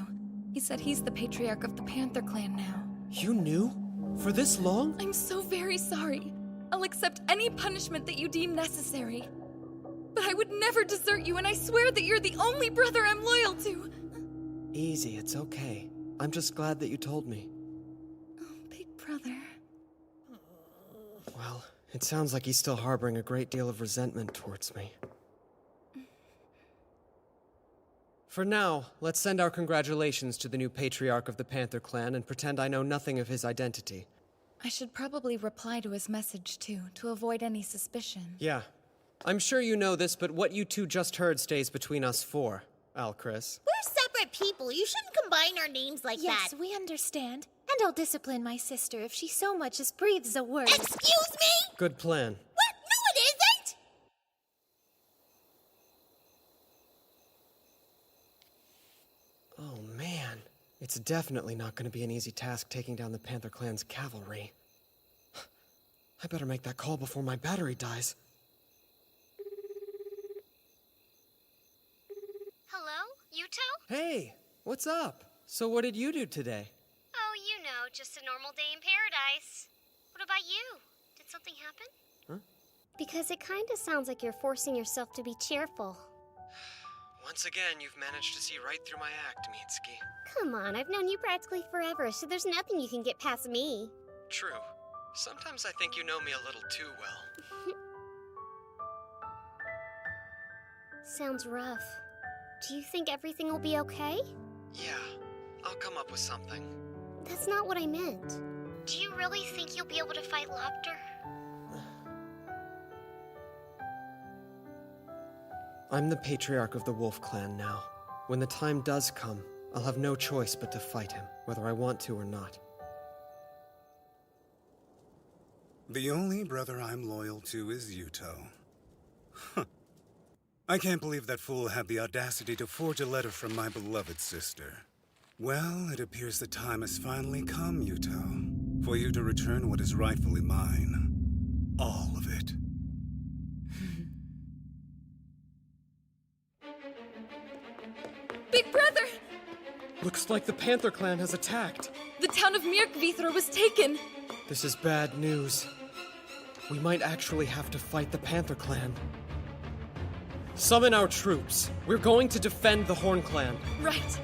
he said he's the patriarch of the Panther Clan now. You knew? For this long? I'm so very sorry. I'll accept any punishment that you deem necessary. But I would never desert you, and I swear that you're the only brother I'm loyal to. Easy, it's okay. I'm just glad that you told me. Oh, big brother. Well, it sounds like he's still harboring a great deal of resentment towards me. For now, let's send our congratulations to the new patriarch of the Panther Clan and pretend I know nothing of his identity. I should probably reply to his message, too, to avoid any suspicion. Yeah. I'm sure you know this, but what you two just heard stays between us four, Alchris. We're separate people. You shouldn't combine our names like that. Yes, we understand. And I'll discipline my sister if she so much as breathes a word. Excuse me? Good plan. What? No, it isn't! Oh, man. It's definitely not going to be an easy task taking down the Panther Clan's cavalry. I better make that call before my battery dies. Hello? Yuto? Hey, what's up? So what did you do today? Oh, you know, just a normal day in paradise. What about you? Did something happen? Because it kinda sounds like you're forcing yourself to be cheerful. Once again, you've managed to see right through my act, Mitsuki. Come on, I've known you practically forever, so there's nothing you can get past me. True. Sometimes I think you know me a little too well. Sounds rough. Do you think everything will be okay? Yeah, I'll come up with something. That's not what I meant. Do you really think you'll be able to fight Lopter? I'm the patriarch of the Wolf Clan now. When the time does come, I'll have no choice but to fight him, whether I want to or not. The only brother I'm loyal to is Yuto. I can't believe that fool had the audacity to forge a letter from my beloved sister. Well, it appears the time has finally come, Yuto, for you to return what is rightfully mine. All of it. Big brother! Looks like the Panther Clan has attacked. The town of mirrorEpisode was taken! This is bad news. We might actually have to fight the Panther Clan. Summon our troops. We're going to defend the Horn Clan. Right.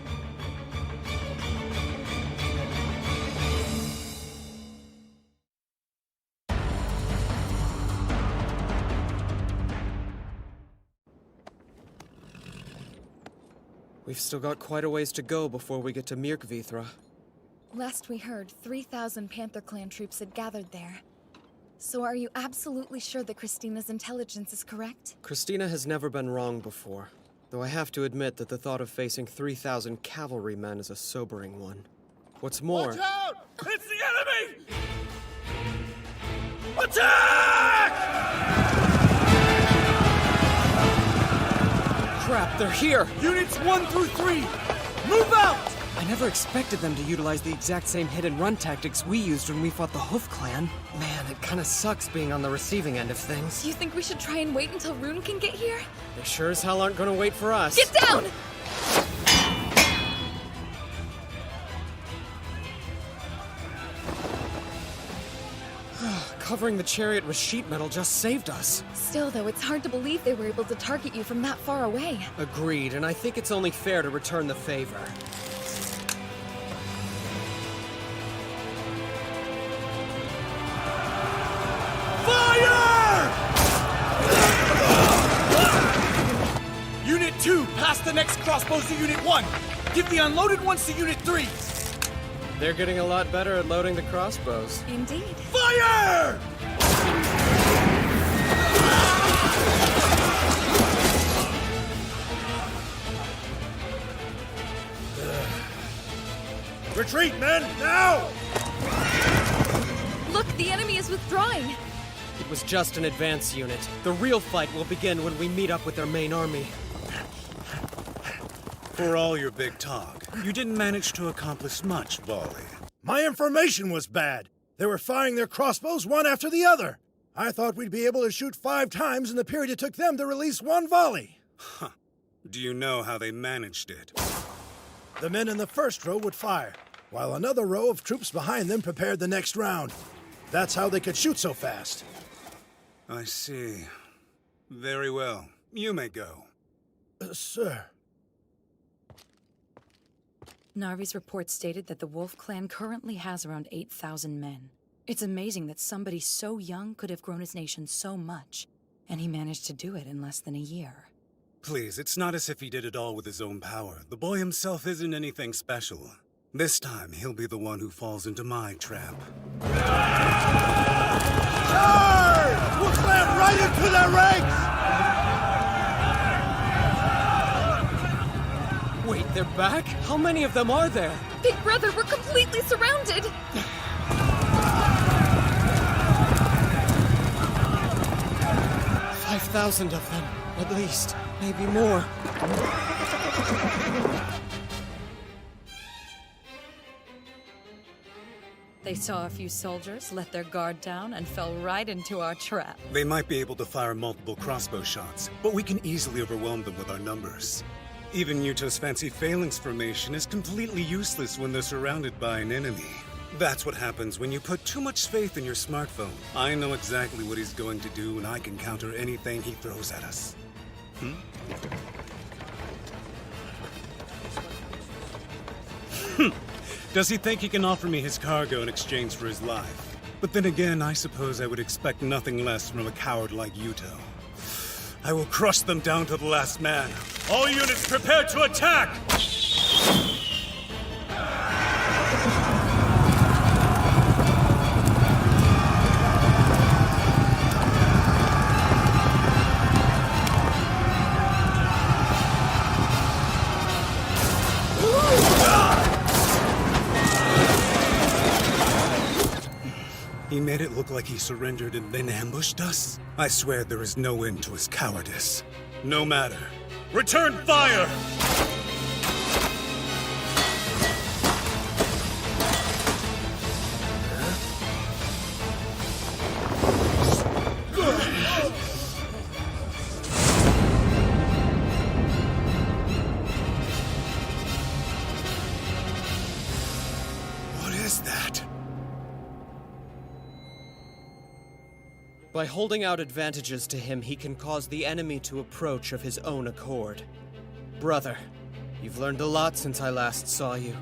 We've still got quite a ways to go before we get to mirrorEpisode. Last we heard, 3,000 Panther Clan troops had gathered there. So are you absolutely sure that Christina's intelligence is correct? Christina has never been wrong before, though I have to admit that the thought of facing 3,000 cavalrymen is a sobering one. What's more... Watch out! It's the enemy! Attack! Crap, they're here! Units 1 through 3, move out! I never expected them to utilize the exact same hit-and-run tactics we used when we fought the Hoof Clan. Man, it kinda sucks being on the receiving end of things. Do you think we should try and wait until Rune can get here? They sure as hell aren't gonna wait for us. Get down! Covering the chariot with sheet metal just saved us. Still, though, it's hard to believe they were able to target you from that far away. Agreed, and I think it's only fair to return the favor. Fire! Unit 2, pass the next crossbows to Unit 1. Give the unloaded ones to Unit 3. They're getting a lot better at loading the crossbows. Indeed. Fire! Retreat, men! Now! Look, the enemy is withdrawing. It was just an advance unit. The real fight will begin when we meet up with their main army. For all your big talk, you didn't manage to accomplish much, Volley. My information was bad. They were firing their crossbows one after the other. I thought we'd be able to shoot 5 times in the period it took them to release 1 volley. Huh. Do you know how they managed it? The men in the first row would fire, while another row of troops behind them prepared the next round. That's how they could shoot so fast. I see. Very well. You may go. Sir. Narvi's report stated that the Wolf Clan currently has around 8,000 men. It's amazing that somebody so young could have grown his nation so much, and he managed to do it in less than a year. Please, it's not as if he did it all with his own power. The boy himself isn't anything special. This time, he'll be the one who falls into my trap. Charge! We'll slam right into their ranks! Wait, they're back? How many of them are there? Big brother, we're completely surrounded! 5,000 of them, at least. Maybe more. They saw a few soldiers, let their guard down, and fell right into our trap. They might be able to fire multiple crossbow shots, but we can easily overwhelm them with our numbers. Even Yuto's fancy phalanx formation is completely useless when they're surrounded by an enemy. That's what happens when you put too much faith in your smartphone. I know exactly what he's going to do, and I can counter anything he throws at us. Does he think he can offer me his cargo in exchange for his life? But then again, I suppose I would expect nothing less from a coward like Yuto. I will crush them down to the last man. All units prepare to attack! He made it look like he surrendered and then ambushed us. I swear there is no end to his cowardice. No matter. Return fire! What is that? By holding out advantages to him, he can cause the enemy to approach of his own accord. Brother, you've learned a lot since I last saw you.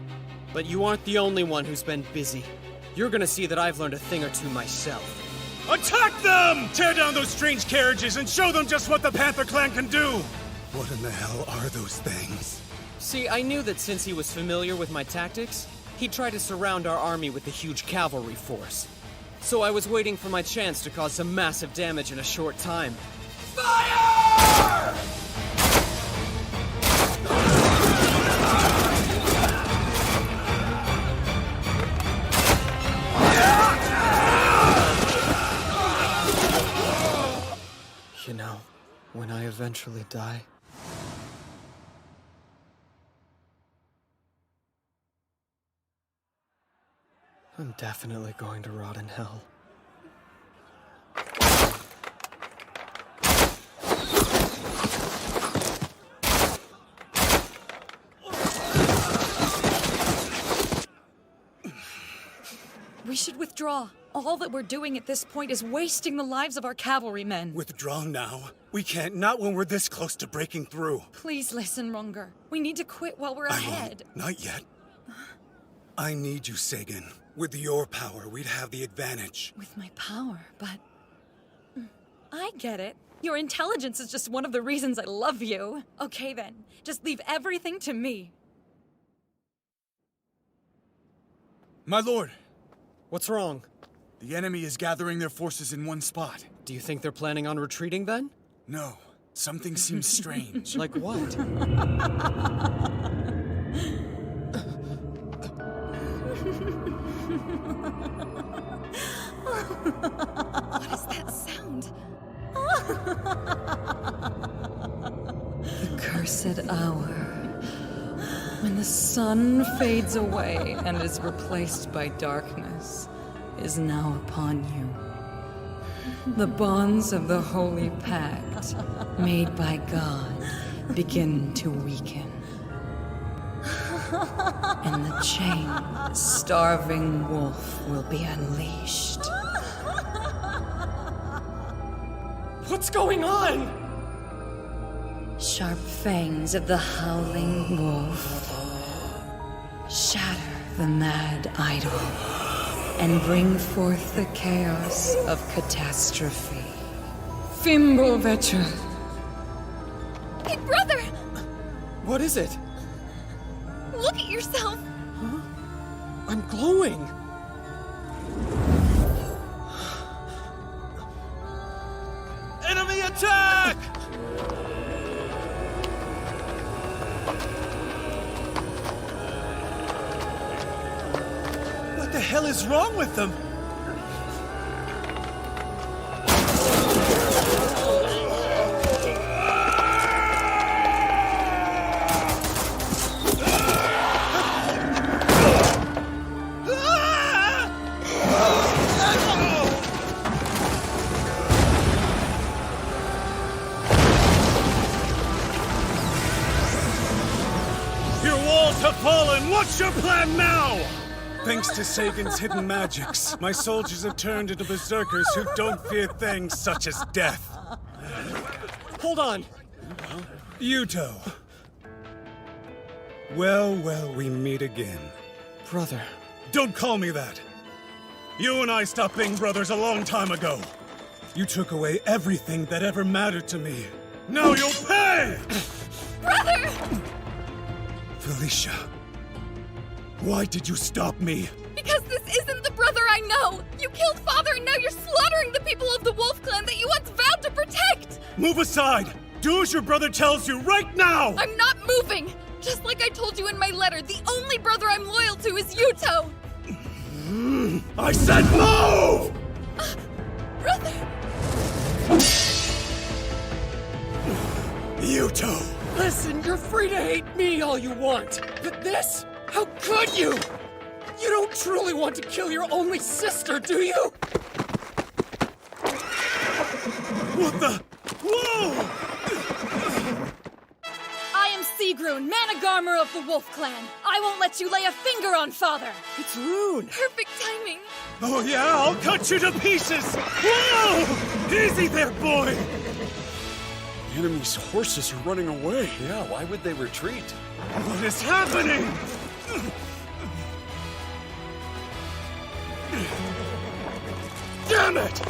But you aren't the only one who's been busy. You're gonna see that I've learned a thing or two myself. Attack them! Tear down those strange carriages and show them just what the Panther Clan can do! What in the hell are those things? See, I knew that since he was familiar with my tactics, he'd try to surround our army with a huge cavalry force. So I was waiting for my chance to cause some massive damage in a short time. Fire! You know, when I eventually die, I'm definitely going to rot in hell. We should withdraw. All that we're doing at this point is wasting the lives of our cavalrymen. Withdraw now? We can't, not when we're this close to breaking through. Please listen, Runger. We need to quit while we're ahead. Not yet. I need you, Sagan. With your power, we'd have the advantage. With my power, but... I get it. Your intelligence is just one of the reasons I love you. Okay then, just leave everything to me. My lord! What's wrong? The enemy is gathering their forces in one spot. Do you think they're planning on retreating then? No. Something seems strange. Like what? What is that sound? The cursed hour. When the sun fades away and is replaced by darkness, is now upon you. The bonds of the Holy Pact, made by God, begin to weaken. And the chained, starving wolf will be unleashed. What's going on? Sharp fangs of the howling wolf shatter the mad idol and bring forth the chaos of catastrophe. Fimble Vetra. Hey, brother! What is it? Look at yourself! Huh? I'm glowing! Enemy attack! What the hell is wrong with them? Your walls have fallen! What's your plan now? Thanks to Sagan's hidden magics, my soldiers have turned into berserkers who don't fear things such as death. Hold on! Yuto. Well, we meet again. Brother. Don't call me that. You and I stopped being brothers a long time ago. You took away everything that ever mattered to me. Now you'll pay! Brother! Felicia, why did you stop me? Because this isn't the brother I know! You killed Father and now you're slaughtering the people of the Wolf Clan that you once vowed to protect! Move aside! Do as your brother tells you right now! I'm not moving! Just like I told you in my letter, the only brother I'm loyal to is Yuto! I said move! Yuto! Listen, you're free to hate me all you want, but this? How could you? You don't truly want to kill your only sister, do you? What the? Whoa! I am Sigrun, Managarmer of the Wolf Clan. I won't let you lay a finger on Father. It's Rune. Perfect timing. Oh yeah, I'll cut you to pieces! Whoa! Easy there, boy! The enemy's horses are running away. Yeah, why would they retreat? What is happening? Damn it!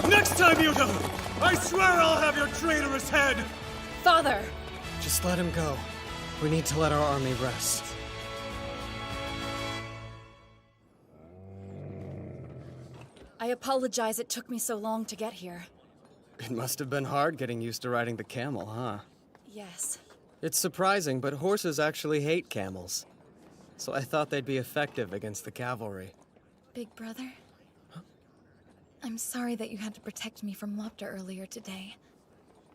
Next time, Yuto! I swear I'll have your traitorous head! Father! Just let him go. We need to let our army rest. I apologize it took me so long to get here. It must have been hard getting used to riding the camel, huh? Yes. It's surprising, but horses actually hate camels. So I thought they'd be effective against the cavalry. Big brother? I'm sorry that you had to protect me from Lopta earlier today.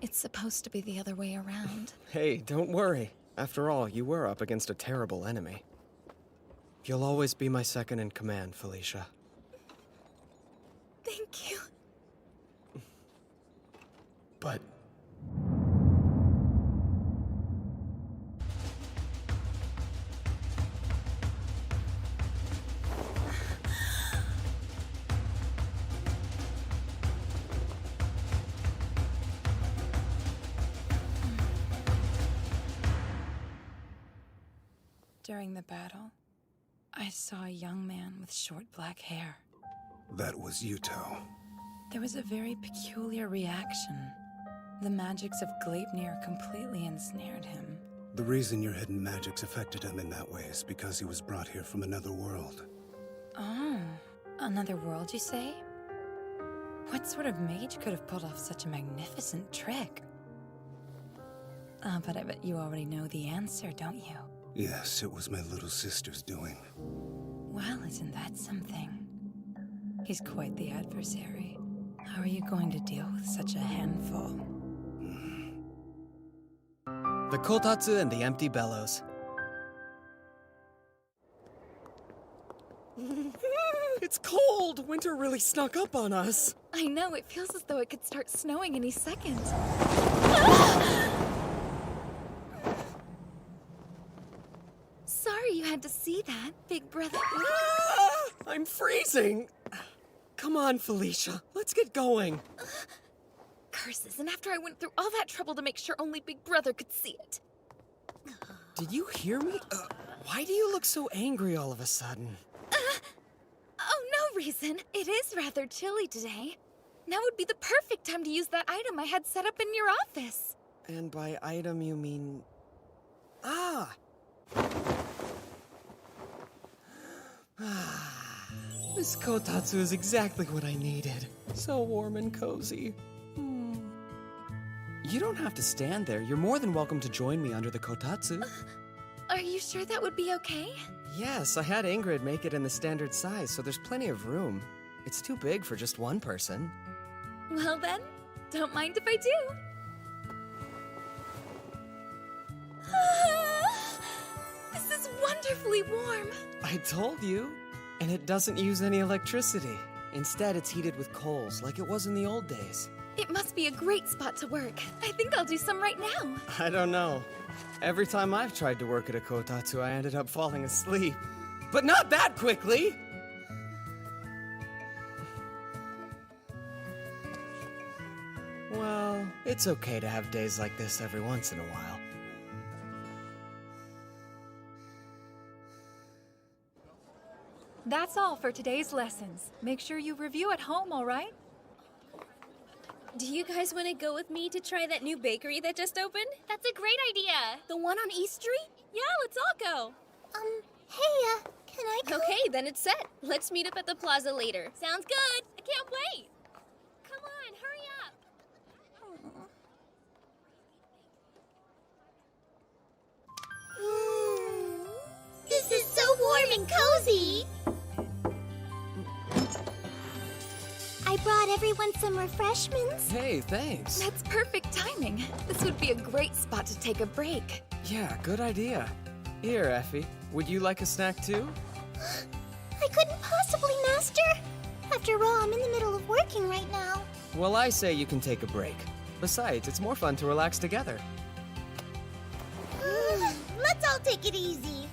It's supposed to be the other way around. Hey, don't worry. After all, you were up against a terrible enemy. You'll always be my second in command, Felicia. Thank you. But... During the battle, I saw a young man with short black hair. That was Yuto. There was a very peculiar reaction. The magics of Gleipnir completely ensnared him. The reason your hidden magics affected him in that way is because he was brought here from another world. Oh, another world, you say? What sort of mage could have pulled off such a magnificent trick? But I bet you already know the answer, don't you? Yes, it was my little sister's doing. Well, isn't that something? He's quite the adversary. How are you going to deal with such a handful? The kotatsu and the empty bellows. It's cold! Winter really snuck up on us. I know, it feels as though it could start snowing any second. Sorry you had to see that, big brother. I'm freezing! Come on, Felicia. Let's get going. Curses, and after I went through all that trouble to make sure only Big Brother could see it. Did you hear me? Why do you look so angry all of a sudden? Oh, no reason. It is rather chilly today. Now would be the perfect time to use that item I had set up in your office. And by item, you mean... Ah! This kotatsu is exactly what I needed. So warm and cozy. You don't have to stand there. You're more than welcome to join me under the kotatsu. Are you sure that would be okay? Yes, I had Ingrid make it in the standard size, so there's plenty of room. It's too big for just one person. Well then, don't mind if I do. This is wonderfully warm. I told you. And it doesn't use any electricity. Instead, it's heated with coals, like it was in the old days. It must be a great spot to work. I think I'll do some right now. I don't know. Every time I've tried to work at a kotatsu, I ended up falling asleep. But not that quickly! Well, it's okay to have days like this every once in a while. That's all for today's lessons. Make sure you review at home, all right? Do you guys want to go with me to try that new bakery that just opened? That's a great idea. The one on East Street? Yeah, let's all go. Hey, can I go? Okay, then it's set. Let's meet up at the plaza later. Sounds good. I can't wait. Come on, hurry up. This is so warm and cozy. I brought everyone some refreshments? Hey, thanks. That's perfect timing. This would be a great spot to take a break. Yeah, good idea. Here, Effie. Would you like a snack too? I couldn't possibly, Master. After all, I'm in the middle of working right now. Well, I say you can take a break. Besides, it's more fun to relax together. Let's all take it easy.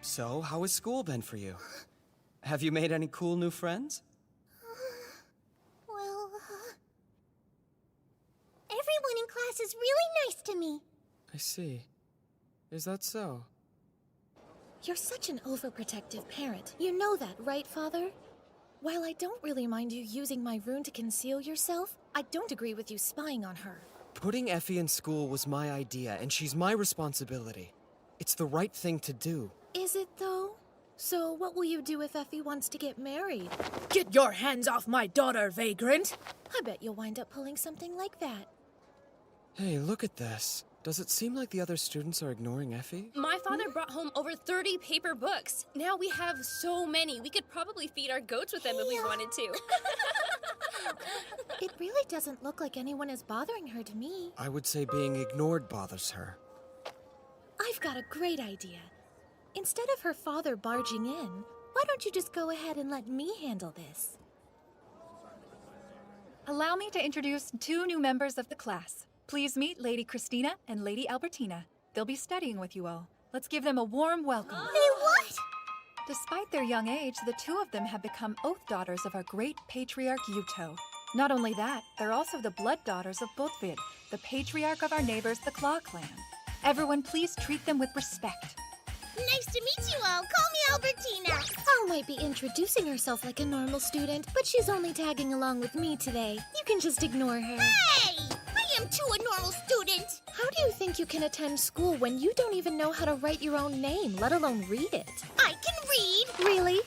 So, how has school been for you? Have you made any cool new friends? Well, everyone in class is really nice to me. I see. Is that so? You're such an overprotective parent. You know that, right, Father? While I don't really mind you using my rune to conceal yourself, I don't agree with you spying on her. Putting Effie in school was my idea, and she's my responsibility. It's the right thing to do. Is it, though? So what will you do if Effie wants to get married? Get your hands off my daughter, vagrant! I bet you'll wind up pulling something like that. Hey, look at this. Does it seem like the other students are ignoring Effie? My father brought home over 30 paper books. Now we have so many. We could probably feed our goats with them if we wanted to. It really doesn't look like anyone is bothering her to me. I would say being ignored bothers her. I've got a great idea. Instead of her father barging in, why don't you just go ahead and let me handle this? Allow me to introduce 2 new members of the class. Please meet Lady Christina and Lady Albertina. They'll be studying with you all. Let's give them a warm welcome. Hey, what? Despite their young age, the 2 of them have become oath daughters of our great patriarch Yuto. Not only that, they're also the blood daughters of Botvid, the patriarch of our neighbors, the Claw clan. Everyone, please treat them with respect. Nice to meet you all. Call me Albertina. Al might be introducing herself like a normal student, but she's only tagging along with me today. You can just ignore her. Hey! I am too a normal student. How do you think you can attend school when you don't even know how to write your own name, let alone read it? I can read. Really?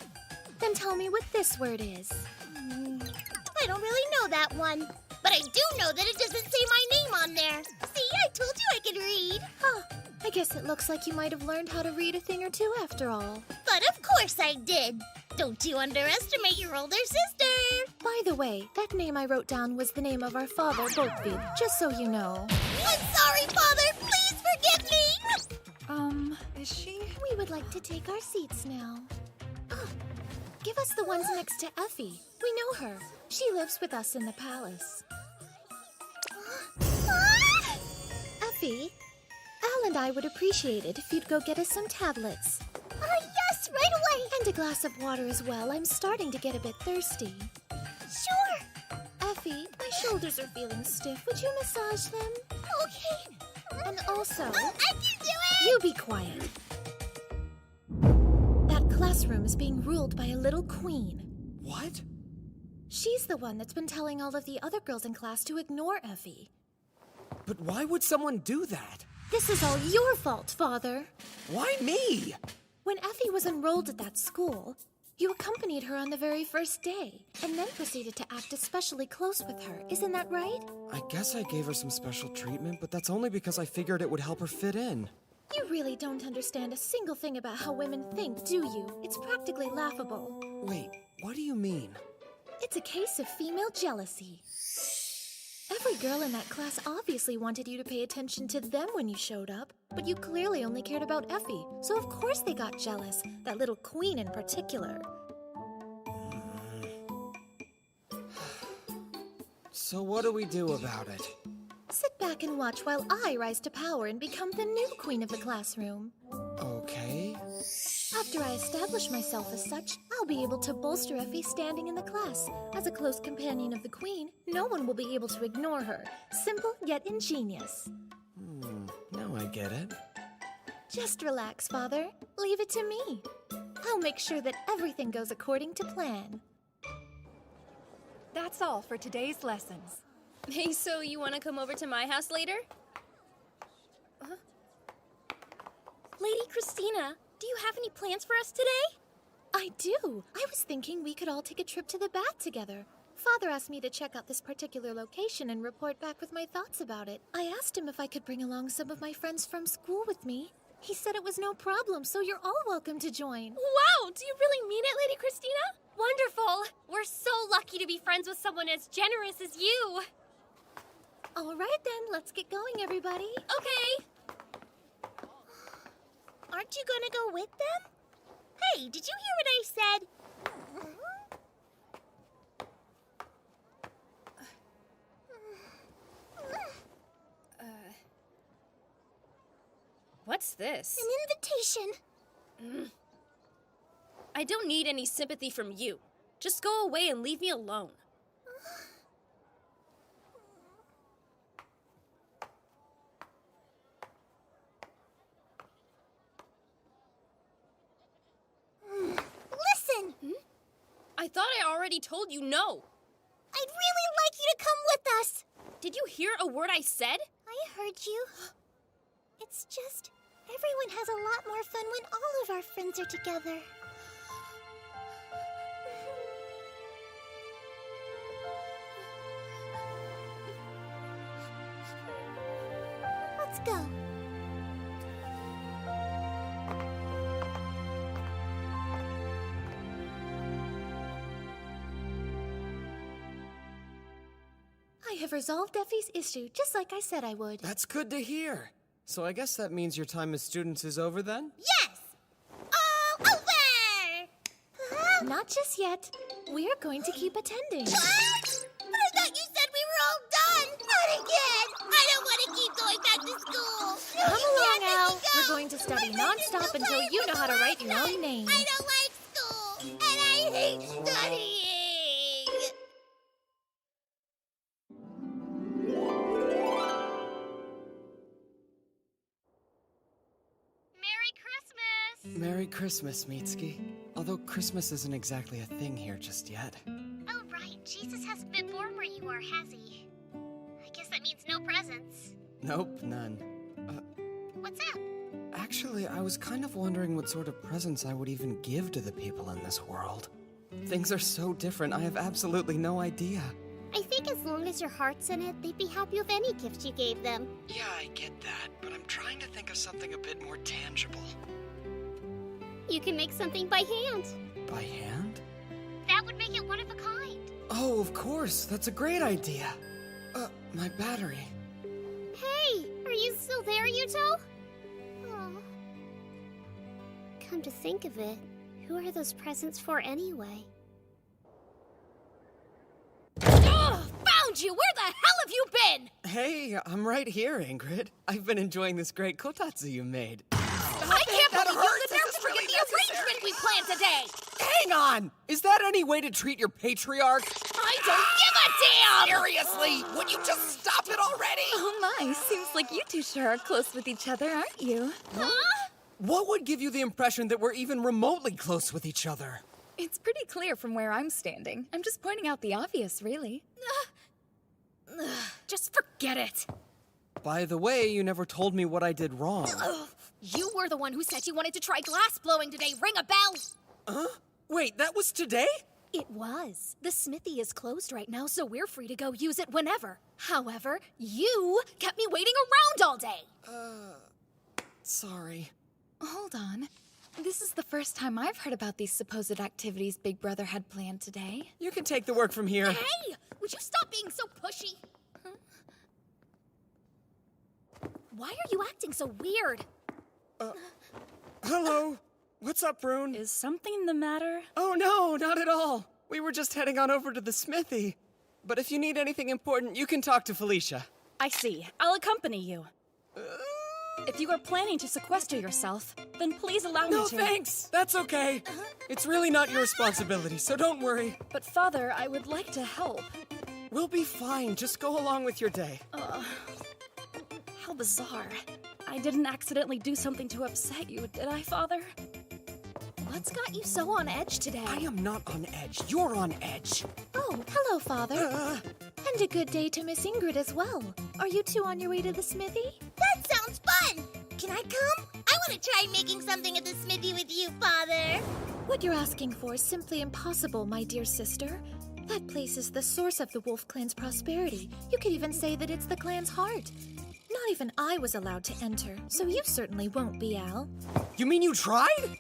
Then tell me what this word is. I don't really know that one. But I do know that it doesn't say my name on there. See, I told you I could read. Huh. I guess it looks like you might have learned how to read a thing or two after all. But of course I did. Don't you underestimate your older sister. By the way, that name I wrote down was the name of our father, Botvid, just so you know. I'm sorry, Father. Please forgive me. Is she? We would like to take our seats now. Give us the ones next to Effie. We know her. She lives with us in the palace. Effie, Al and I would appreciate it if you'd go get us some tablets. Yes, right away. And a glass of water as well. I'm starting to get a bit thirsty. Sure. Effie, my shoulders are feeling stiff. Would you massage them? Okay. And also... I can do it! You be quiet. That classroom is being ruled by a little queen. What? She's the one that's been telling all of the other girls in class to ignore Effie. But why would someone do that? This is all your fault, Father. Why me? When Effie was enrolled at that school, you accompanied her on the very first day, and then proceeded to act especially close with her. Isn't that right? I guess I gave her some special treatment, but that's only because I figured it would help her fit in. You really don't understand a single thing about how women think, do you? It's practically laughable. Wait, what do you mean? It's a case of female jealousy. Every girl in that class obviously wanted you to pay attention to them when you showed up, but you clearly only cared about Effie, so of course they got jealous, that little queen in particular. So what do we do about it? Sit back and watch while I rise to power and become the new queen of the classroom. Okay. After I establish myself as such, I'll be able to bolster Effie's standing in the class. As a close companion of the queen, no one will be able to ignore her. Simple yet ingenious. Now I get it. Just relax, Father. Leave it to me. I'll make sure that everything goes according to plan. That's all for today's lessons. Hey, so you want to come over to my house later? Lady Christina, do you have any plans for us today? I do. I was thinking we could all take a trip to the bat together. Father asked me to check out this particular location and report back with my thoughts about it. I asked him if I could bring along some of my friends from school with me. He said it was no problem, so you're all welcome to join. Wow, do you really mean it, Lady Christina? Wonderful. We're so lucky to be friends with someone as generous as you. All right then, let's get going, everybody. Okay. Aren't you gonna go with them? Hey, did you hear what I said? What's this? An invitation. I don't need any sympathy from you. Just go away and leave me alone. Listen! I thought I already told you no. I'd really like you to come with us. Did you hear a word I said? I heard you. It's just, everyone has a lot more fun when all of our friends are together. Let's go. I have resolved Effie's issue, just like I said I would. That's good to hear. So I guess that means your time as students is over then? Yes! All over! Not just yet. We're going to keep attending. What? But I thought you said we were all done! Not again! I don't want to keep going back to school! Come along, Al. Go. We're going to study non-stop until you know how to write your own name. I don't like school! And I hate studying! Merry Christmas, Mitsuki. Although Christmas isn't exactly a thing here just yet. Oh, right. Jesus hasn't been born where you are, has he? I guess that means no presents. Nope, none. What's up? Actually, I was kind of wondering what sort of presents I would even give to the people in this world. Things are so different, I have absolutely no idea. I think as long as your heart's in it, they'd be happy with any gift you gave them. Yeah, I get that, but I'm trying to think of something a bit more tangible. You can make something by hand. By hand? That would make it one of a kind. Oh, of course. That's a great idea. My battery. Hey, are you still there, Yuto? Oh. Come to think of it, who are those presents for anyway? Ugh! Found you! Where the hell have you been? Hey, I'm right here, Ingrid. I've been enjoying this great kotatsu you made. I can't believe you had the nerve to forget the arrangement we planned today! Hang on! Is that any way to treat your patriarch? I don't give a damn! Seriously, would you just stop it already? Oh my, seems like you two sure are close with each other, aren't you? Huh? What would give you the impression that we're even remotely close with each other? It's pretty clear from where I'm standing. I'm just pointing out the obvious, really. Just forget it. By the way, you never told me what I did wrong. You were the one who said you wanted to try glass blowing today. Ring a bell! Huh? Wait, that was today? It was. The smithy is closed right now, so we're free to go use it whenever. However, you kept me waiting around all day. Sorry. Hold on. This is the first time I've heard about these supposed activities Big Brother had planned today. You can take the work from here. Hey! Would you stop being so pushy? Huh? Why are you acting so weird? Hello. What's up, Brune? Is something the matter? Oh, no, not at all. We were just heading on over to the smithy. But if you need anything important, you can talk to Felicia. I see. I'll accompany you. If you are planning to sequester yourself, then please allow me to. No, thanks. That's okay. It's really not your responsibility, so don't worry. But Father, I would like to help. We'll be fine. Just go along with your day. How bizarre. I didn't accidentally do something to upset you, did I, Father? What's got you so on edge today? I am not on edge. You're on edge. Oh, hello, Father. And a good day to Miss Ingrid as well. Are you two on your way to the smithy? That sounds fun! Can I come? I want to try making something at the smithy with you, Father. What you're asking for is simply impossible, my dear sister. That place is the source of the Wolf Clan's prosperity. You could even say that it's the clan's heart. Not even I was allowed to enter, so you certainly won't be, Al. You mean you tried?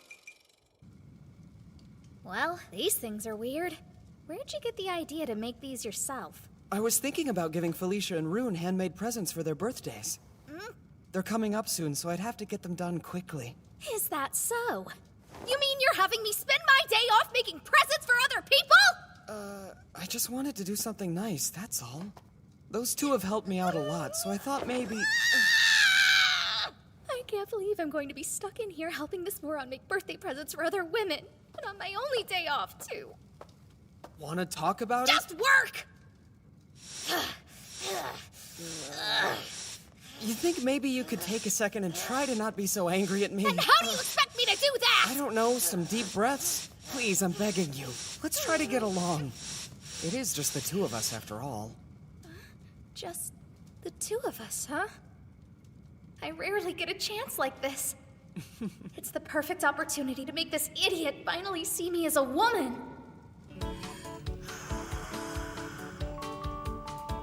Well, these things are weird. Where'd you get the idea to make these yourself? I was thinking about giving Felicia and Rune handmade presents for their birthdays. They're coming up soon, so I'd have to get them done quickly. Is that so? You mean you're having me spend my day off making presents for other people? I just wanted to do something nice, that's all. Those two have helped me out a lot, so I thought maybe... I can't believe I'm going to be stuck in here helping this moron make birthday presents for other women. And on my only day off, too. Wanna talk about Just work! You think maybe you could take a second and try to not be so angry at me? And how do you expect me to do that? I don't know, some deep breaths? Please, I'm begging you. Let's try to get along. It is just the two of us, after all. Just the two of us, huh? I rarely get a chance like this. It's the perfect opportunity to make this idiot finally see me as a woman.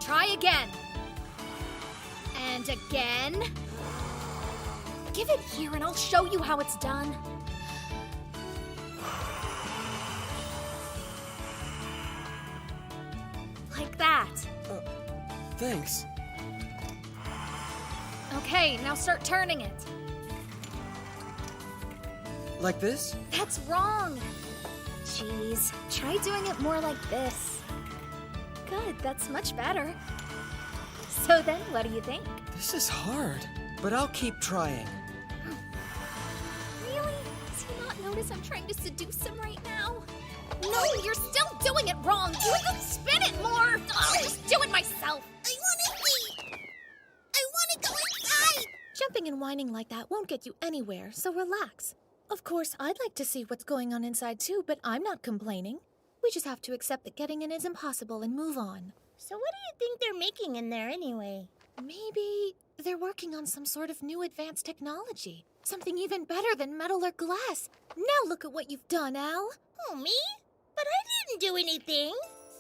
Try again. And again. Give it here and I'll show you how it's done. Like that. Thanks. Okay, now start turning it. Like this? That's wrong. Jeez, try doing it more like this. Good, that's much better. So then, what do you think? This is hard, but I'll keep trying. Really? Does he not notice I'm trying to seduce him right now? No, you're still doing it wrong. You can spin it more. I'll just do it myself. I want to see. I want to go inside. Jumping and whining like that won't get you anywhere, so relax. Of course, I'd like to see what's going on inside too, but I'm not complaining. We just have to accept that getting in is impossible and move on. So what do you think they're making in there anyway? Maybe they're working on some sort of new advanced technology. Something even better than metal or glass. Now look at what you've done, Al. Oh, me? But I didn't do anything.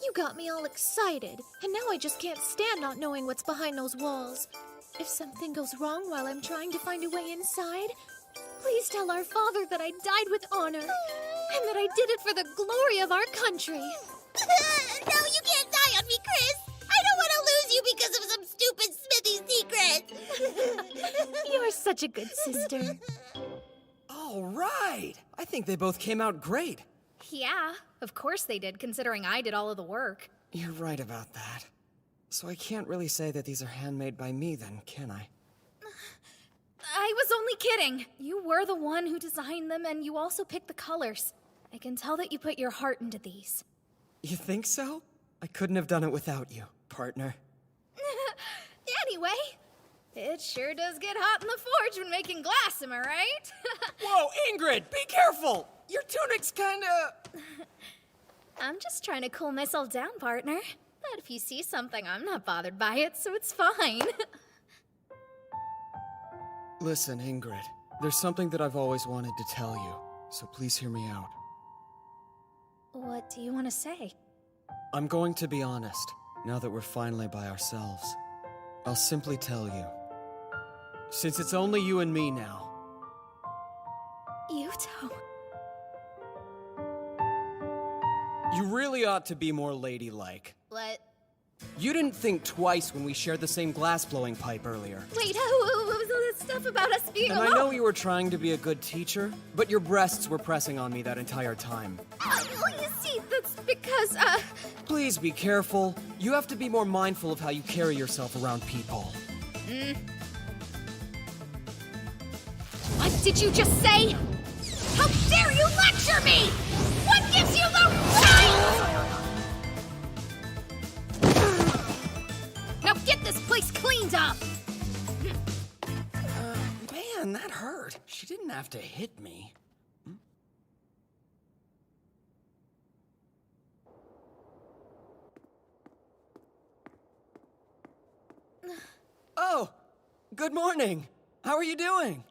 You got me all excited, and now I just can't stand not knowing what's behind those walls. If something goes wrong while I'm trying to find a way inside, please tell our father that I died with honor, and that I did it for the glory of our country. No, you can't die on me, Chris. I don't want to lose you because of some stupid Smithy secret. You're such a good sister. All right. I think they both came out great. Yeah, of course they did, considering I did all of the work. You're right about that. So I can't really say that these are handmade by me then, can I? I was only kidding. You were the one who designed them, and you also picked the colors. I can tell that you put your heart into these. You think so? I couldn't have done it without you, partner. Anyway, it sure does get hot in the forge when making glass, am I right? Whoa, Ingrid, be careful! Your tunic's kinda... I'm just trying to cool myself down, partner. But if you see something, I'm not bothered by it, so it's fine. Listen, Ingrid, there's something that I've always wanted to tell you, so please hear me out. What do you want to say? I'm going to be honest, now that we're finally by ourselves. I'll simply tell you. Since it's only you and me now. Yuto. You really ought to be more ladylike. What? You didn't think twice when we shared the same glass-blowing pipe earlier. Wait, what was all that stuff about us being And alone? I know you were trying to be a good teacher, but your breasts were pressing on me that entire time. Well, you see, that's because, Please be careful. You have to be more mindful of how you carry yourself around people. What did you just say? How dare you lecture me? What gives you the right? Now get this place cleaned up! Man, that hurt. She didn't have to hit me. Oh, good morning. How are you doing?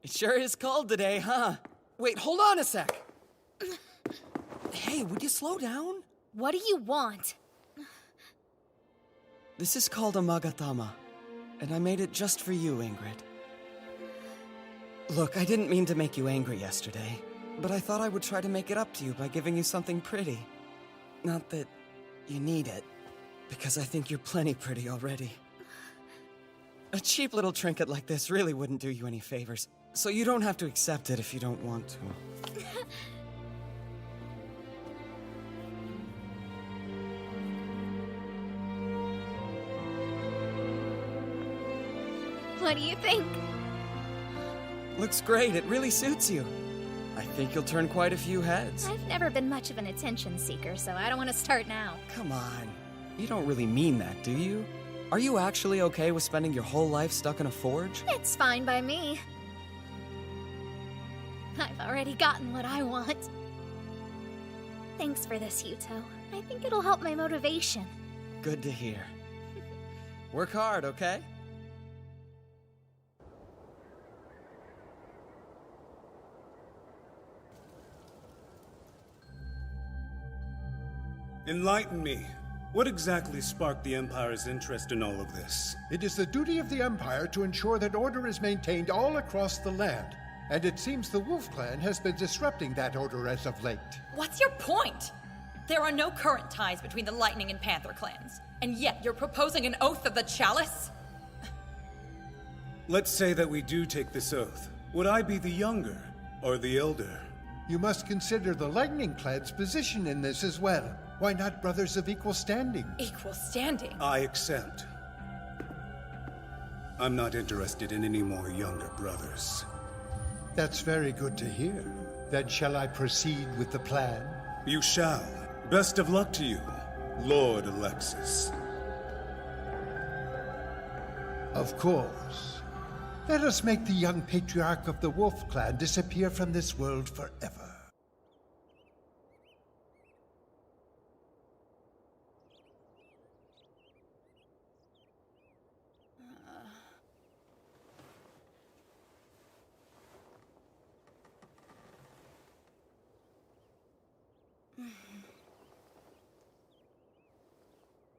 It sure is cold today, huh? Wait, hold on a sec. Hey, would you slow down? What do you want? This is called a magatama, and I made it just for you, Ingrid. Look, I didn't mean to make you angry yesterday, but I thought I would try to make it up to you by giving you something pretty. Not that you need it, because I think you're plenty pretty already. A cheap little trinket like this really wouldn't do you any favors, so you don't have to accept it if you don't want to. What do you think? Looks great, it really suits you. I think you'll turn quite a few heads. I've never been much of an attention seeker, so I don't want to start now. Come on, you don't really mean that, do you? Are you actually okay with spending your whole life stuck in a forge? It's fine by me. I've already gotten what I want. Thanks for this, Yuto. I think it'll help my motivation. Good to hear. Work hard, okay? Enlighten me. What exactly sparked the Empire's interest in all of this? It is the duty of the Empire to ensure that order is maintained all across the land. And it seems the Wolf Clan has been disrupting that order as of late. What's your point? There are no current ties between the Lightning and Panther clans, and yet you're proposing an oath of the Chalice? Let's say that we do take this oath. Would I be the younger or the elder? You must consider the Lightning Clan's position in this as well. Why not brothers of equal standing? Equal standing? I accept. I'm not interested in any more younger brothers. That's very good to hear. Then shall I proceed with the plan? You shall. Best of luck to you, Lord Alexis. Of course. Let us make the young patriarch of the Wolf Clan disappear from this world forever.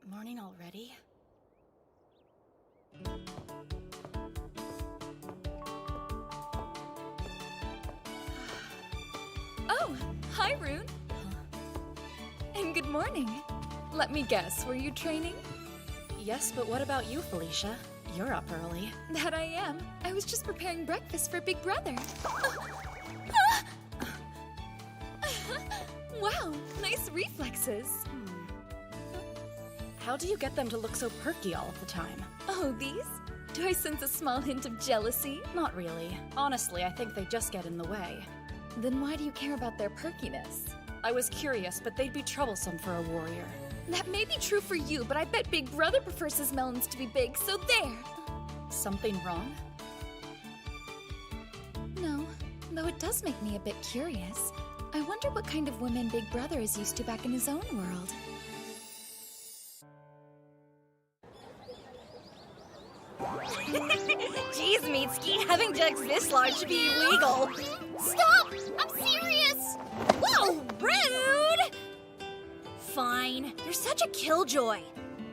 Morning already? Oh, hi, Rune. And good morning. Let me guess, were you training? Yes, but what about you, Felicia? You're up early. That I am. I was just preparing breakfast for Big Brother. Wow, nice reflexes. How do you get them to look so perky all of the time? Oh, these? Do I sense a small hint of jealousy? Not really. Honestly, I think they just get in the way. Then why do you care about their perkiness? I was curious, but they'd be troublesome for a warrior. That may be true for you, but I bet Big Brother prefers his melons to be big, so there! Something wrong? No, though it does make me a bit curious. I wonder what kind of women Big Brother is used to back in his own world. Jeez, Mitsuki, having jugs this large should be illegal. Stop! I'm serious! Whoa, rude! Fine. You're such a killjoy.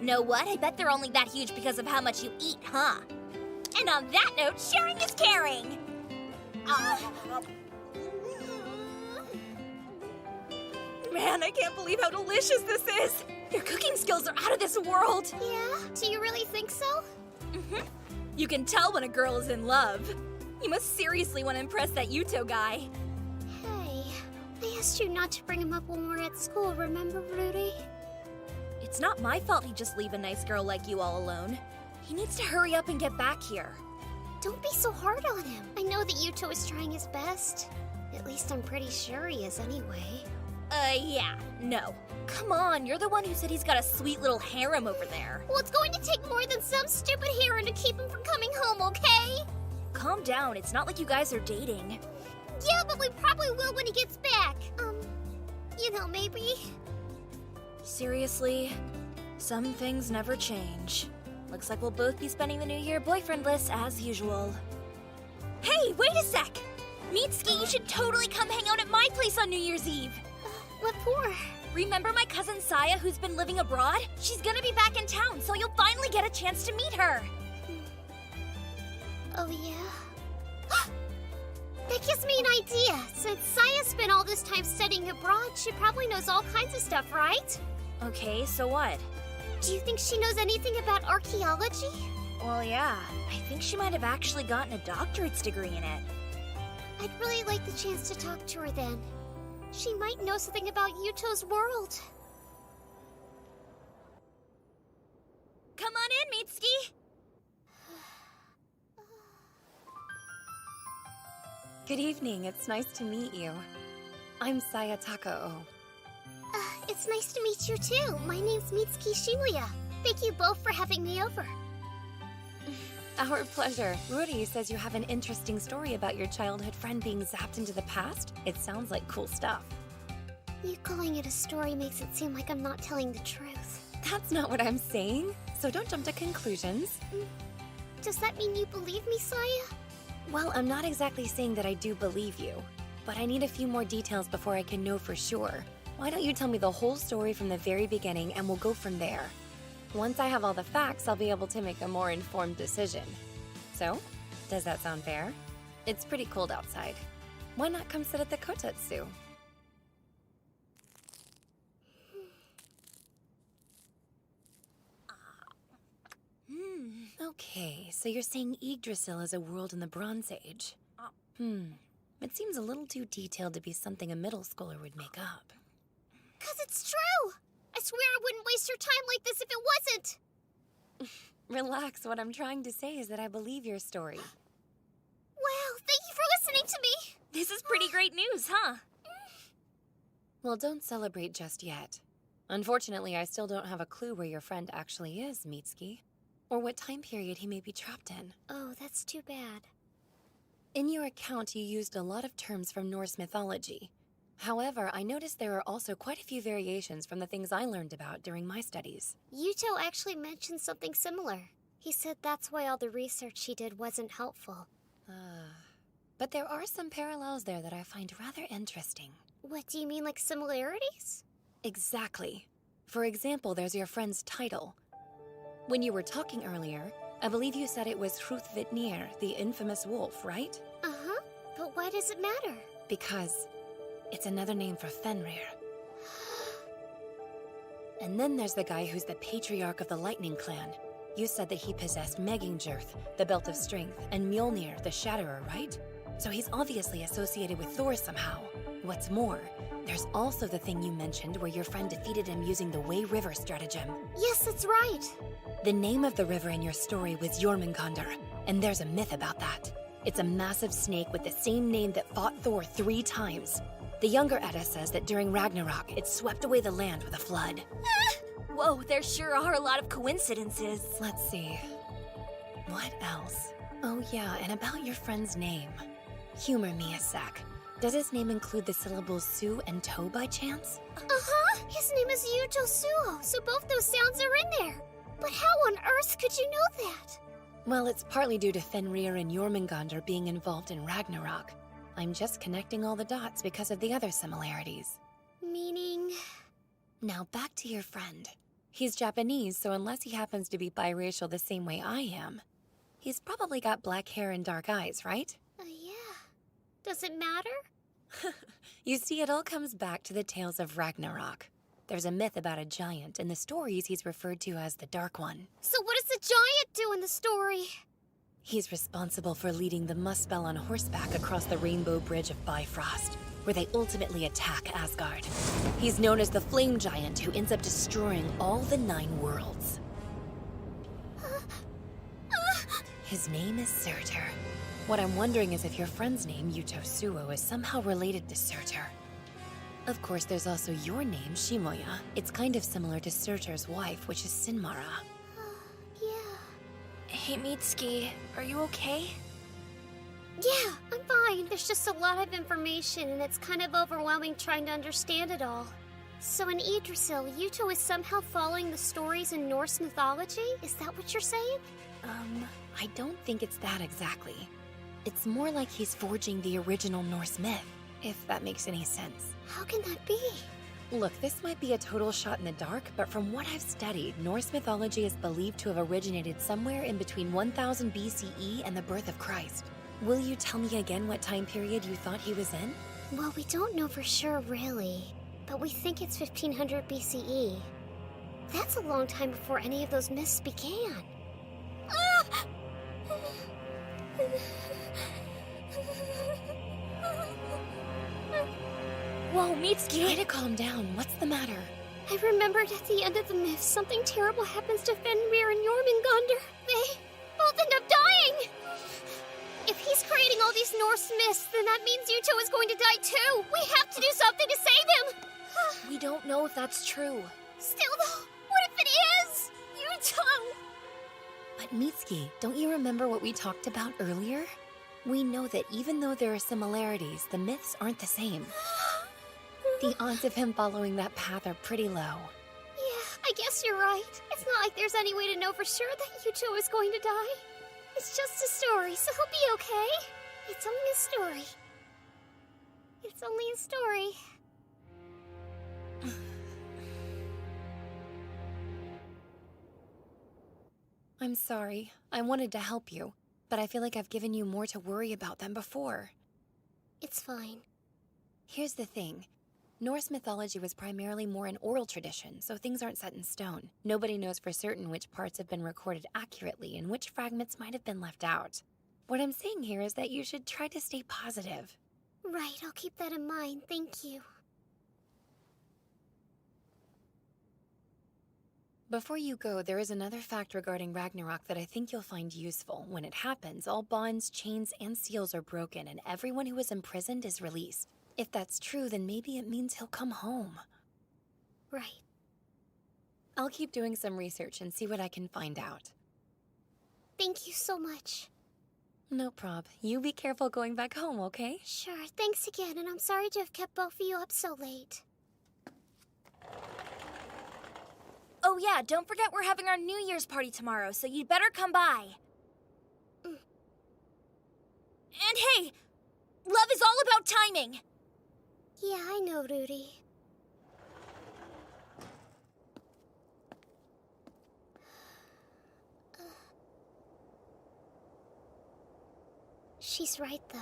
Know what? I bet they're only that huge because of how much you eat, huh? And on that note, sharing is caring. Man, I can't believe how delicious this is. Your cooking skills are out of this world. Yeah? Do you really think so? Mm-hmm. You can tell when a girl is in love. You must seriously want to impress that Yuto guy. Hey, I asked you not to bring him up when we're at school, remember, Rudy? It's not my fault he'd just leave a nice girl like you all alone. He needs to hurry up and get back here. Don't be so hard on him. I know that Yuto is trying his best. At least I'm pretty sure he is anyway. Yeah, no. Come on, you're the one who said he's got a sweet little harem over there. Well, it's going to take more than some stupid harem to keep him from coming home, okay? Calm down, it's not like you guys are dating. Yeah, but we probably will when he gets back. Maybe. Seriously? Some things never change. Looks like we'll both be spending the new year boyfriendless as usual. Hey, wait a sec! Mitsuki, you should totally come hang out at my place on New Year's Eve. What for? Remember my cousin Saya who's been living abroad? She's gonna be back in town, so you'll finally get a chance to meet her. Oh, yeah? That gives me an idea. Since Saya spent all this time studying abroad, she probably knows all kinds of stuff, right? Okay, so what? Do you think she knows anything about archaeology? Well, yeah. I think she might have actually gotten a doctorate's degree in it. I'd really like the chance to talk to her then. She might know something about Yuto's world. Come on in, Mitsuki! Good evening, it's nice to meet you. I'm Saya Takao. It's nice to meet you too. My name's Mitsuki Shibuya. Thank you both for having me over. Our pleasure. Ruri says you have an interesting story about your childhood friend being zapped into the past. It sounds like cool stuff. You calling it a story makes it seem like I'm not telling the truth. That's not what I'm saying, so don't jump to conclusions. Does that mean you believe me, Saya? Well, I'm not exactly saying that I do believe you, but I need a few more details before I can know for sure. Why don't you tell me the whole story from the very beginning and we'll go from there. Once I have all the facts, I'll be able to make a more informed decision. So, does that sound fair? It's pretty cold outside. Why not come sit at the kotetsu? Okay, so you're saying Yggdrasil is a world in the Bronze Age. It seems a little too detailed to be something a middle schooler would make up. 'Cause it's true! I swear I wouldn't waste your time like this if it wasn't! Relax, what I'm trying to say is that I believe your story. Wow, thank you for listening to me! This is pretty great news, huh? Well, don't celebrate just yet. Unfortunately, I still don't have a clue where your friend actually is, Mitsuki. Or what time period he may be trapped in. Oh, that's too bad. In your account, you used a lot of terms from Norse mythology. However, I noticed there are also quite a few variations from the things I learned about during my studies. Yuto actually mentioned something similar. He said that's why all the research he did wasn't helpful. But there are some parallels there that I find rather interesting. What do you mean, like similarities? Exactly. For example, there's your friend's title. When you were talking earlier, I believe you said it was Hrúthvitnir, the infamous wolf, right? Uh-huh. But why does it matter? Because it's another name for Fenrir. And then there's the guy who's the patriarch of the Lightning Clan. You said that he possessed Megingjörth, the Belt of Strength, and Mjolnir, the Shatterer, right? So he's obviously associated with Thor somehow. What's more, there's also the thing you mentioned where your friend defeated him using the Way River stratagem. Yes, that's right. The name of the river in your story was Jormungandr, and there's a myth about that. It's a massive snake with the same name that fought Thor 3 times. The younger Edda says that during Ragnarok, it swept away the land with a flood. Whoa, there sure are a lot of coincidences. Let's see. What else? Oh yeah, and about your friend's name. Humor me a sec. Does his name include the syllables Su and To by chance? Uh-huh! His name is Yuto Suo, so both those sounds are in there. But how on earth could you know that? Well, it's partly due to Fenrir and Jormungandr being involved in Ragnarok. I'm just connecting all the dots because of the other similarities. Meaning? Now back to your friend. He's Japanese, so unless he happens to be biracial the same way I am, he's probably got black hair and dark eyes, right? Yeah. Does it matter? You see, it all comes back to the tales of Ragnarok. There's a myth about a giant. In the stories, he's referred to as the Dark One. So what does the giant do in the story? He's responsible for leading the Muspel on horseback across the Rainbow Bridge of Bifrost, where they ultimately attack Asgard. He's known as the Flame Giant, who ends up destroying all the 9 worlds. His name is Surtur. What I'm wondering is if your friend's name, Yuto Suo, is somehow related to Surtur. Of course, there's also your name, Shimoya. It's kind of similar to Surtur's wife, which is Sinmara. Hey, Mitsuki, are you okay? Yeah, I'm fine. There's just a lot of information, and it's kind of overwhelming trying to understand it all. So in Yggdrasil, Yuto is somehow following the stories in Norse mythology? Is that what you're saying? I don't think it's that exactly. It's more like he's forging the original Norse myth, if that makes any sense. How can that be? Look, this might be a total shot in the dark, but from what I've studied, Norse mythology is believed to have originated somewhere in between 1000 BCE and the birth of Christ. Will you tell me again what time period you thought he was in? Well, we don't know for sure, really. But we think it's 1500 BCE. That's a long time before any of those myths began. Whoa, Mitsuki! Try to calm down. What's the matter? I remembered at the end of the myth, something terrible happens to Fenrir and Jormungandr. They both end up dying! If he's creating all these Norse myths, then that means Yuto is going to die too! We have to do something to save him! We don't know if that's true. Still though, what if it is? Yuto! But Mitsuki, don't you remember what we talked about earlier? We know that even though there are similarities, the myths aren't the same. The odds of him following that path are pretty low. Yeah, I guess you're right. It's not like there's any way to know for sure that Yuto is going to die. It's just a story, so he'll be okay. It's only a story. It's only a story. I'm sorry. I wanted to help you, but I feel like I've given you more to worry about than before. It's fine. Here's the thing. Norse mythology was primarily more an oral tradition, so things aren't set in stone. Nobody knows for certain which parts have been recorded accurately and which fragments might have been left out. What I'm saying here is that you should try to stay positive. Right, I'll keep that in mind. Thank you. Before you go, there is another fact regarding Ragnarok that I think you'll find useful. When it happens, all bonds, chains, and seals are broken, and everyone who was imprisoned is released. If that's true, then maybe it means he'll come home. Right. I'll keep doing some research and see what I can find out. Thank you so much. No prob. You be careful going back home, okay? Sure, thanks again, and I'm sorry to have kept both of you up so late. Oh yeah, don't forget we're having our New Year's party tomorrow, so you'd better come by. And hey, love is all about timing. Yeah, I know, Rudy. She's right, though.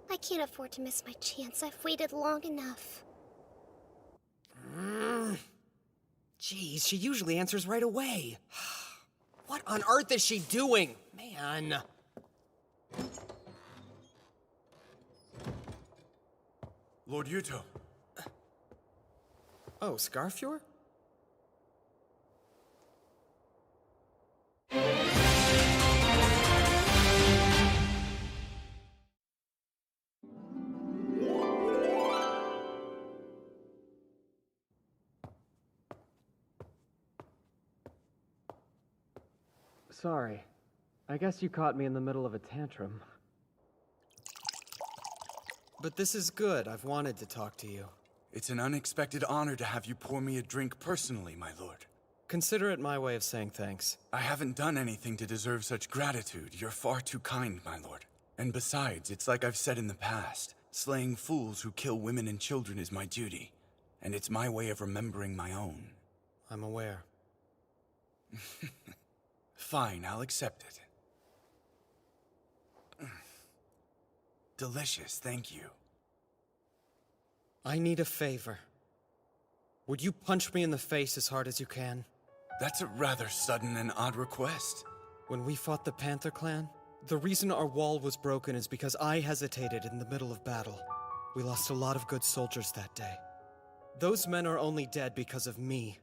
I can't afford to miss my chance. I've waited long enough. Jeez, she usually answers right away. What on earth is she doing? Man. Lord Yuto. Oh, Scarfjord? Sorry. I guess you caught me in the middle of a tantrum. But this is good. I've wanted to talk to you. It's an unexpected honor to have you pour me a drink personally, my lord. Consider it my way of saying thanks. I haven't done anything to deserve such gratitude. You're far too kind, my lord. And besides, it's like I've said in the past. Slaying fools who kill women and children is my duty. And it's my way of remembering my own. I'm aware. Fine, I'll accept it. Delicious, thank you. I need a favor. Would you punch me in the face as hard as you can? That's a rather sudden and odd request. When we fought the Panther Clan, the reason our wall was broken is because I hesitated in the middle of battle. We lost a lot of good soldiers that day. Those men are only dead because of me.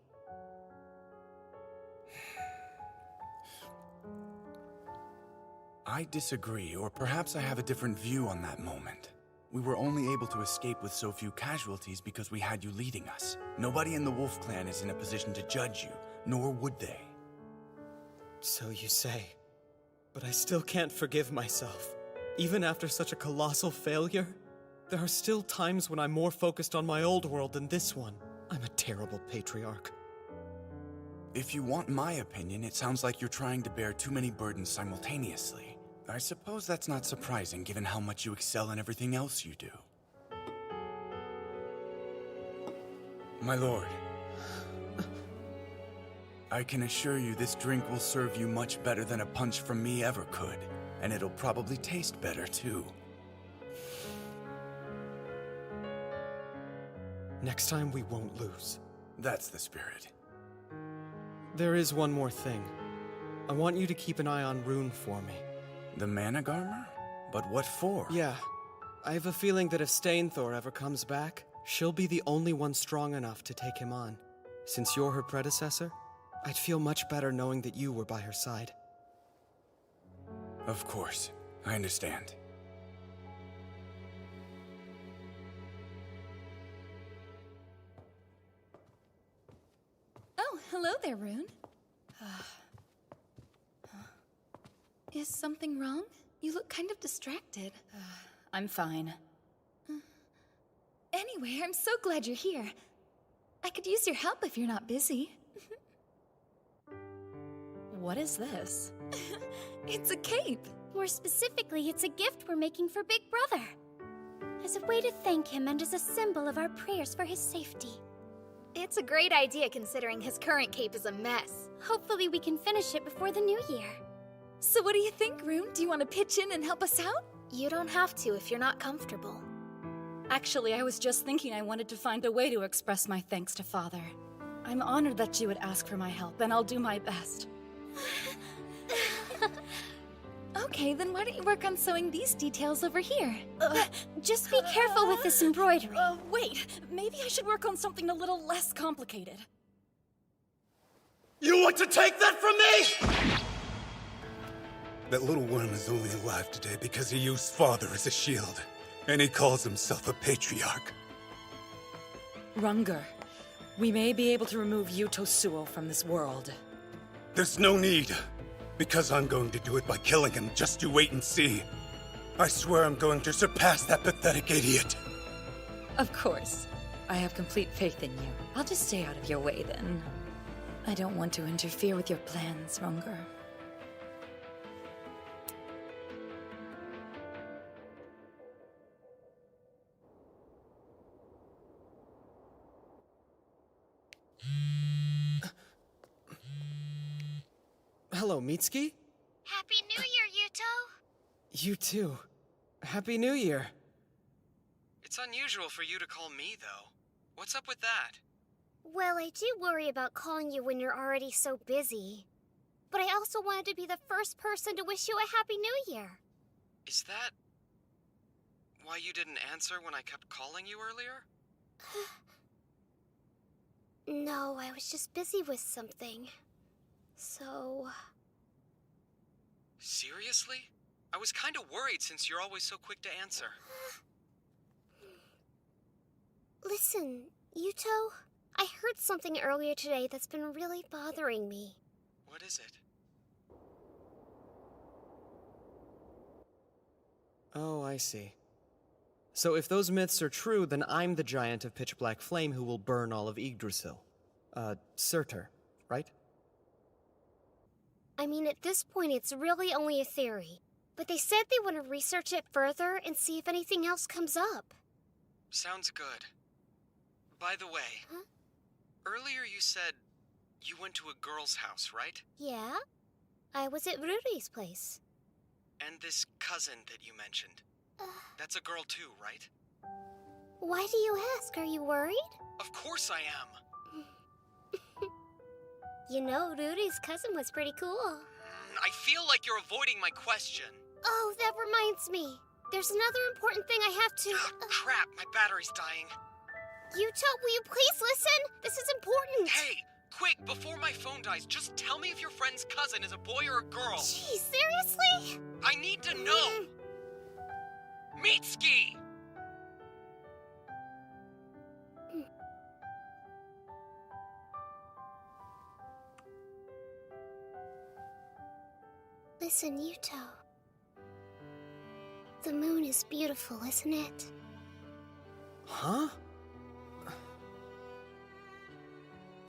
I disagree, or perhaps I have a different view on that moment. We were only able to escape with so few casualties because we had you leading us. Nobody in the Wolf Clan is in a position to judge you, nor would they. So you say. But I still can't forgive myself. Even after such a colossal failure, there are still times when I'm more focused on my old world than this one. I'm a terrible patriarch. If you want my opinion, it sounds like you're trying to bear too many burdens simultaneously. I suppose that's not surprising, given how much you excel in everything else you do. My lord, I can assure you this drink will serve you much better than a punch from me ever could. And it'll probably taste better, too. Next time, we won't lose. That's the spirit. There is one more thing. I want you to keep an eye on Rune for me. The Manag armor? But what for? Yeah. I have a feeling that if Stainthor ever comes back, she'll be the only one strong enough to take him on. Since you're her predecessor, I'd feel much better knowing that you were by her side. Of course. I understand. Oh, hello there, Rune. Is something wrong? You look kind of distracted. I'm fine. Anyway, I'm so glad you're here. I could use your help if you're not busy. What is this? It's a cape. More specifically, it's a gift we're making for Big Brother. As a way to thank him and as a symbol of our prayers for his safety. It's a great idea considering his current cape is a mess. Hopefully we can finish it before the new year. So what do you think, Rune? Do you want to pitch in and help us out? You don't have to if you're not comfortable. Actually, I was just thinking I wanted to find a way to express my thanks to Father. I'm honored that you would ask for my help, and I'll do my best. Okay, then why don't you work on sewing these details over here? Just be careful with this embroidery. Wait, maybe I should work on something a little less complicated. You want to take that from me?! That little worm is only alive today because he used Father as a shield. And he calls himself a patriarch. Runger, we may be able to remove Yuto Suo from this world. There's no need. Because I'm going to do it by killing him. Just you wait and see. I swear I'm going to surpass that pathetic idiot. Of course. I have complete faith in you. I'll just stay out of your way then. I don't want to interfere with your plans, Runger. Hello, Mitsuki? Happy New Year, Yuto! You too. Happy New Year. It's unusual for you to call me, though. What's up with that? Well, I do worry about calling you when you're already so busy. But I also wanted to be the first person to wish you a Happy New Year. Is that why you didn't answer when I kept calling you earlier? No, I was just busy with something. So... Seriously? I was kind of worried since you're always so quick to answer. Listen, Yuto, I heard something earlier today that's been really bothering me. What is it? Oh, I see. So if those myths are true, then I'm the giant of pitch black flame who will burn all of Yggdrasil. Surtur, right? I mean, at this point, it's really only a theory. But they said they want to research it further and see if anything else comes up. Sounds good. By the way, earlier you said you went to a girl's house, right? Yeah? I was at Ruri's place. And this cousin that you mentioned. That's a girl too, right? Why do you ask? Are you worried? Of course I am. You know, Ruri's cousin was pretty cool. I feel like you're avoiding my question. Oh, that reminds me. There's another important thing I have to... Crap, my battery's dying. Yuto, will you please listen? This is important. Hey, quick, before my phone dies, just tell me if your friend's cousin is a boy or a girl. Gee, seriously? I need to know. Mitsuki! Listen, Yuto. The moon is beautiful, isn't it? Huh?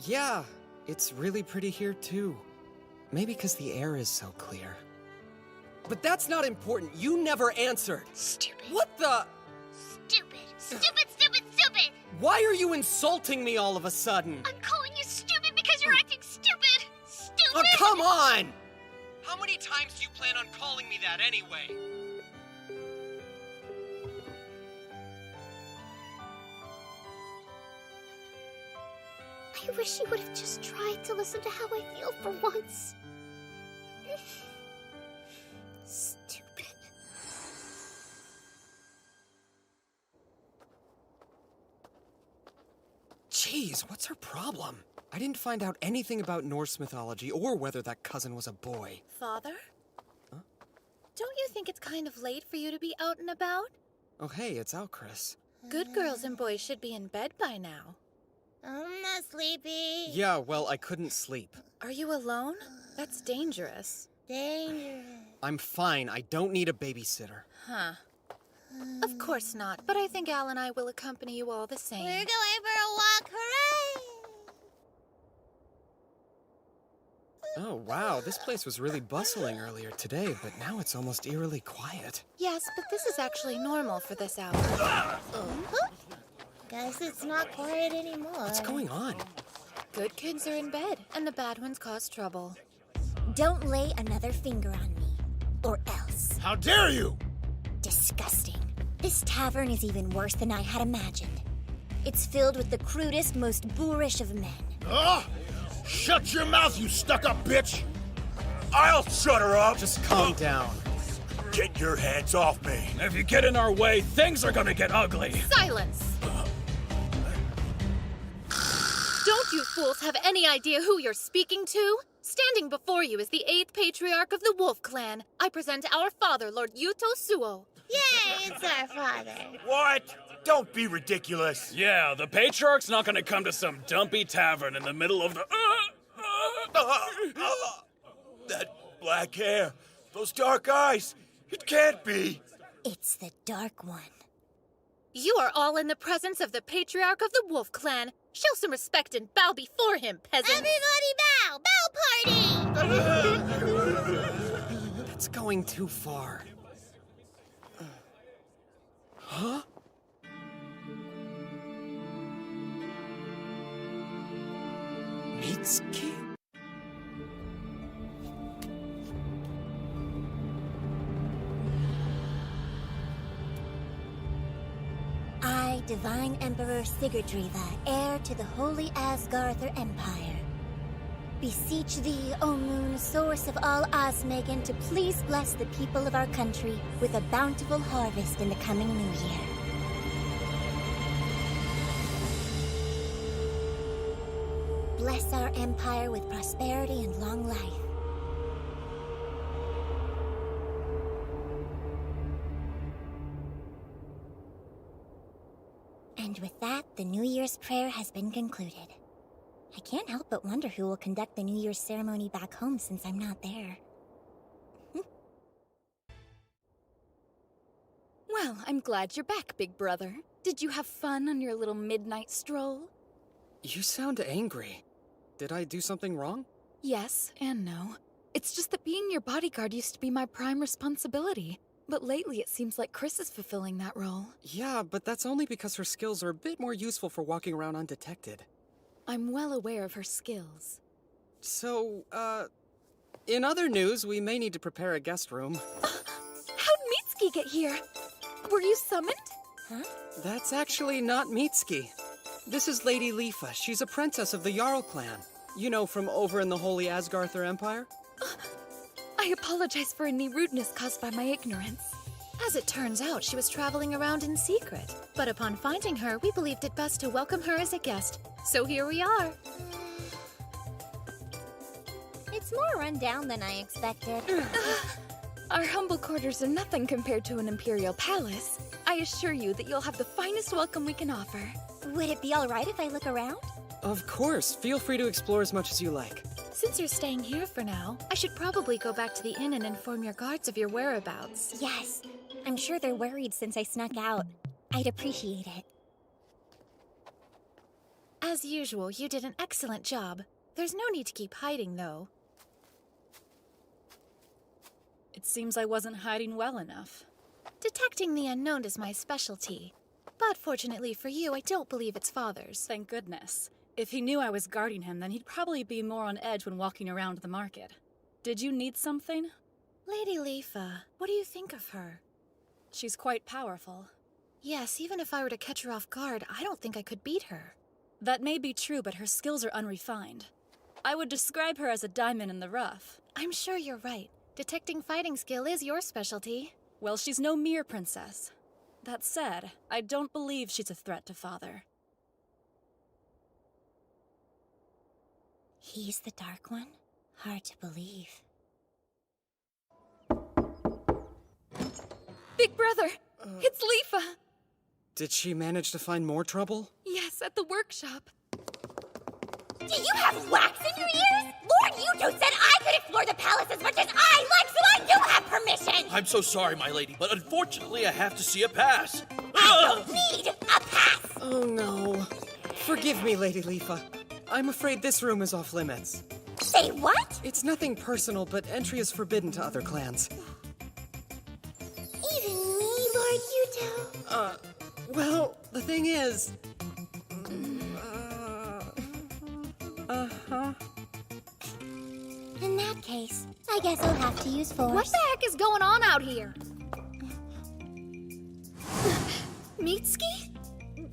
Yeah, it's really pretty here too. Maybe because the air is so clear. But that's not important. You never answered. Stupid. What the? Stupid. Stupid, stupid, stupid! Why are you insulting me all of a sudden? I'm calling you stupid because you're acting stupid! Stupid! Oh, come on! How many times do you plan on calling me that anyway? I wish you would have just tried to listen to how I feel for once. Stupid. Jeez, what's her problem? I didn't find out anything about Norse mythology or whether that cousin was a boy. Father? Huh? Don't you think it's kind of late for you to be out and about? Oh, hey, it's Alchris. Good girls and boys should be in bed by now. I'm not sleepy. Yeah, well, I couldn't sleep. Are you alone? That's dangerous. Dangerous. I'm fine. I don't need a babysitter. Huh. Of course not, but I think Al and I will accompany you all the same. We're going for a walk, hooray! Oh, wow, this place was really bustling earlier today, but now it's almost eerily quiet. Yes, but this is actually normal for this hour. Guess it's not quiet anymore. What's going on? Good kids are in bed, and the bad ones cause trouble. Don't lay another finger on me, or else. How dare you! Disgusting. This tavern is even worse than I had imagined. It's filled with the crudest, most boorish of men. Oh! Shut your mouth, you stuck-up bitch! I'll shut her up! Just calm down. Get your hands off me! If you get in our way, things are gonna get ugly! Silence! Don't you fools have any idea who you're speaking to? Standing before you is the 8th patriarch of the Wolf Clan. I present our father, Lord Yuto Suo. Yay, it's our father. What? Don't be ridiculous. Yeah, the patriarch's not gonna come to some dumpy tavern in the middle of the... That black hair, those dark eyes, it can't be. It's the Dark One. You are all in the presence of the patriarch of the Wolf Clan. Show some respect and bow before him, peasants. Everybody bow! Bow party! That's going too far. Huh? Mitsuki? I, Divine Emperor Sigurdriva, heir to the Holy Asgarther Empire, beseech thee, O moon, source of all Osmegan, to please bless the people of our country with a bountiful harvest in the coming new year. Bless our empire with prosperity and long life. And with that, the New Year's prayer has been concluded. I can't help but wonder who will conduct the New Year's ceremony back home since I'm not there. Well, I'm glad you're back, big brother. Did you have fun on your little midnight stroll? You sound angry. Did I do something wrong? Yes and no. It's just that being your bodyguard used to be my prime responsibility. But lately it seems like Chris is fulfilling that role. Yeah, but that's only because her skills are a bit more useful for walking around undetected. I'm well aware of her skills. So, in other news, we may need to prepare a guest room. How'd Mitsuki get here? Were you summoned? Huh? That's actually not Mitsuki. This is Lady Lifa. She's a princess of the Jarl clan. You know, from over in the Holy Asgarther Empire? I apologize for any rudeness caused by my ignorance. As it turns out, she was traveling around in secret. But upon finding her, we believed it best to welcome her as a guest. So here we are. It's more run down than I expected. Our humble quarters are nothing compared to an imperial palace. I assure you that you'll have the finest welcome we can offer. Would it be all right if I look around? Of course. Feel free to explore as much as you like. Since you're staying here for now, I should probably go back to the inn and inform your guards of your whereabouts. Yes. I'm sure they're worried since I snuck out. I'd appreciate it. As usual, you did an excellent job. There's no need to keep hiding, though. It seems I wasn't hiding well enough. Detecting the unknown is my specialty. But fortunately for you, I don't believe it's father's. Thank goodness. If he knew I was guarding him, then he'd probably be more on edge when walking around the market. Did you need something? Lady Leafa, what do you think of her? She's quite powerful. Yes, even if I were to catch her off guard, I don't think I could beat her. That may be true, but her skills are unrefined. I would describe her as a diamond in the rough. I'm sure you're right. Detecting fighting skill is your specialty. Well, she's no mere princess. That said, I don't believe she's a threat to Father. He's the Dark One? Hard to believe. Big brother! It's Leafa! Did she manage to find more trouble? Yes, at the workshop. Do you have wax in your ears? Lord Yuto said I could explore the palace as much as I like, so I do have permission! I'm so sorry, my lady, but unfortunately I have to see a pass. I don't need a pass! Oh no. Forgive me, Lady Leafa. I'm afraid this room is off limits. Say what? It's nothing personal, but entry is forbidden to other clans. Even me, Lord Yuto? Well, the thing is... In that case, I guess I'll have to use force. What the heck is going on out here? Mitsuki?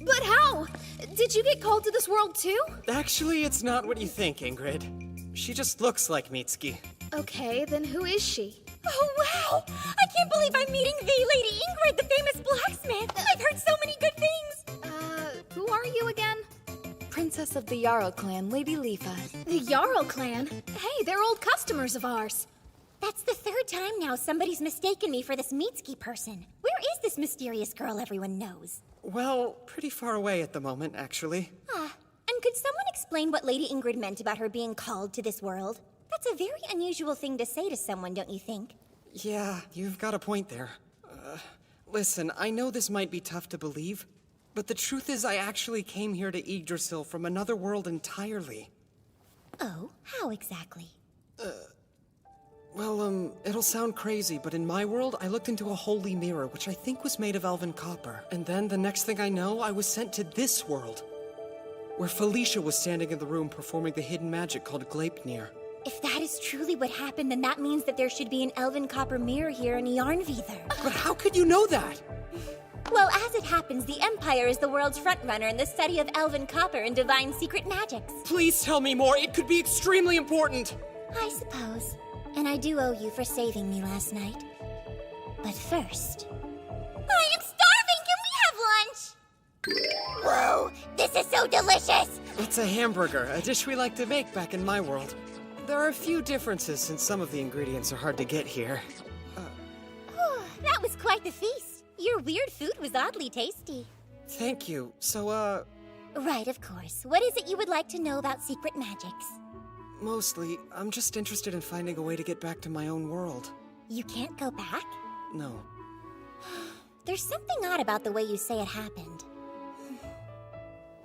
But how? Did you get called to this world too? Actually, it's not what you think, Ingrid. She just looks like Mitsuki. Okay, then who is she? Oh, wow! I can't believe I'm meeting the Lady Ingrid, the famous blacksmith! I've heard so many good things! Who are you again? Princess of the Jarl clan, Lady Leafa. The Jarl clan? Hey, they're old customers of ours. That's the third time now somebody's mistaken me for this Mitsuki person. Where is this mysterious girl everyone knows? Well, pretty far away at the moment, actually. And could someone explain what Lady Ingrid meant about her being called to this world? That's a very unusual thing to say to someone, don't you think? Yeah, you've got a point there. Listen, I know this might be tough to believe, but the truth is I actually came here to Yggdrasil from another world entirely. Oh, how exactly? Well, it'll sound crazy, but in my world, I looked into a holy mirror, which I think was made of elven copper. And then, the next thing I know, I was sent to this world, where Felicia was standing in the room performing the hidden magic called Gleipnir. If that is truly what happened, then that means that there should be an elven copper mirror here in Yarnvidar. But how could you know that? Well, as it happens, the Empire is the world's frontrunner in the study of elven copper and divine secret magics. Please tell me more. It could be extremely important. I suppose. And I do owe you for saving me last night. But first... I am starving! Can we have lunch? Whoa, this is so delicious! It's a hamburger, a dish we like to make back in my world. There are a few differences since some of the ingredients are hard to get here. That was quite the feast. Your weird food was oddly tasty. Thank you. So, Right, of course. What is it you would like to know about secret magics? Mostly, I'm just interested in finding a way to get back to my own world. You can't go back? No. There's something odd about the way you say it happened.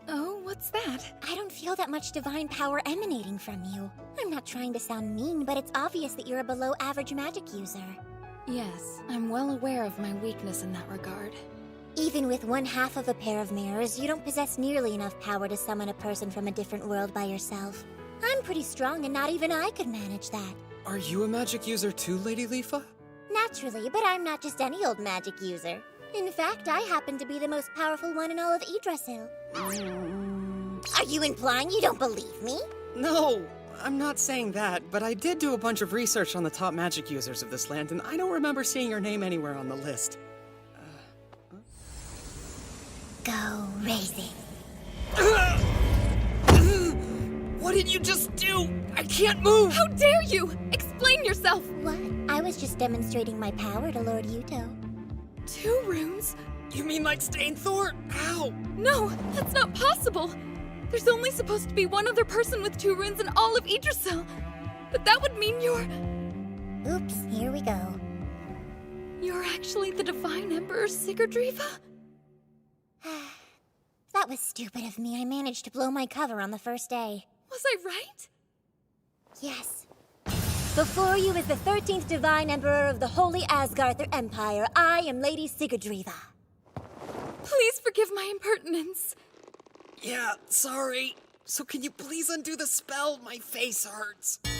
Oh, what's that? I don't feel that much divine power emanating from you. I'm not trying to sound mean, but it's obvious that you're a below-average magic user. Yes, I'm well aware of my weakness in that regard. Even with one half of a pair of mirrors, you don't possess nearly enough power to summon a person from a different world by yourself. I'm pretty strong, and not even I could manage that. Are you a magic user too, Lady Leafa? Naturally, but I'm not just any old magic user. In fact, I happen to be the most powerful one in all of Yggdrasil. Are you implying you don't believe me? No, I'm not saying that, but I did do a bunch of research on the top magic users of this land, and I don't remember seeing your name anywhere on the list. Go racing. What did you just do? I can't move! How dare you! Explain yourself! What? I was just demonstrating my power to Lord Yuto. 2 runes? You mean like Stainthor? Ow! No, that's not possible! There's only supposed to be one other person with 2 runes in all of Yggdrasil. But that would mean you're... Oops, here we go. You're actually the Divine Emperor Sigurdriva? That was stupid of me. I managed to blow my cover on the first day. Was I right? Yes. Before you is the 13th Divine Emperor of the Holy Asgarther Empire. I am Lady Sigurdriva. Please forgive Forgive my impertinence. Yeah, sorry. So can you please undo the spell? My face hurts. Well,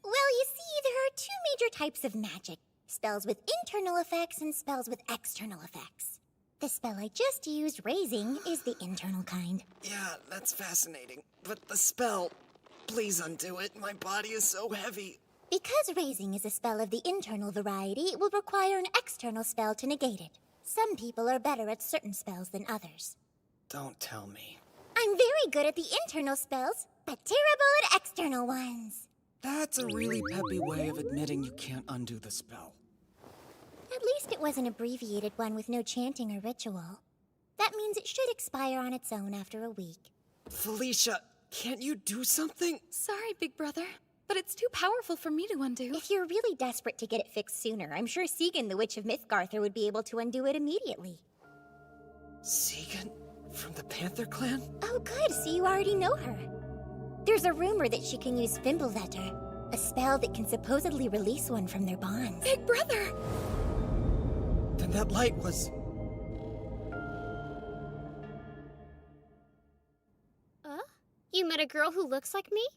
you see, there are two major types of magic. Spells with internal effects and spells with external effects. The spell I just used, Raising, is the internal kind. Yeah, that's fascinating. But the spell, please undo it. My body is so heavy. Because Raising is a spell of the internal variety, it will require an external spell to negate it. Some people are better at certain spells than others. Don't tell me. I'm very good at the internal spells, but terrible at external ones. That's a really peppy way of admitting you can't undo the spell. At least it was an abbreviated one with no chanting or ritual. That means it should expire on its own after a week. Felicia, can't you do something? Sorry, big brother, but it's too powerful for me to undo. If you're really desperate to get it fixed sooner, I'm sure Segan, the Witch of Mythgarther, would be able to undo it immediately. Segan? From the Panther Clan? Oh, good, so you already know her. There's a rumor that she can use Fimbulvetter, a spell that can supposedly release one from their bonds. Big brother! Then that light was... You met a girl who looks like me?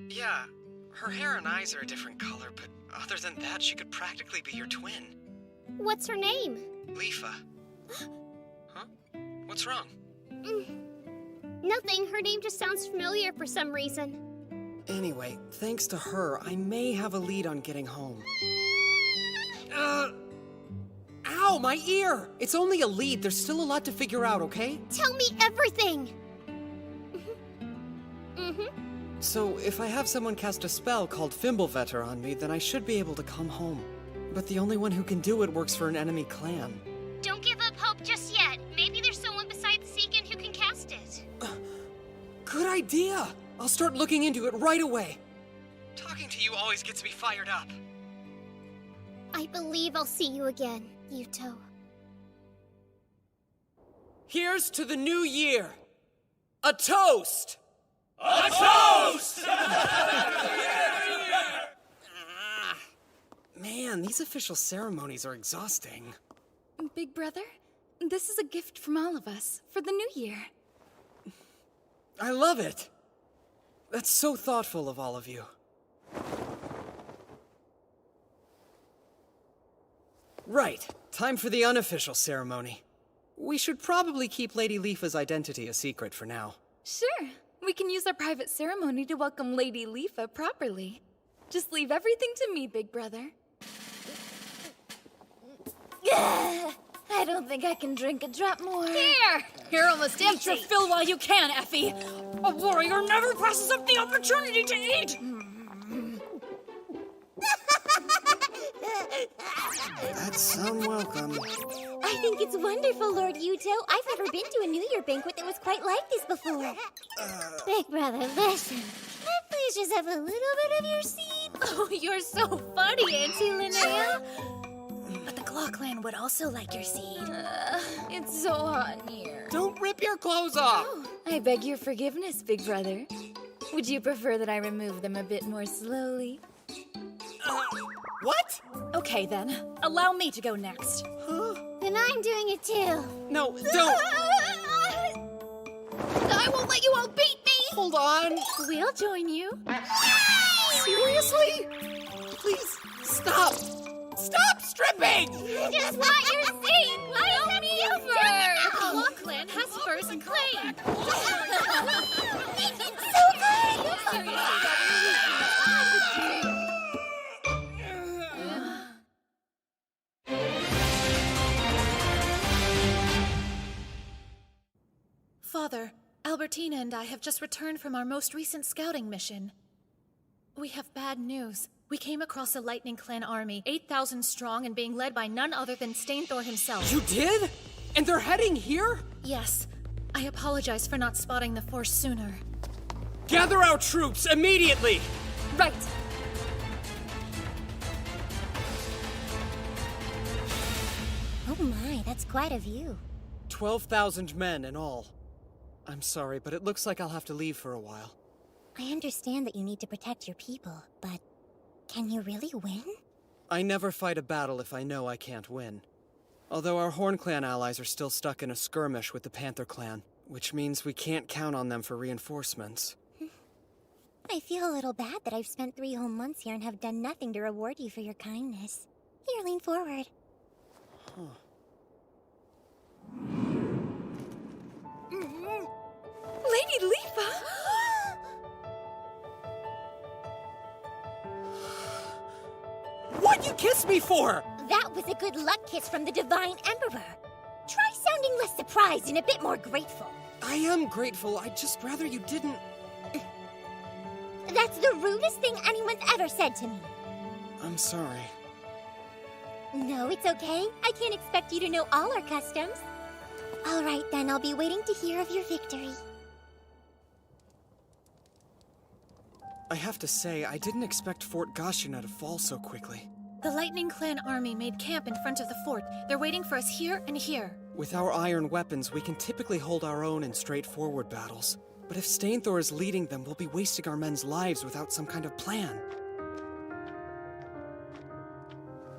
Yeah, her hair and eyes are a different color, but other than that, she could practically be your twin. What's her name? Leafa. Huh? What's wrong? Nothing. Her name just sounds familiar for some reason. Anyway, thanks to her, I may have a lead on getting home. Ow, my ear! It's only a lead. There's still a lot to figure out, okay? Tell me everything! So, if I have someone cast a spell called Fimbulvetter on me, then I should be able to come home. But the only one who can do it works for an enemy clan. Don't give up hope just yet. Maybe there's someone besides Segan who can cast it. Good idea! I'll start looking into it right away. Talking to you always gets me fired up. I believe I'll see you again, Yuto. Here's to the new year. A toast! A toast! Man, these official ceremonies are exhausting. Big brother, this is a gift from all of us for the new year. I love it. That's so thoughtful of all of you. Right, time for the unofficial ceremony. We should probably keep Lady Leafa's identity a secret for now. Sure, we can use our private ceremony to welcome Lady Leafa properly. Just leave everything to me, big brother. I don't think I can drink a drop more. Here! You're almost empty. Eat your fill while you can, Effie. A warrior never passes up the opportunity to eat! That's some welcome. I think it's wonderful, Lord Yuto. I've never been to a New Year banquet that was quite like this before. Big brother, listen. Can I please just have a little bit of your seed? Oh, you're so funny, Auntie Linnea. But the Claw Clan would also like your seed. It's so hot in here. Don't rip your clothes off! I beg your forgiveness, big brother. Would you prefer that I remove them a bit more slowly? What? Okay, then. Allow me to go next. Then I'm doing it too. No, don't! I won't let you all beat me! Hold on! We'll join you. Seriously? Please, stop! Stop stripping! I just want your seed! Let me first! The Claw Clan has first claim! So good! Father, Albertina and I have just returned from our most recent scouting mission. We have bad news. We came across a Lightning Clan army, 8,000 strong and being led by none other than Stainthor himself. You did? And they're heading here? Yes. I apologize for not spotting the force sooner. Gather our troops immediately! Right! Oh my, that's quite a view. 12,000 men in all. I'm sorry, but it looks like I'll have to leave for a while. I understand that you need to protect your people, but can you really win? I never fight a battle if I know I can't win. Although our Horn Clan allies are still stuck in a skirmish with the Panther Clan, which means we can't count on them for reinforcements. I feel a little bad that I've spent 3 whole months here and have done nothing to reward you for your kindness. Here, lean forward. Lady Leafa! What'd you kiss me for? That was a good luck kiss from the Divine Emperor. Try sounding less surprised and a bit more grateful. I am grateful. I'd just rather you didn't... That's the rudest thing anyone's ever said to me. I'm sorry. No, it's okay. I can't expect you to know all our customs. All right, then. I'll be waiting to hear of your victory. I have to say, I didn't expect Fort Gashina to fall so quickly. The Lightning Clan army made camp in front of the fort. They're waiting for us here and here. With our iron weapons, we can typically hold our own in straightforward battles. But if Stainthor is leading them, we'll be wasting our men's lives without some kind of plan.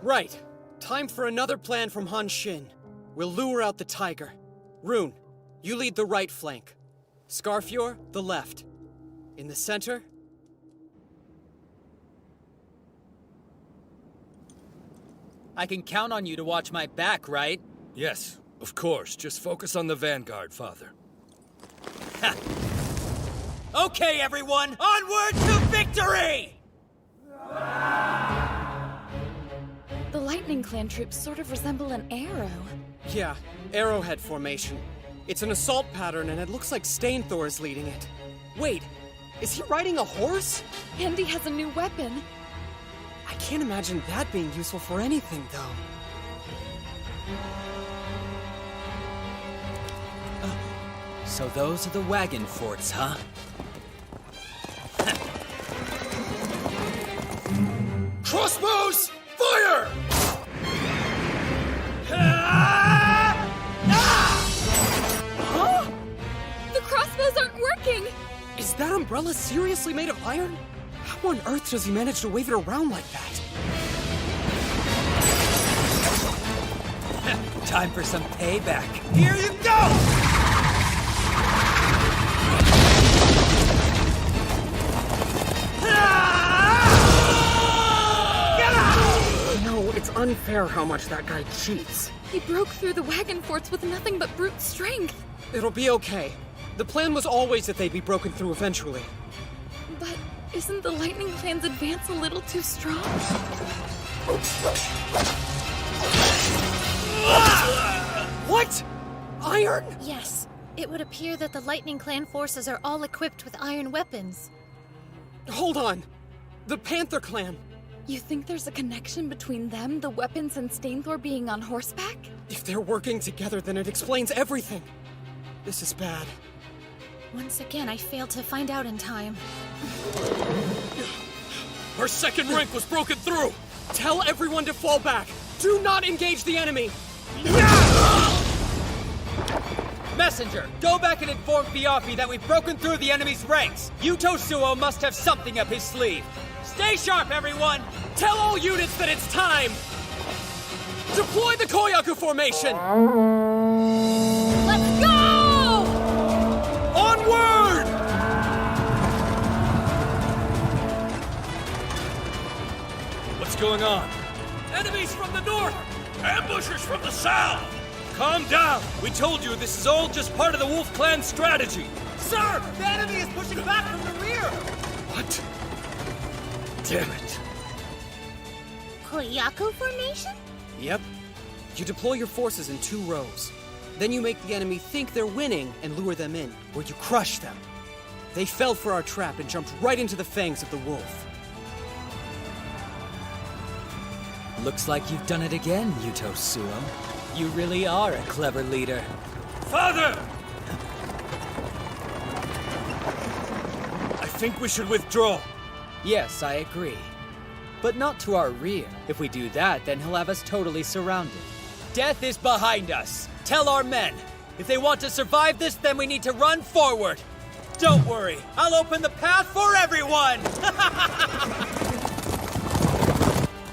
Right. Time for another plan from Han Shin. We'll lure out the tiger. Rune, you lead the right flank. Scarfior, the left. In the center... I can count on you to watch my back, right? Yes, of course. Just focus on the vanguard, Father. Okay, everyone! Onward to victory! The Lightning Clan troops sort of resemble an arrow. Yeah, arrowhead formation. It's an assault pattern, and it looks like Stainthor is leading it. Wait, is he riding a horse? And he has a new weapon. I can't imagine that being useful for anything, though. So those are the wagon forts, huh? Crossbows! Fire! Huh? The crossbows aren't working! Is that umbrella seriously made of iron? How on earth does he manage to wave it around like that? Time for some payback. Here you go! No, it's unfair how much that guy cheats. He broke through the wagon forts with nothing but brute strength. It'll be okay. The plan was always that they'd be broken through eventually. But isn't the Lightning Clan's advance a little too strong? What? Iron? Yes. It would appear that the Lightning Clan forces are all equipped with iron weapons. Hold on. The Panther Clan. You think there's a connection between them, the weapons, and Stainthor being on horseback? If they're working together, then it explains everything. This is bad. Once again, I failed to find out in time. Our second rank was broken through! Tell everyone to fall back! Do not engage the enemy! Messenger, go back and inform Fiafi that we've broken through the enemy's ranks. Yuto Suo must have something up his sleeve. Stay sharp, everyone! Tell all units that it's time! Deploy the Koyaku formation! Let's go! Onward! What's going on? Enemies from the north! Ambushers from the south! Calm down! We told you this is all just part of the Wolf Clan strategy! Sir! The enemy is pushing back from the rear! What? Damn it. Koyaku formation? Yep. You deploy your forces in 2 rows. Then you make the enemy think they're winning and lure them in, where you crush them. They fell for our trap and jumped right into the fangs of the wolf. Looks like you've done it again, Yuto Suo. You really are a clever leader. Father! I think we should withdraw. Yes, I agree. But not to our rear. If we do that, then he'll have us totally surrounded. Death is behind us. Tell our men. If they want to survive this, then we need to run forward. Don't worry. I'll open the path for everyone!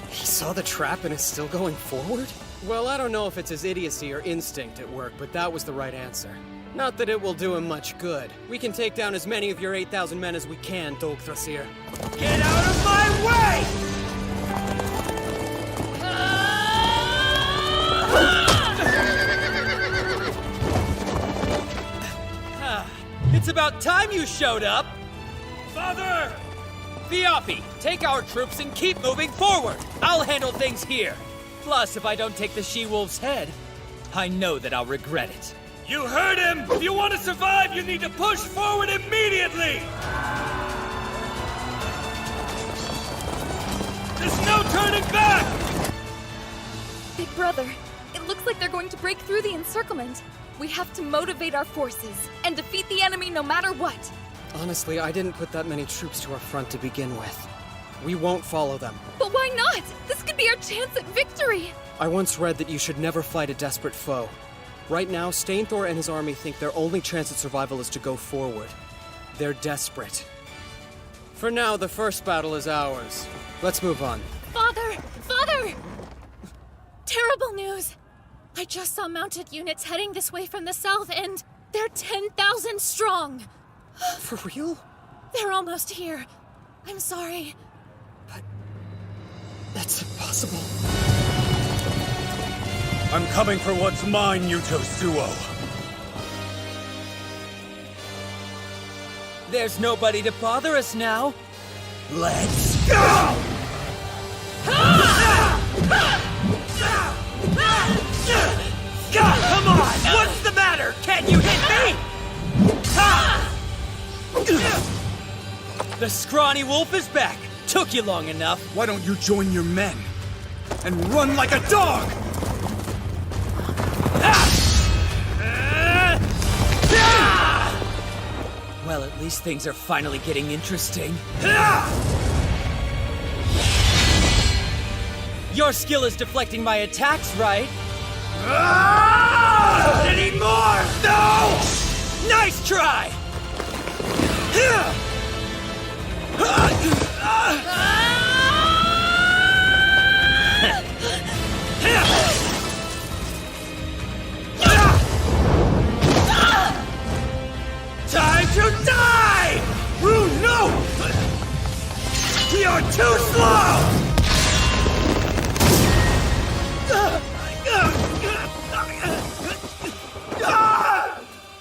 He's saw the trap and is still going forward? Well, I don't know if it's his idiocy or instinct at work, but that was the right answer. Not that it will do him much good. We can take down as many of your 8,000 men as we can, Dolgthrasir. Get out of my way! It's about time you showed up! Father! Viapi, take our troops and keep moving forward! I'll handle things here. Plus, if I don't take the she-wolf's head, I know that I'll regret it. You heard him! If you want to survive, you need to push forward immediately! There's no turning back! Big brother, it looks like they're going to break through the encirclement. We have to motivate our forces and defeat the enemy no matter what. Honestly, I didn't put that many troops to our front to begin with. We won't follow them. But why not? This could be our chance at victory! I once read that you should never fight a desperate foe. Right now, Stainthor and his army think their only chance at survival is to go forward. They're desperate. For now, the first battle is ours. Let's move on. Father! Father! Terrible news! I just saw mounted units heading this way from the south, and they're 10,000 strong! For real? They're almost here. I'm sorry. That's impossible. I'm coming for what's mine, Yuto Suo. There's nobody to bother us now. Let's go! Come on! What's the matter? Can't you hit me? The scrawny wolf is back. Took you long enough. Why don't you join your men and run like a dog? Well, at least things are finally getting interesting. Your skill is deflecting my attacks, right? Not anymore! No! Nice try! Time to die! Rune, no! You're too slow!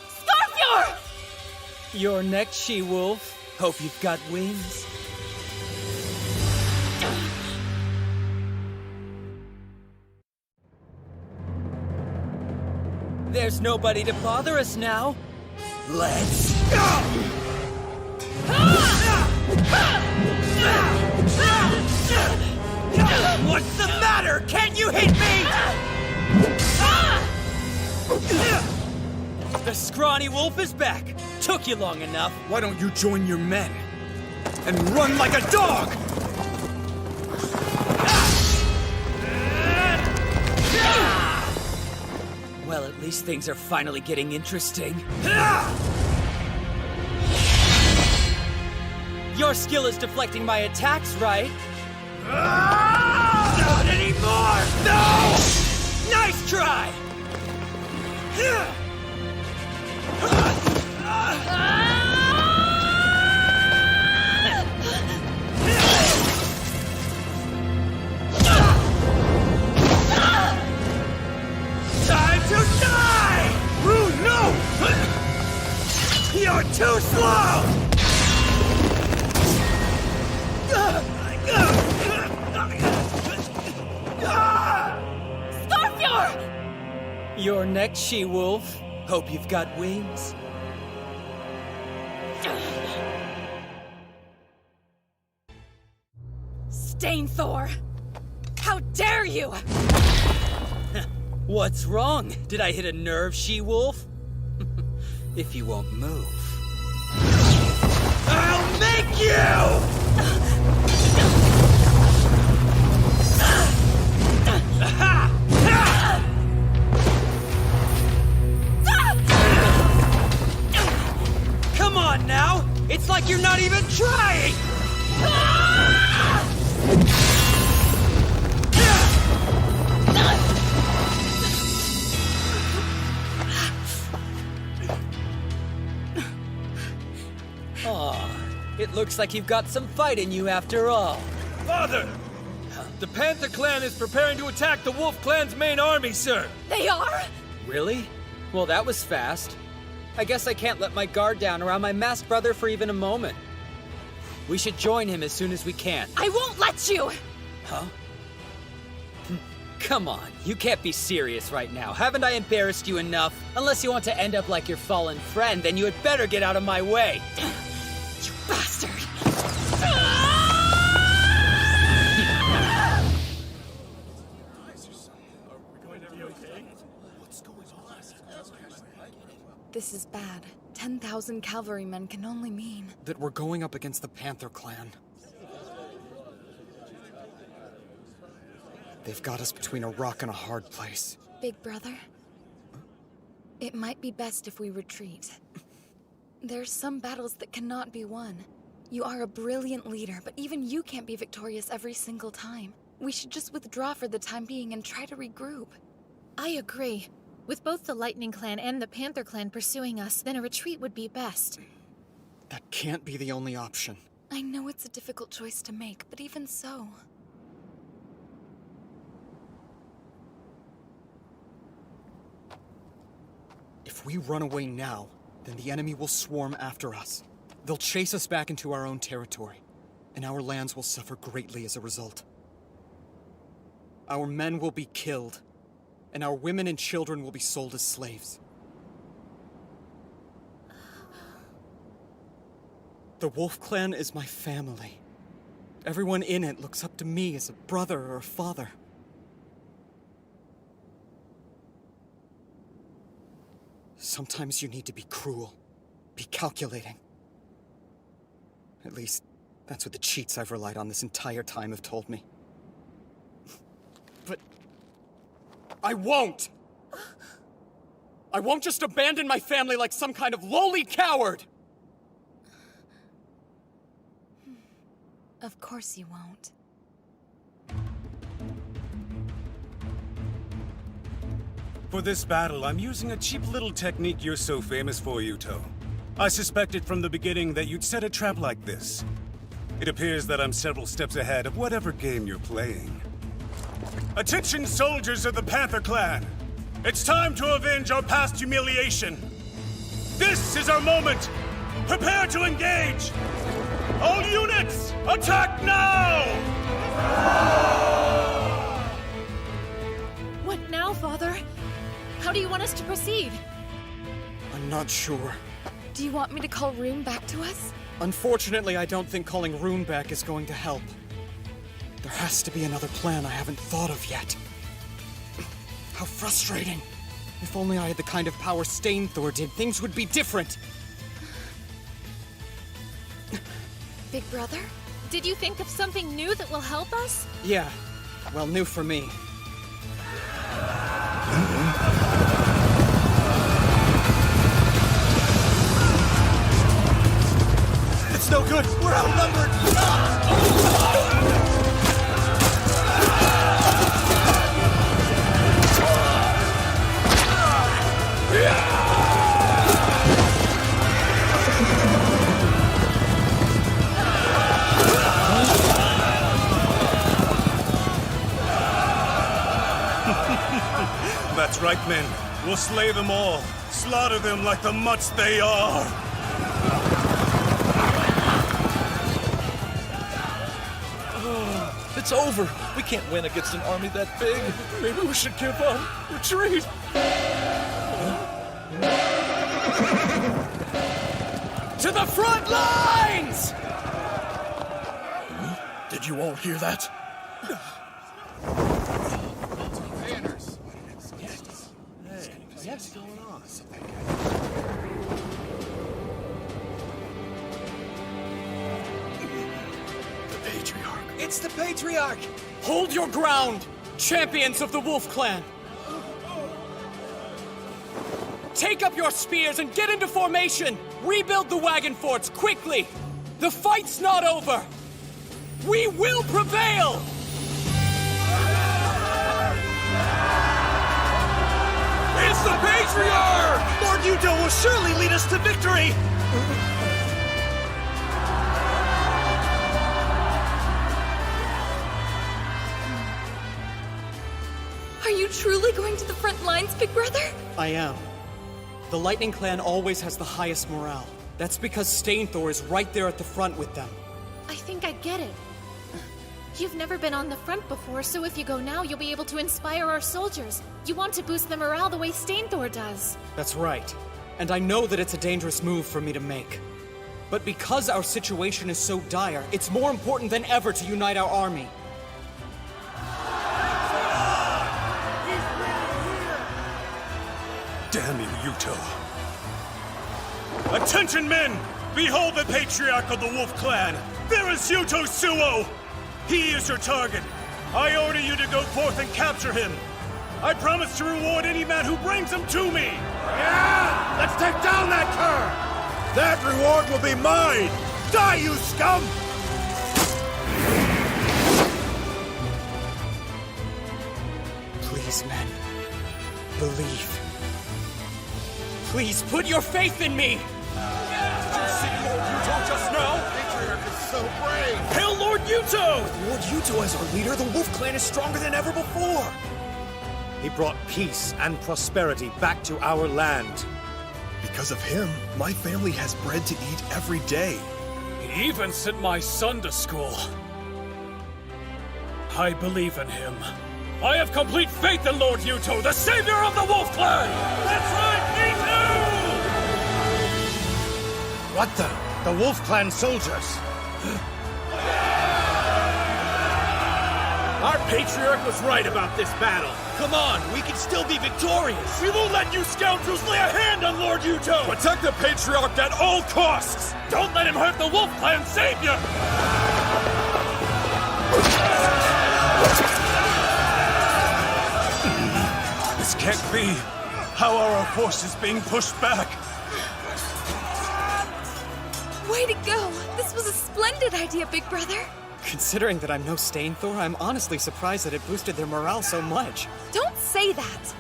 Scorpior! You're next, she-wolf. Hope you've got wings. There's nobody to bother us now. Let's go! What's the matter? Can't you hit me? The scrawny wolf is back. Took you long enough. Why don't you join your men and run like a dog? Well, at least things are finally getting interesting. Your skill is deflecting my attacks, right? Not anymore! No! Nice try! Time to die! Rune, no! You're too slow! Scorpior! You're next, she-wolf. Hope you've got wings. Stainthor! How dare you! What's wrong? Did I hit a nerve, she-wolf? If you won't move, I'll make you! come on now! It's like you're not even trying! it looks like you've got some fight in you after all. Father! The Panther Clan is preparing to attack the Wolf Clan's main army, sir! They are? Really? Well, that was fast. I guess I can't let my guard down around my masked brother for even a moment. We should join him as soon as we can. I won't let you! Huh? Come on, you can't be serious right now. Haven't I embarrassed you enough? Unless you want to end up like your fallen friend, then you had better get out of my way. You bastard! This is bad. 10,000 cavalrymen can only mean that we're going up against the Panther Clan. They've got us between a rock and a hard place. Big brother, it might be best if we retreat. There's some battles that cannot be won. You are a brilliant leader, but even you can't be victorious every single time. We should just withdraw for the time being and try to regroup. I agree. With both the Lightning Clan and the Panther Clan pursuing us, then a retreat would be best. That can't be the only option. I know it's a difficult choice to make, but even so... If we run away now, then the enemy will swarm after us. They'll chase us back into our own territory, and our lands will suffer greatly as a result. Our men will be killed, and our women and children will be sold as slaves. The Wolf Clan is my family. Everyone in it looks up to me as a brother or a father. Sometimes you need to be cruel, be calculating. At least, that's what the cheats I've relied on this entire time have told me. But... I won't! I won't just abandon my family like some kind of lowly coward! Of course you won't. For this battle, I'm using a cheap little technique you're so famous for, Yuto. I suspected from the beginning that you'd set a trap like this. It appears that I'm several steps ahead of whatever game you're playing. Attention, soldiers of the Panther Clan! It's time to avenge our past humiliation! This is our moment! Prepare to engage! All units, attack now! What now, Father? How do you want us to proceed? I'm not sure. Do you want me to call Rune back to us? Unfortunately, I don't think calling Rune back is going to help. There has to be another plan I haven't thought of yet. How frustrating. If only I had the kind of power Stainthor did, things would be different. Big brother? Did you think of something new that will help us? Yeah. Well, new for me. It's no good! We're outnumbered! That's right, men. We'll slay them all. Slaughter them like the mutts they are. It's over. We can't win against an army that big. Maybe we should give up. Retreat. To the front lines! Did you all hear that? What's going on? The Patriarch. It's the Patriarch! Hold your ground, champions of the Wolf Clan! Take up your spears and get into formation! Rebuild the wagon forts, quickly! The fight's not over! We will prevail! It's the Patriarch! Lord Yuto will surely lead us to victory! truly going to the front lines, Big Brother? I am. The Lightning Clan always has the highest morale. That's because Stainthor is right there at the front with them. I think I get it. You've never been on the front before, so if you go now, you'll be able to inspire our soldiers. You want to boost the morale the way Stainthor does. That's right. And I know that it's a dangerous move for me to make. But because our situation is so dire, it's more important than ever to unite our army. Damn you, Yuto. Attention, men! Behold the patriarch of the Wolf Clan! There is Yuto Suo! He is your target. I order you to go forth and capture him. I promise to reward any man who brings him to me! Yeah! Let's take down that cur! That reward will be mine! Die, you scum! Please, men. Believe. Please, put your faith in me! Did you see Lord Yuto just now? Patriarch is so brave! Hail Lord Yuto! With Lord Yuto as our leader, the Wolf Clan is stronger than ever before! He brought peace and prosperity back to our land. Because of him, my family has bread to eat every day. He even sent my son to school. I believe in him. I have complete faith in Lord Yuto, the savior of the Wolf Clan! That's right, me too! What the? The Wolf Clan soldiers! Our patriarch was right about this battle. Come on, we can still be victorious. We won't let you scoundrels lay a hand on Lord Yuto. Protect the patriarch at all costs. Don't let him hurt the Wolf Clan savior. This can't be. How are our forces being pushed back? Way to go! This was a splendid idea, Big Brother. Considering that I'm no Stainthor, I'm honestly surprised that it boosted their morale so much. Don't say that!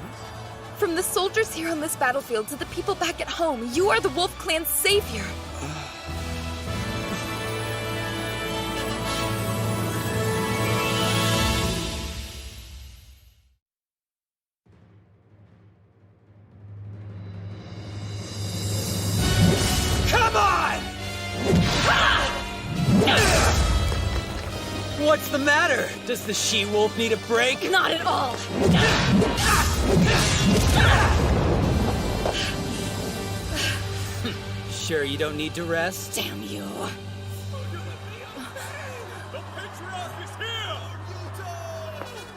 From the soldiers here on this battlefield to the people back at home, you are the Wolf Clan's savior. Come on! What's the matter? Does the she-wolf need a break? Not at all! Sure you don't need to rest? Damn you.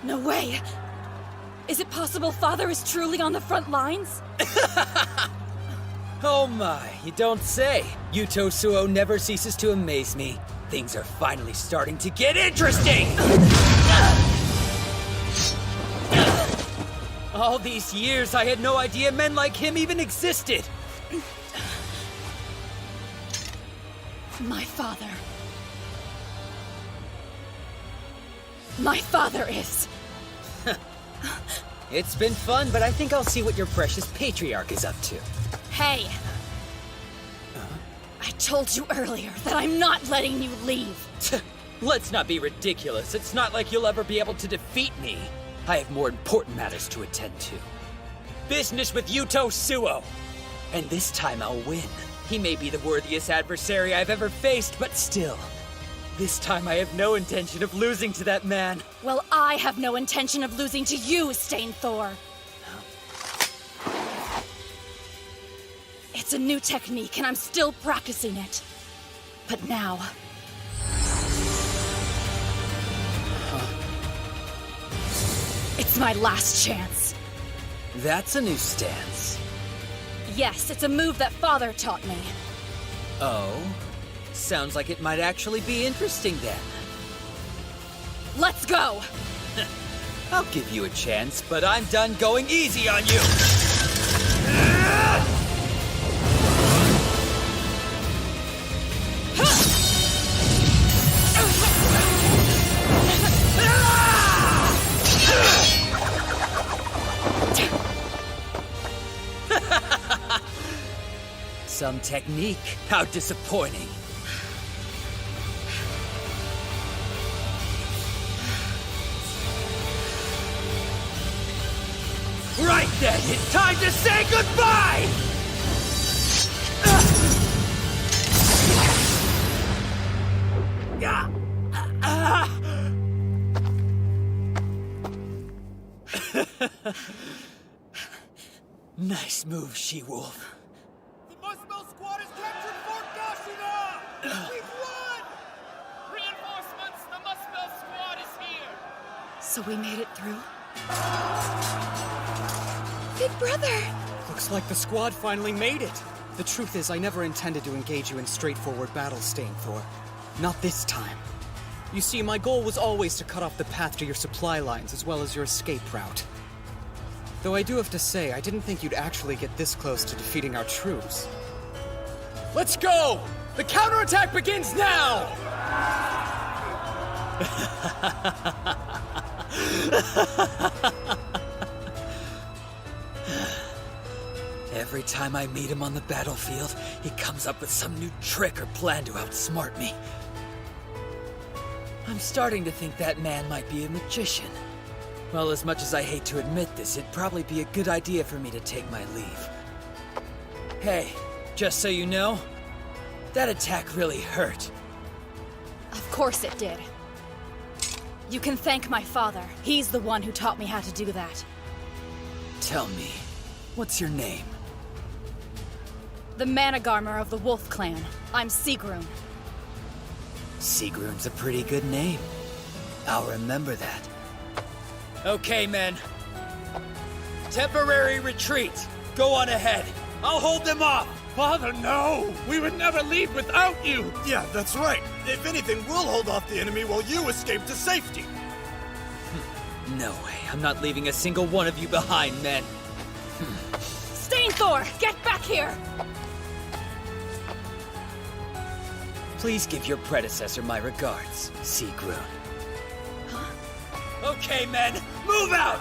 No way! Is it possible Father is truly on the front lines? Oh my, you don't say. Yuto Suo never ceases to amaze me. Things are finally starting to get interesting! All these years, I had no idea men like him even existed. My father. My father is. It's been fun, but I think I'll see what your precious patriarch is up to. Hey! I told you earlier that I'm not letting you leave. Let's not be ridiculous. It's not like you'll ever be able to defeat me. I have more important matters to attend to. Business with Yuto Suo. And this time I'll win. He may be the worthiest adversary I've ever faced, but still. This time I have no intention of losing to that man. Well, I have no intention of losing to you, Stainthor. It's a new technique, and I'm still practicing it. But now... It's my last chance. That's a new stance. Yes, it's a move that Father taught me. Oh? Sounds like it might actually be interesting then. Let's go! I'll give you a chance, but I'm done going easy on you! Some technique. How disappointing. Right then, it's time to say goodbye! Nice move, She-Wolf. The Muspel Squad has captured Fort Goshina! We've won! Reinforcements, the Muspel Squad is here! So we made it through? Big brother! Looks like the squad finally made it. The truth is, I never intended to engage you in straightforward battle, Stain Thor. Not this time. You see, my goal was always to cut off the path to your supply lines as well as your escape route. Though I do have to say, I didn't think you'd actually get this close to defeating our troops. Let's go! The counterattack begins now! Every time I meet him on the battlefield, he comes up with some new trick or plan to outsmart me. I'm starting to think that man might be a magician. Well, as much as I hate to admit this, it'd probably be a good idea for me to take my leave. Hey, just so you know, that attack really hurt. Of course it did. You can thank my father. He's the one who taught me how to do that. Tell me, what's your name? The Managarmer of the Wolf Clan. I'm Sigrun. Sigrun's a pretty good name. I'll remember that. Okay, men. Temporary retreat. Go on ahead. I'll hold them off. Father, no! We would never leave without you! Yeah, that's right. If anything, we'll hold off the enemy while you escape to safety. No way. I'm not leaving a single one of you behind, men. Stain Thor, get back here! Please give your predecessor my regards, Sigrun. Okay, men, move out!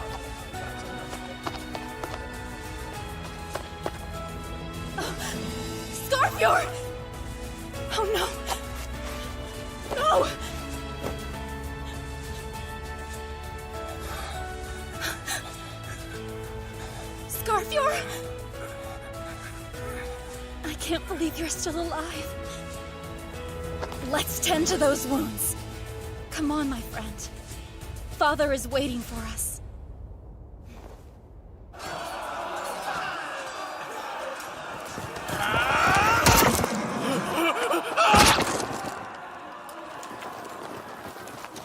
Scarfjord! Oh no! No! Scarfjord! I can't believe you're still alive. Let's tend to those wounds. Come on, my friend. Father is waiting for us.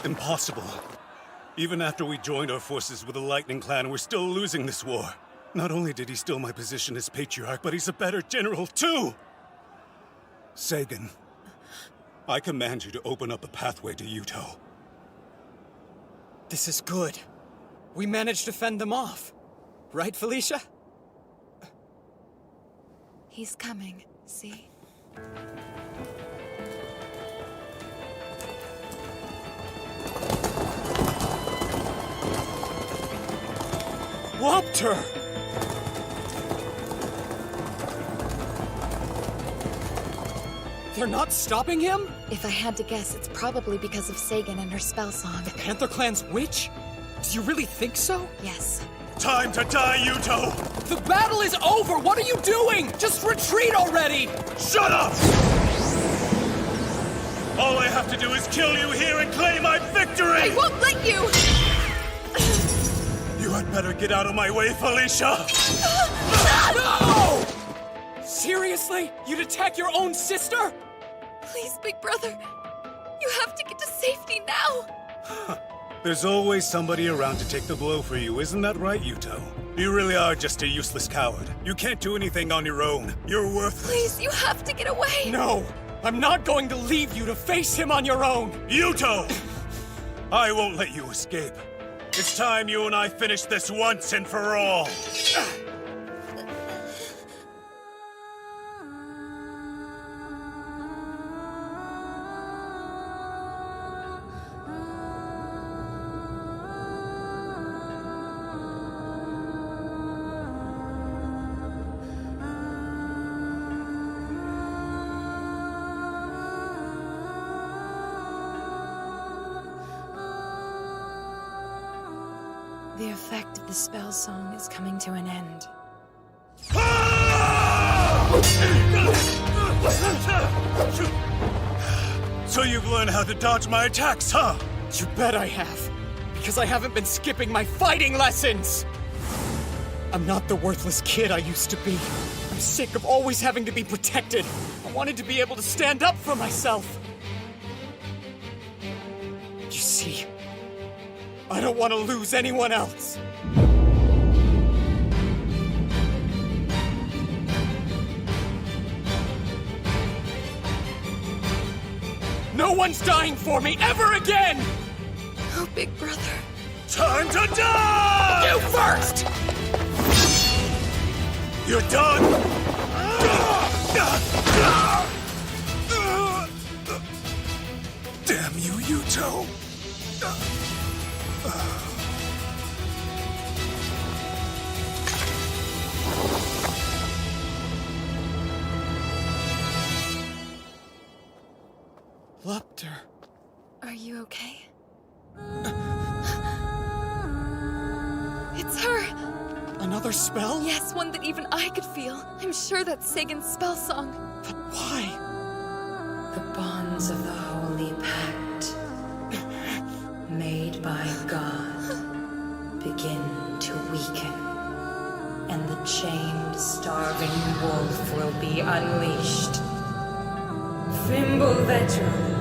Impossible. Even after we joined our forces with the Lightning Clan, we're still losing this war. Not only did he steal my position as Patriarch, but he's a better general, too! Sagan, I command you to open up a pathway to Yuto. This is good. We managed to fend them off. Right, Felicia? He's coming, see? Whopped her! They're not stopping him? If I had to guess, it's probably because of Sagan and her spell song. The Panther Clan's witch? Do you really think so? Yes. Time to die, Yuto! The battle is over! What are you doing? Just retreat already! Shut up! All I have to do is kill you here and claim my victory! I won't let you! You had better get out of my way, Felicia! No! Seriously? You'd attack your own sister? Please, big brother. You have to get to safety now. There's always somebody around to take the blow for you, isn't that right, Yuto? You really are just a useless coward. You can't do anything on your own. You're worthless. Please, you have to get away. No! I'm not going to leave you to face him on your own! Yuto! I won't let you escape. It's time you and I finish this once and for all. The effect of the spell song is coming to an end. So you've learned how to dodge my attacks, huh? You bet I have. Because I haven't been skipping my fighting lessons! I'm not the worthless kid I used to be. I'm sick of always having to be protected. I wanted to be able to stand up for myself. You see, I don't want to lose anyone else. No one's dying for me ever again! Oh, big brother. Time to die! You first! You're done! Damn you, Yuto! Lepter. Are you okay? It's her! Another spell? Yes, one that even I could feel. I'm sure that's Sagan's spell song. But why? The bonds of the Holy Pact, made by God, begin to weaken, and the chained, starving wolf will be unleashed. Fimbulvetro.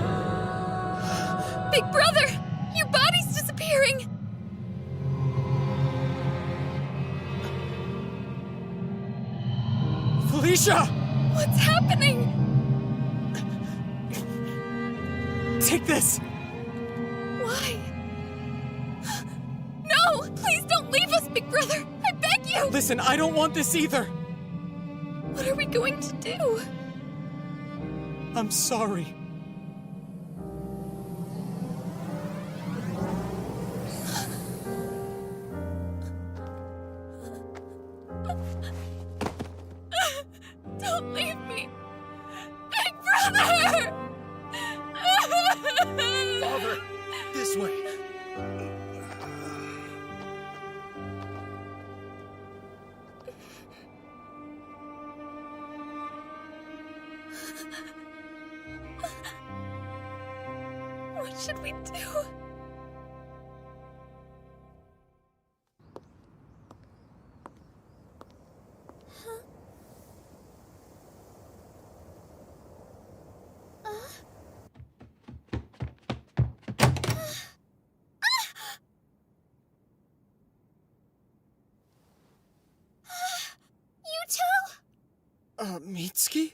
Big brother! Your body's disappearing! Felicia! What's happening? Take this! Why? No! Please don't leave us, big brother! I beg you! Listen, I don't want this either! What are we going to do? I'm sorry. Don't leave me! Big brother! Father, this way. What should we do? Mitsuki?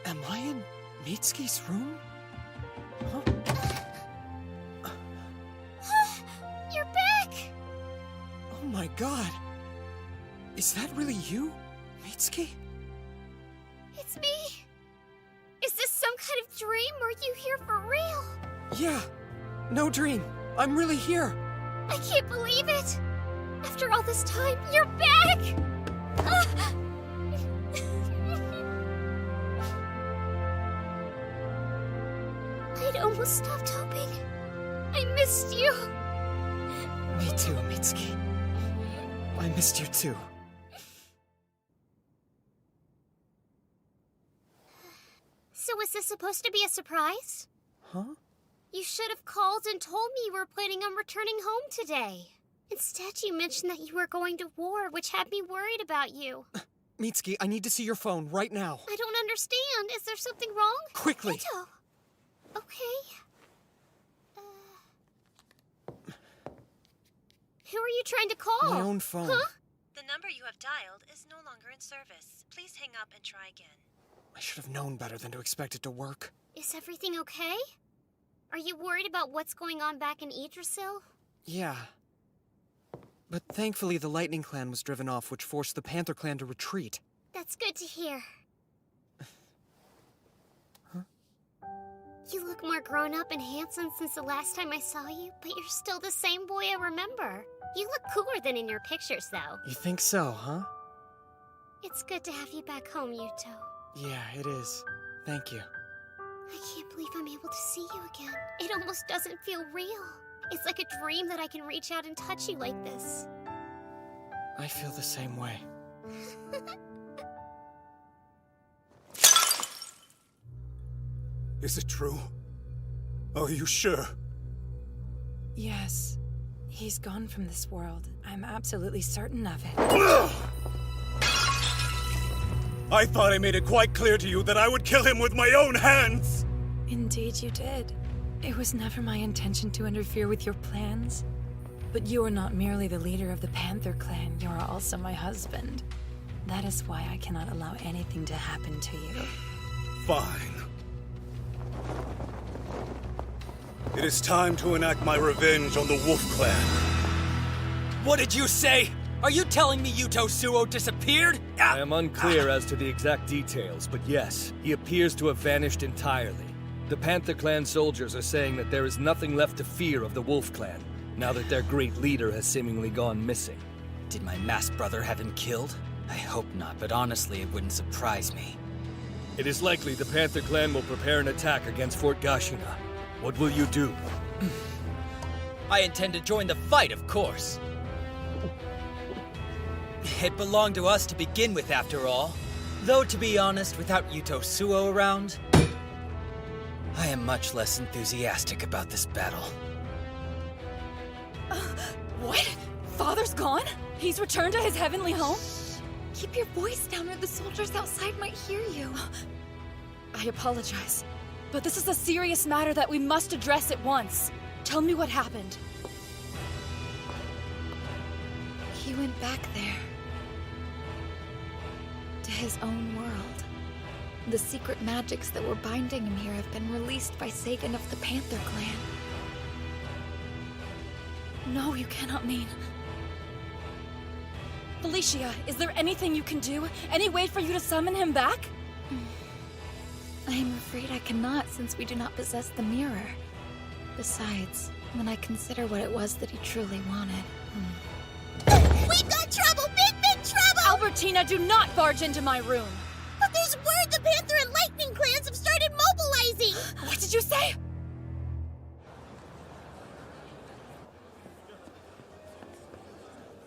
Am I in Mitsuki's room? Huh? You're back! Oh my god. Is that really you, Mitsuki? It's me. Is this some kind of dream, or are you here for real? Yeah. No dream. I'm really here. I can't believe it. After all this time, you're back! I'd almost stopped hoping. I missed you. Me too, Mitsuki. I missed you too. So was this supposed to be a surprise? Huh? You should have called and told me you were planning on returning home today. Instead, you mentioned that you were going to war, which had me worried about you. Mitsuki, I need to see your phone right now. I don't understand. Is there something wrong? Quickly. Yuto. Okay. Who are you trying to call? My own phone. Huh? The number you have dialed is no longer in service. Please hang up and try again. I should have known better than to expect it to work. Is everything okay? Are you worried about what's going on back in Yggdrasil? Yeah. But thankfully the Lightning Clan was driven off, which forced the Panther Clan to retreat. That's good to hear. You look more grown up and handsome since the last time I saw you, but you're still the same boy I remember. You look cooler than in your pictures, though. You think so, huh? It's good to have you back home, Yuto. Yeah, it is. Thank you. I can't believe I'm able to see you again. It almost doesn't feel real. It's like a dream that I can reach out and touch you like this. I feel the same way. Is it true? Are you sure? Yes. He's gone from this world. I'm absolutely certain of it. I thought I made it quite clear to you that I would kill him with my own hands! Indeed you did. It was never my intention to interfere with your plans. But you are not merely the leader of the Panther clan, you are also my husband. That is why I cannot allow anything to happen to you. Fine. It is time to enact my revenge on the Wolf Clan. What did you say? Are you telling me Yuto Suo disappeared? I am unclear as to the exact details, but yes, he appears to have vanished entirely. The Panther Clan soldiers are saying that there is nothing left to fear of the Wolf Clan, now that their great leader has seemingly gone missing. Did my masked brother have him killed? I hope not, but honestly, it wouldn't surprise me. It is likely the Panther Clan will prepare an attack against Fort Gashina. What will you do? I intend to join the fight, of course. It belonged to us to begin with, after all. Though, to be honest, without Yuto Suo around, I am much less enthusiastic about this battle. What? Father's gone? He's returned to his heavenly home? Keep your voice down or the soldiers outside might hear you. I apologize, but this is a serious matter that we must address at once. Tell me what happened. He went back there. To his own world. The secret magics that were binding him here have been released by Sagan of the Panther Clan. No, you cannot mean... Felicia, is there anything you can do? Any way for you to summon him back? I am afraid I cannot, since we do not possess the mirror. Besides, when I consider what it was that he truly wanted... We've got trouble! Big trouble! Albertina, do not barge into my room! But there's word the Panther and Lightning clans have started mobilizing! What did you say?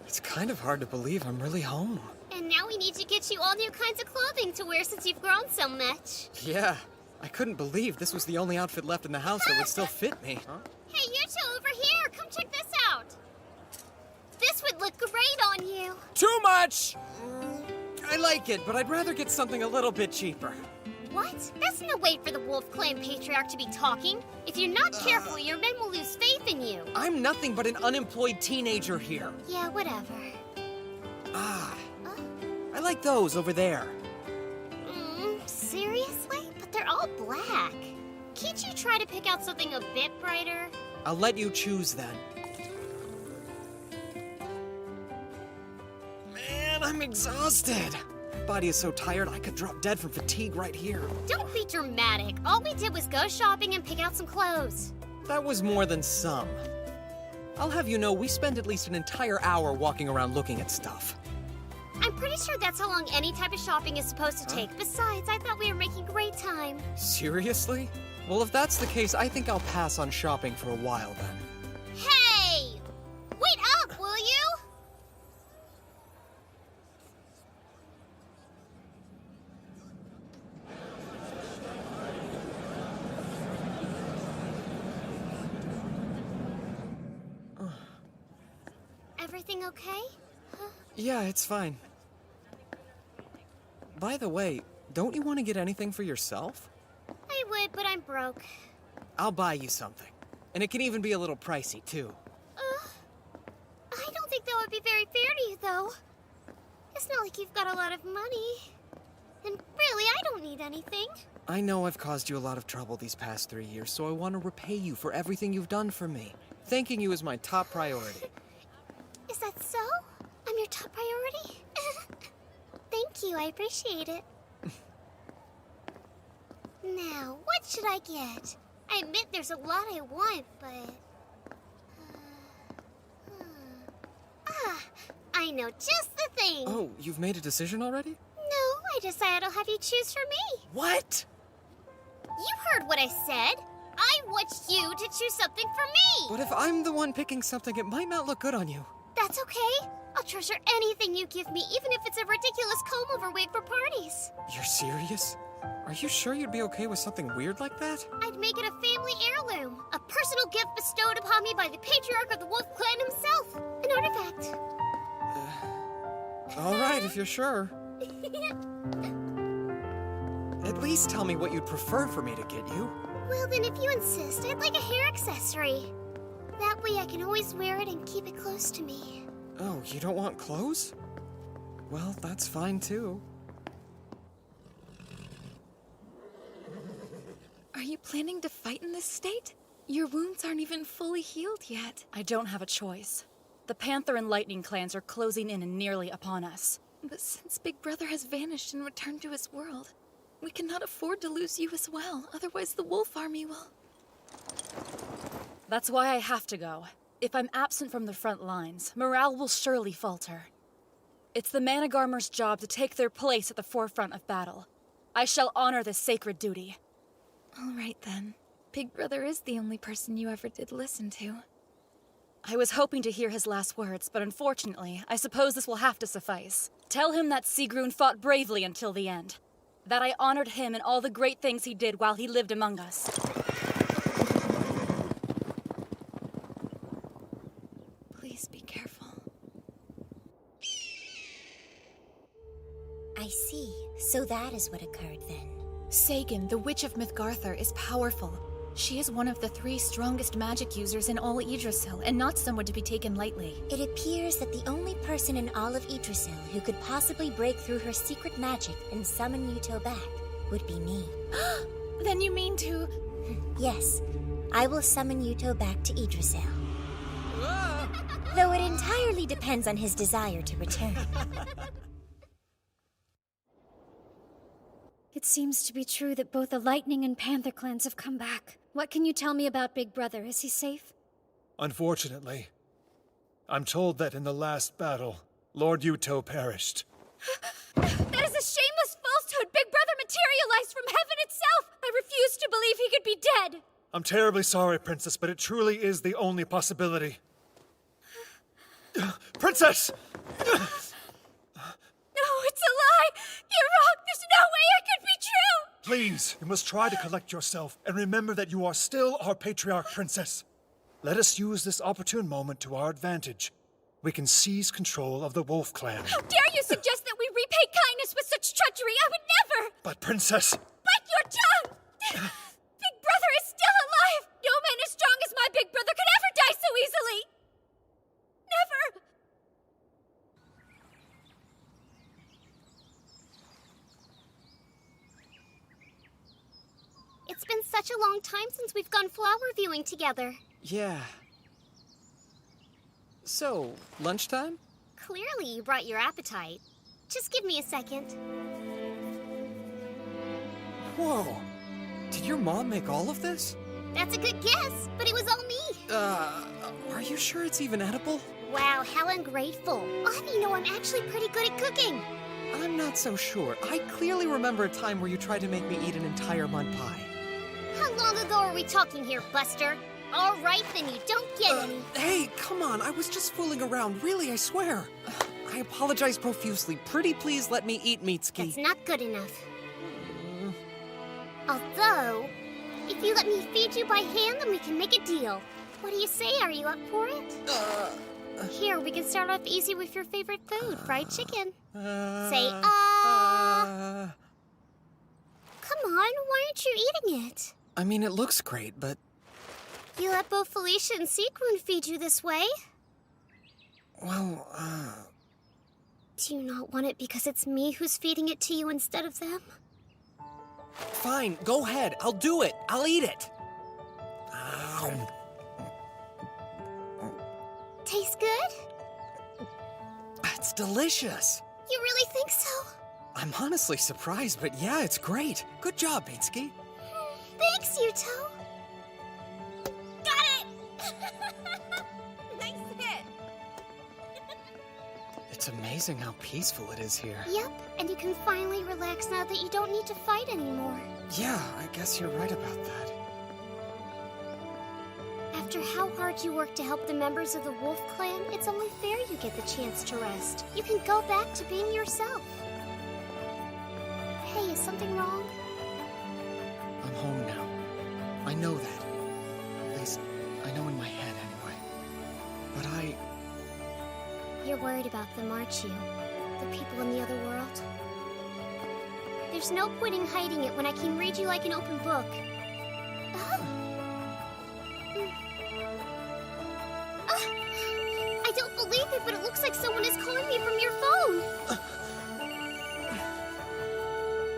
It's kind of hard to believe I'm really home. And now we need to get you all new kinds of clothing to wear since you've grown so much. Yeah, I couldn't believe this was the only outfit left in the house that would still fit me. Huh? Hey, you two over here, come check this out. This would look great on you. Too much! I like it, but I'd rather get something a little bit cheaper. What? That's no way for the Wolf Clan Patriarch to be talking. If you're not careful, your men will lose faith in you. I'm nothing but an unemployed teenager here. Yeah, whatever. I like those over there. Seriously? But they're all black. Can't you try to pick out something a bit brighter? I'll let you choose then. Man, I'm exhausted. My body is so tired I could drop dead from fatigue right here. Don't be dramatic. All we did was go shopping and pick out some clothes. That was more than some. I'll have you know we spend at least an entire hour walking around looking at stuff. I'm pretty sure that's how long any type of shopping is supposed to take. Besides, I thought we were making great time. Seriously? Well, if that's the case, I think I'll pass on shopping for a while then. Hey! Wait up, will you? Everything okay? Yeah, it's fine. By the way, don't you want to get anything for yourself? I would, but I'm broke. I'll buy you something. And it can even be a little pricey, too. I don't think that would be very fair to you, though. It's not like you've got a lot of money. And really, I don't need anything. I know I've caused you a lot of trouble these past 3 years, so I want to repay you for everything you've done for me. Thanking you is my top priority. Is that so? I'm your top priority? Thank you, I appreciate it. Now, what should I get? I admit there's a lot I want, but... I know just the thing. Oh, you've made a decision already? No, I decided I'll have you choose for me. What? You heard what I said. I want you to choose something for me. But if I'm the one picking something, it might not look good on you. That's okay. I'll treasure anything you give me, even if it's a ridiculous comb-over wig for parties. You're serious? Are you sure you'd be okay with something weird like that? I'd make it a family heirloom. A personal gift bestowed upon me by the patriarch of the Wolf Clan himself. An artifact. All right, if you're sure. At least tell me what you'd prefer for me to get you. Well, then if you insist, I'd like a hair accessory. That way I can always wear it and keep it close to me. Oh, you don't want clothes? Well, that's fine too. Are you planning to fight in this state? Your wounds aren't even fully healed yet. I don't have a choice. The Panther and Lightning clans are closing in and nearly upon us. But since Big Brother has vanished and returned to his world, we cannot afford to lose you as well. Otherwise the Wolf Army will... That's why I have to go. If I'm absent from the front lines, morale will surely falter. It's the Managarmer's job to take their place at the forefront of battle. I shall honor this sacred duty. All right then. Big Brother is the only person you ever did listen to. I was hoping to hear his last words, but unfortunately, I suppose this will have to suffice. Tell him that Sigrun fought bravely until the end. That I honored him and all the great things he did while he lived among us. Please be careful. I see. So that is what occurred then. Sagan, the Witch of Mythgarthur, is powerful. She is one of the 3 strongest magic users in all Yggdrasil, and not someone to be taken lightly. It appears that the only person in all of Yggdrasil who could possibly break through her secret magic and summon Yuto back would be me. Then you mean to... Yes, I will summon Yuto back to Yggdrasil. Though it entirely depends on his desire to return. It seems to be true that both the Lightning and Panther clans have come back. What can you tell me about Big Brother? Is he safe? Unfortunately, I'm told that in the last battle, Lord Yuto perished. That is a shameless falsehood! Big Brother materialized from heaven itself! I refuse to believe he could be dead! I'm terribly sorry, Princess, but it truly is the only possibility. Princess! No, it's a lie! You're wrong! There's no way it could be true! Please, you must try to collect yourself and remember that you are still our patriarch, Princess. Let us use this opportune moment to our advantage. We can seize control of the Wolf Clan. How dare you suggest that we repay kindness with such treachery? I would never! But, Princess... Bite your tongue! Big Brother is still alive! No man as strong as my Big Brother could ever die so easily! Never! It's been such a long time since we've gone flower viewing together. Yeah. So, lunchtime? Clearly you brought your appetite. Just give me a second. Whoa. Did your mom make all of this? That's a good guess, but it was all me. Are you sure it's even edible? Wow, how ungrateful. I'll have you know I'm actually pretty good at cooking. I'm not so sure. I clearly remember a time where you tried to make me eat an entire mud pie. How long ago are we talking here, Buster? All right, then you don't get any. Hey, come on. I was just fooling around. Really, I swear. I apologize profusely. Pretty please let me eat, Mitsuki. That's not good enough. Although, if you let me feed you by hand, then we can make a deal. What do you say? Are you up for it? Here, we can start off easy with your favorite food, fried chicken. Say, Come on, why aren't you eating it? I mean, it looks great, but... You let both Felicia and Sigrun feed you this way? Well, Do you not want it because it's me who's feeding it to you instead of them? Fine, go ahead. I'll do it. I'll eat it. Tastes good? It's delicious. You really think so? I'm honestly surprised, but yeah, it's great. Good job, Mitsuki. Thanks, Yuto. It's amazing how peaceful it is here. Yep, and you can finally relax now that you don't need to fight anymore. Yeah, I guess you're right about that. After how hard you worked to help the members of the Wolf Clan, it's only fair you get the chance to rest. You can go back to being yourself. Hey, is something wrong? I'm home now. I know that. At least, I know in my head anyway. But You're worried about them, aren't you? The people in the other world? There's no point in hiding it when I can read you like an open book. I don't believe it, but it looks like someone is calling me from your phone.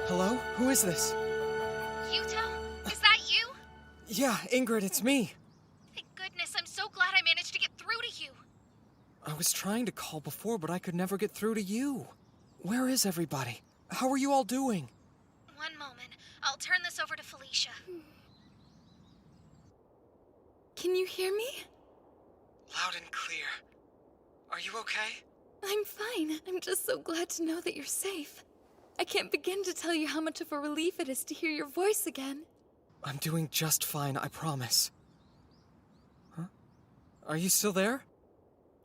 Hello? Who is this? Yuto? Is that you? Yeah, Ingrid, it's me. Thank goodness, I'm so glad I managed to get through to you. I was trying to call before, but I could never get through to you. Where is everybody? How are you all doing? One moment. I'll turn this over to Felicia. Can you hear me? Loud and clear. Are you okay? I'm fine. I'm just so glad to know that you're safe. I can't begin to tell you how much of a relief it is to hear your voice again. I'm doing just fine, I promise. Huh? Are you still there?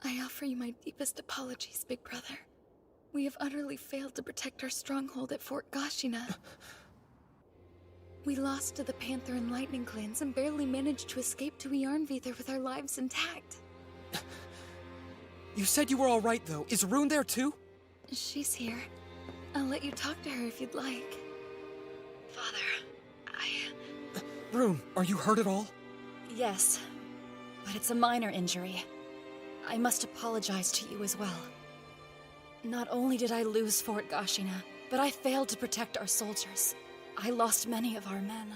I offer you my deepest apologies, Big Brother. We have utterly failed to protect our stronghold at Fort Gashina. We lost to the Panther and Lightning clans and barely managed to escape to Yarnvither with our lives intact. You said you were all right, though. Is Rune there, too? She's here. I'll let you talk to her if you'd like. Father, Rune, are you hurt at all? Yes, but it's a minor injury. I must apologize to you as well. Not only did I lose Fort Gashina, but I failed to protect our soldiers. I lost many of our men.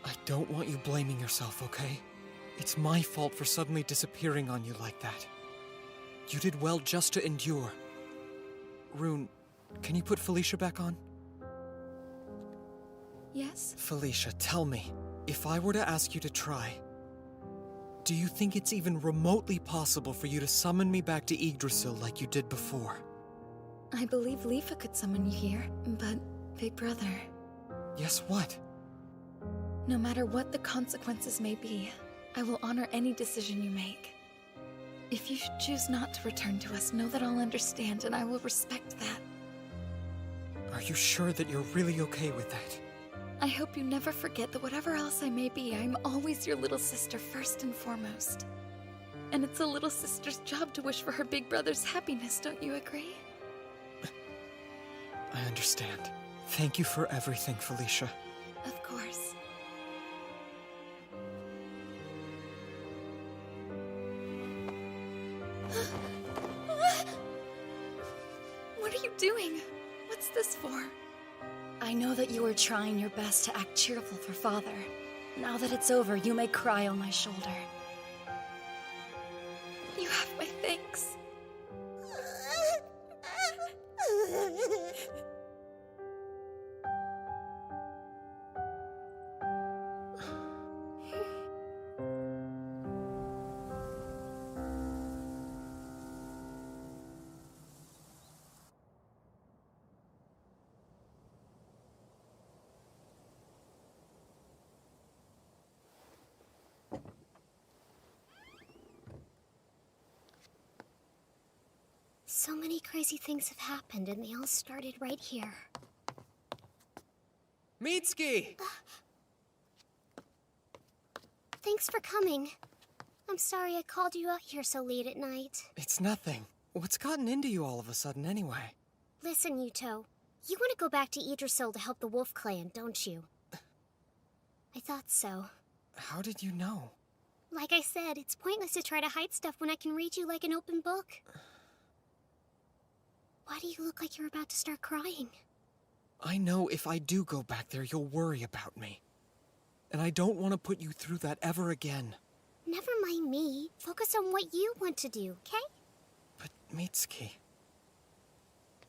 I don't want you blaming yourself, okay? It's my fault for suddenly disappearing on you like that. You did well just to endure. Rune, can you put Felicia back on? Yes? Felicia, tell me, if I were to ask you to try, do you think it's even remotely possible for you to summon me back to Yggdrasil like you did before? I believe Leafa could summon you here, but Big Brother... Yes, what? No matter what the consequences may be, I will honor any decision you make. If you should choose not to return to us, know that I'll understand and I will respect that. Are you sure that you're really okay with that? I hope you never forget that whatever else I may be, I'm always your little sister first and foremost. And it's a little sister's job to wish for her big brother's happiness, don't you agree? I understand. Thank you for everything, Felicia. Of course. What are you doing? What's this for? I know that you are trying your best to act cheerful for Father. Now that it's over, you may cry on my shoulder. You have my thanks. So many crazy things have happened, and they all started right here. Mitsuki! Thanks for coming. I'm sorry I called you out here so late at night. It's nothing. What's gotten into you all of a sudden, anyway? Listen, Yuto. You want to go back to Yggdrasil to help the Wolf Clan, don't you? I thought so. How did you know? Like I said, it's pointless to try to hide stuff when I can read you like an open book. Why do you look like you're about to start crying? I know if I do go back there, you'll worry about me. And I don't want to put you through that ever again. Never mind me. Focus on what you want to do, okay? But, Mitsuki...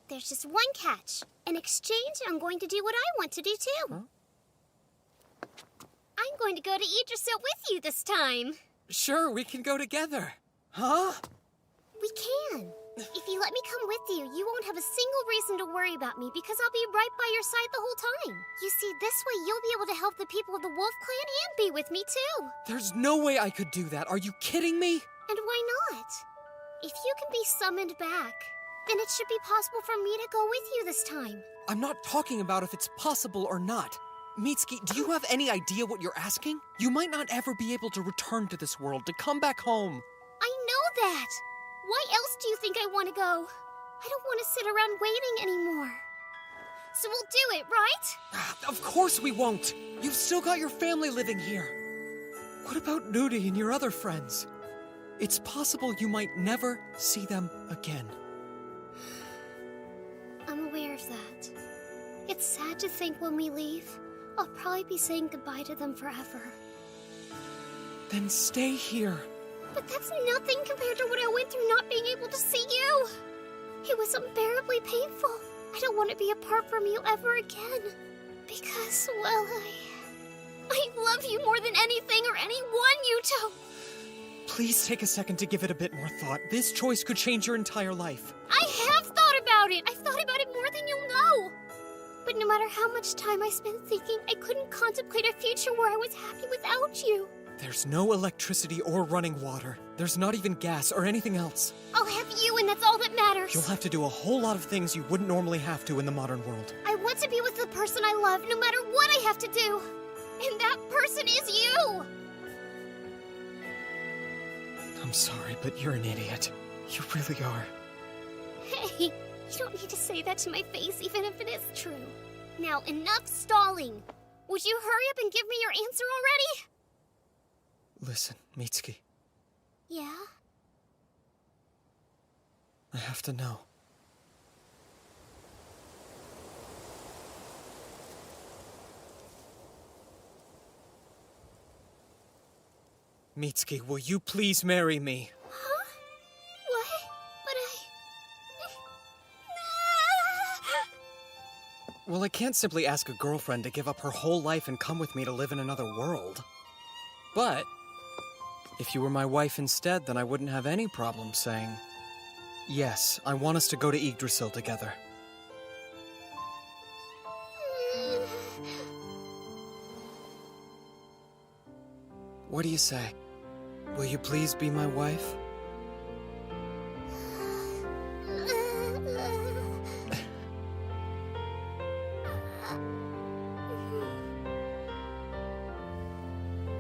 There's just one catch. In exchange, I'm going to do what I want to do, too. Huh? I'm going to go to Yggdrasil with you this time. Sure, we can go together. Huh? We can. If you let me come with you, you won't have a single reason to worry about me because I'll be right by your side the whole time. You see, this way you'll be able to help the people of the Wolf Clan and be with me too. There's no way I could do that. Are you kidding me? And why not? If you can be summoned back, then it should be possible for me to go with you this time. I'm not talking about if it's possible or not. Mitsuki, do you have any idea what you're asking? You might not ever be able to return to this world, to come back home. I know that. Why else do you think I want to go? I don't want to sit around waiting anymore. So we'll do it, right? Of course we won't. You've still got your family living here. What about Nudi and your other friends? It's possible you might never see them again. I'm aware of that. It's sad to think when we leave, I'll probably be saying goodbye to them forever. Then stay here. But that's nothing compared to what I went through not being able to see you. It was unbearably painful. I don't want to be apart from you ever again. Because, well, I love you more than anything or anyone, Yuto. Please take a second to give it a bit more thought. This choice could change your entire life. I have thought about it. I've thought about it more than you'll know. But no matter how much time I spent thinking, I couldn't contemplate a future where I was happy without you. There's no electricity or running water. There's not even gas or anything else. I'll have you, and that's all that matters. You'll have to do a whole lot of things you wouldn't normally have to in the modern world. I want to be with the person I love, no matter what I have to do. And that person is you! I'm sorry, but you're an idiot. You really are. Hey, you don't need to say that to my face, even if it is true. Now, enough stalling. Would you hurry up and give me your answer already? Listen, Mitsuki. Yeah? I have to know. Mitsuki, will you please marry me? Huh? What? But Well, I can't simply ask a girlfriend to give up her whole life and come with me to live in another world. But if you were my wife instead, then I wouldn't have any problem saying, yes, I want us to go to Yggdrasil together. What do you say? Will you please be my wife?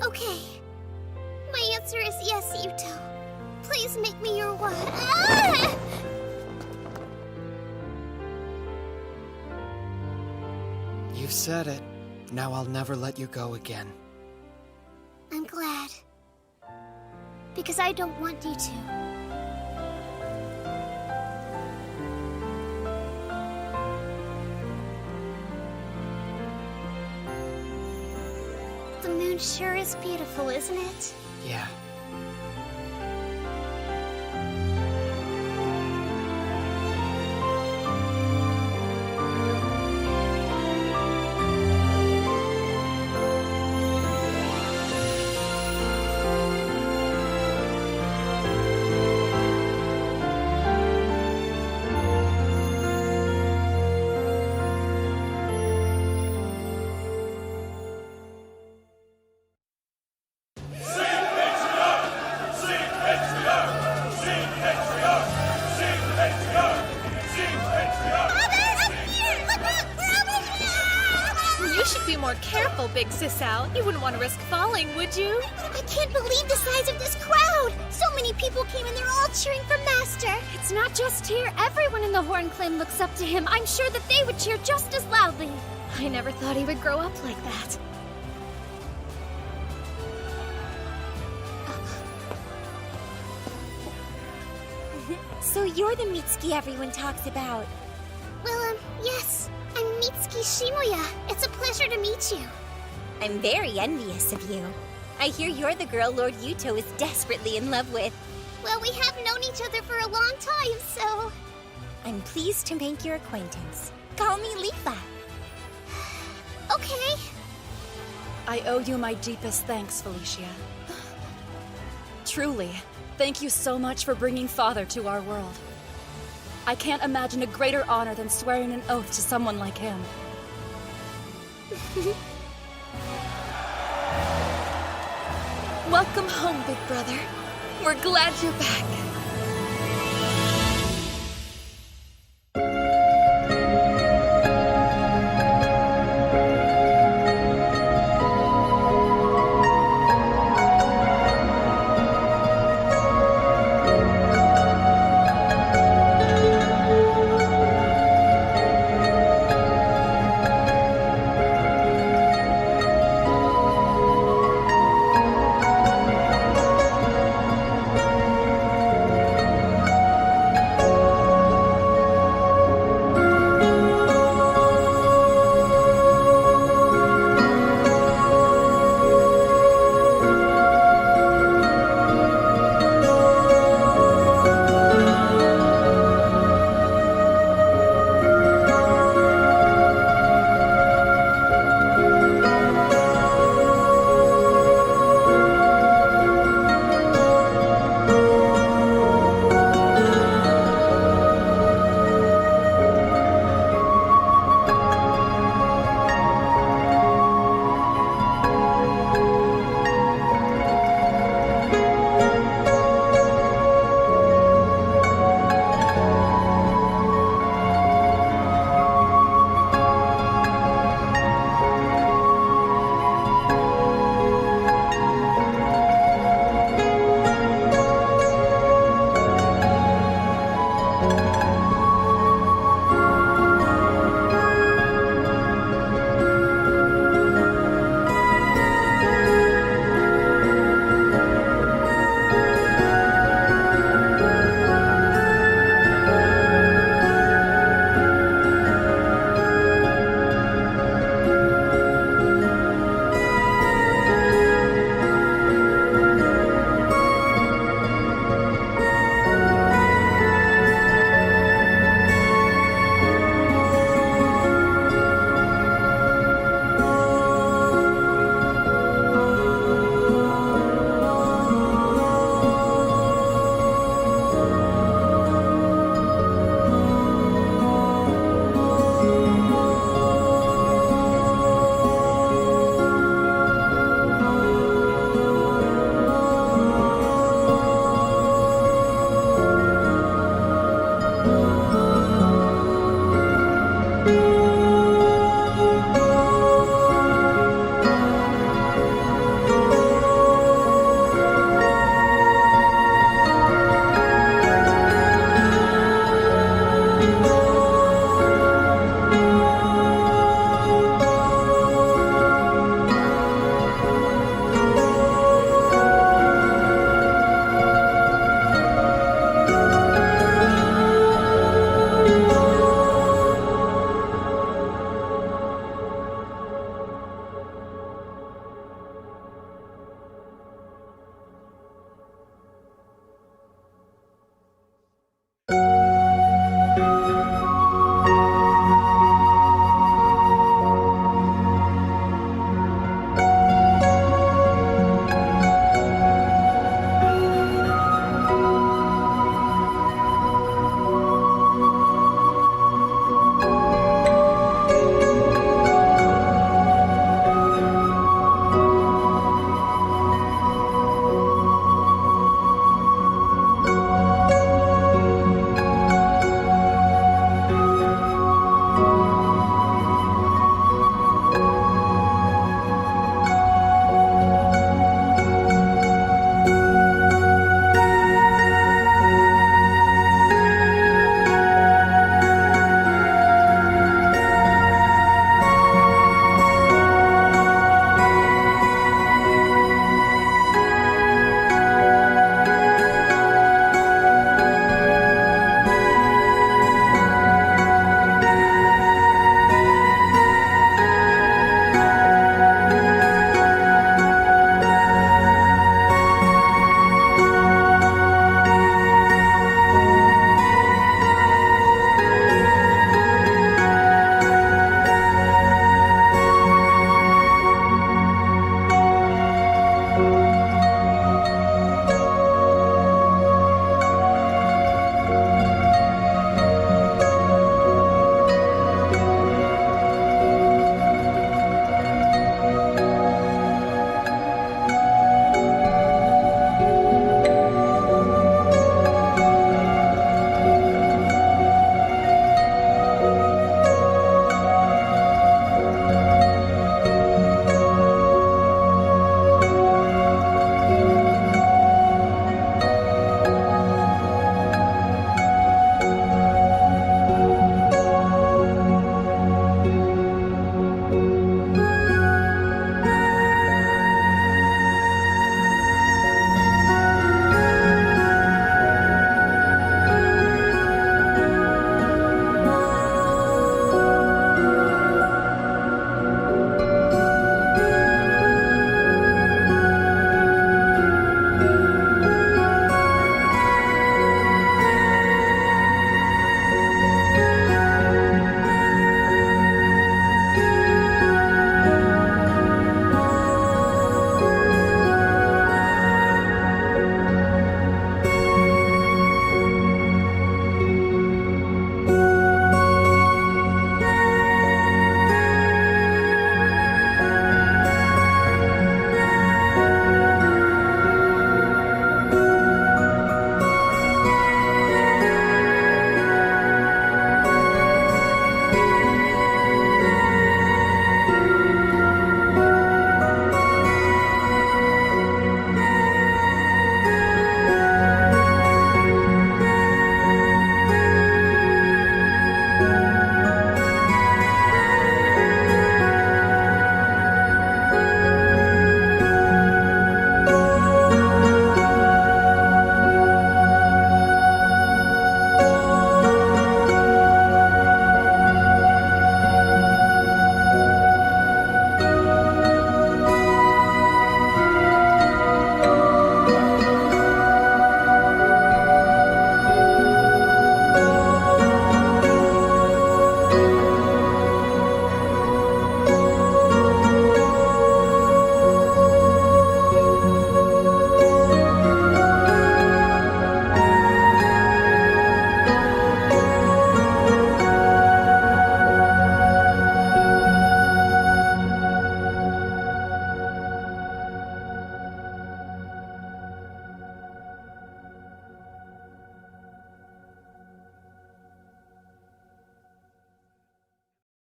Okay. My answer is yes, Yuto. Please make me your wife. You've said it. Now I'll never let you go again. I'm glad. Because I don't want you to. The moon sure is beautiful, isn't it? Yeah. You should be more careful, Big Sis Al. You wouldn't want to risk falling, would you? I can't believe the size of this crowd! So many people came and they're all cheering for Master! It's not just here. Everyone in the Horn Clan looks up to him. I'm sure that they would cheer just as loudly. I never thought he would grow up like that. So you're the Mitsuki everyone talks about. Well, yes. I'm Mitsuki Shimuya. It's a pleasure to meet you. I'm very envious of you. I hear you're the girl Lord Yuto is desperately in love with. Well, we have known each other for a long time, so... I'm pleased to make your acquaintance. Call me Leafa. Okay. I owe you my deepest thanks, Felicia. Truly, thank you so much for bringing Father to our world. I can't imagine a greater honor than swearing an oath to someone like him. Welcome home, big brother. We're glad you're back.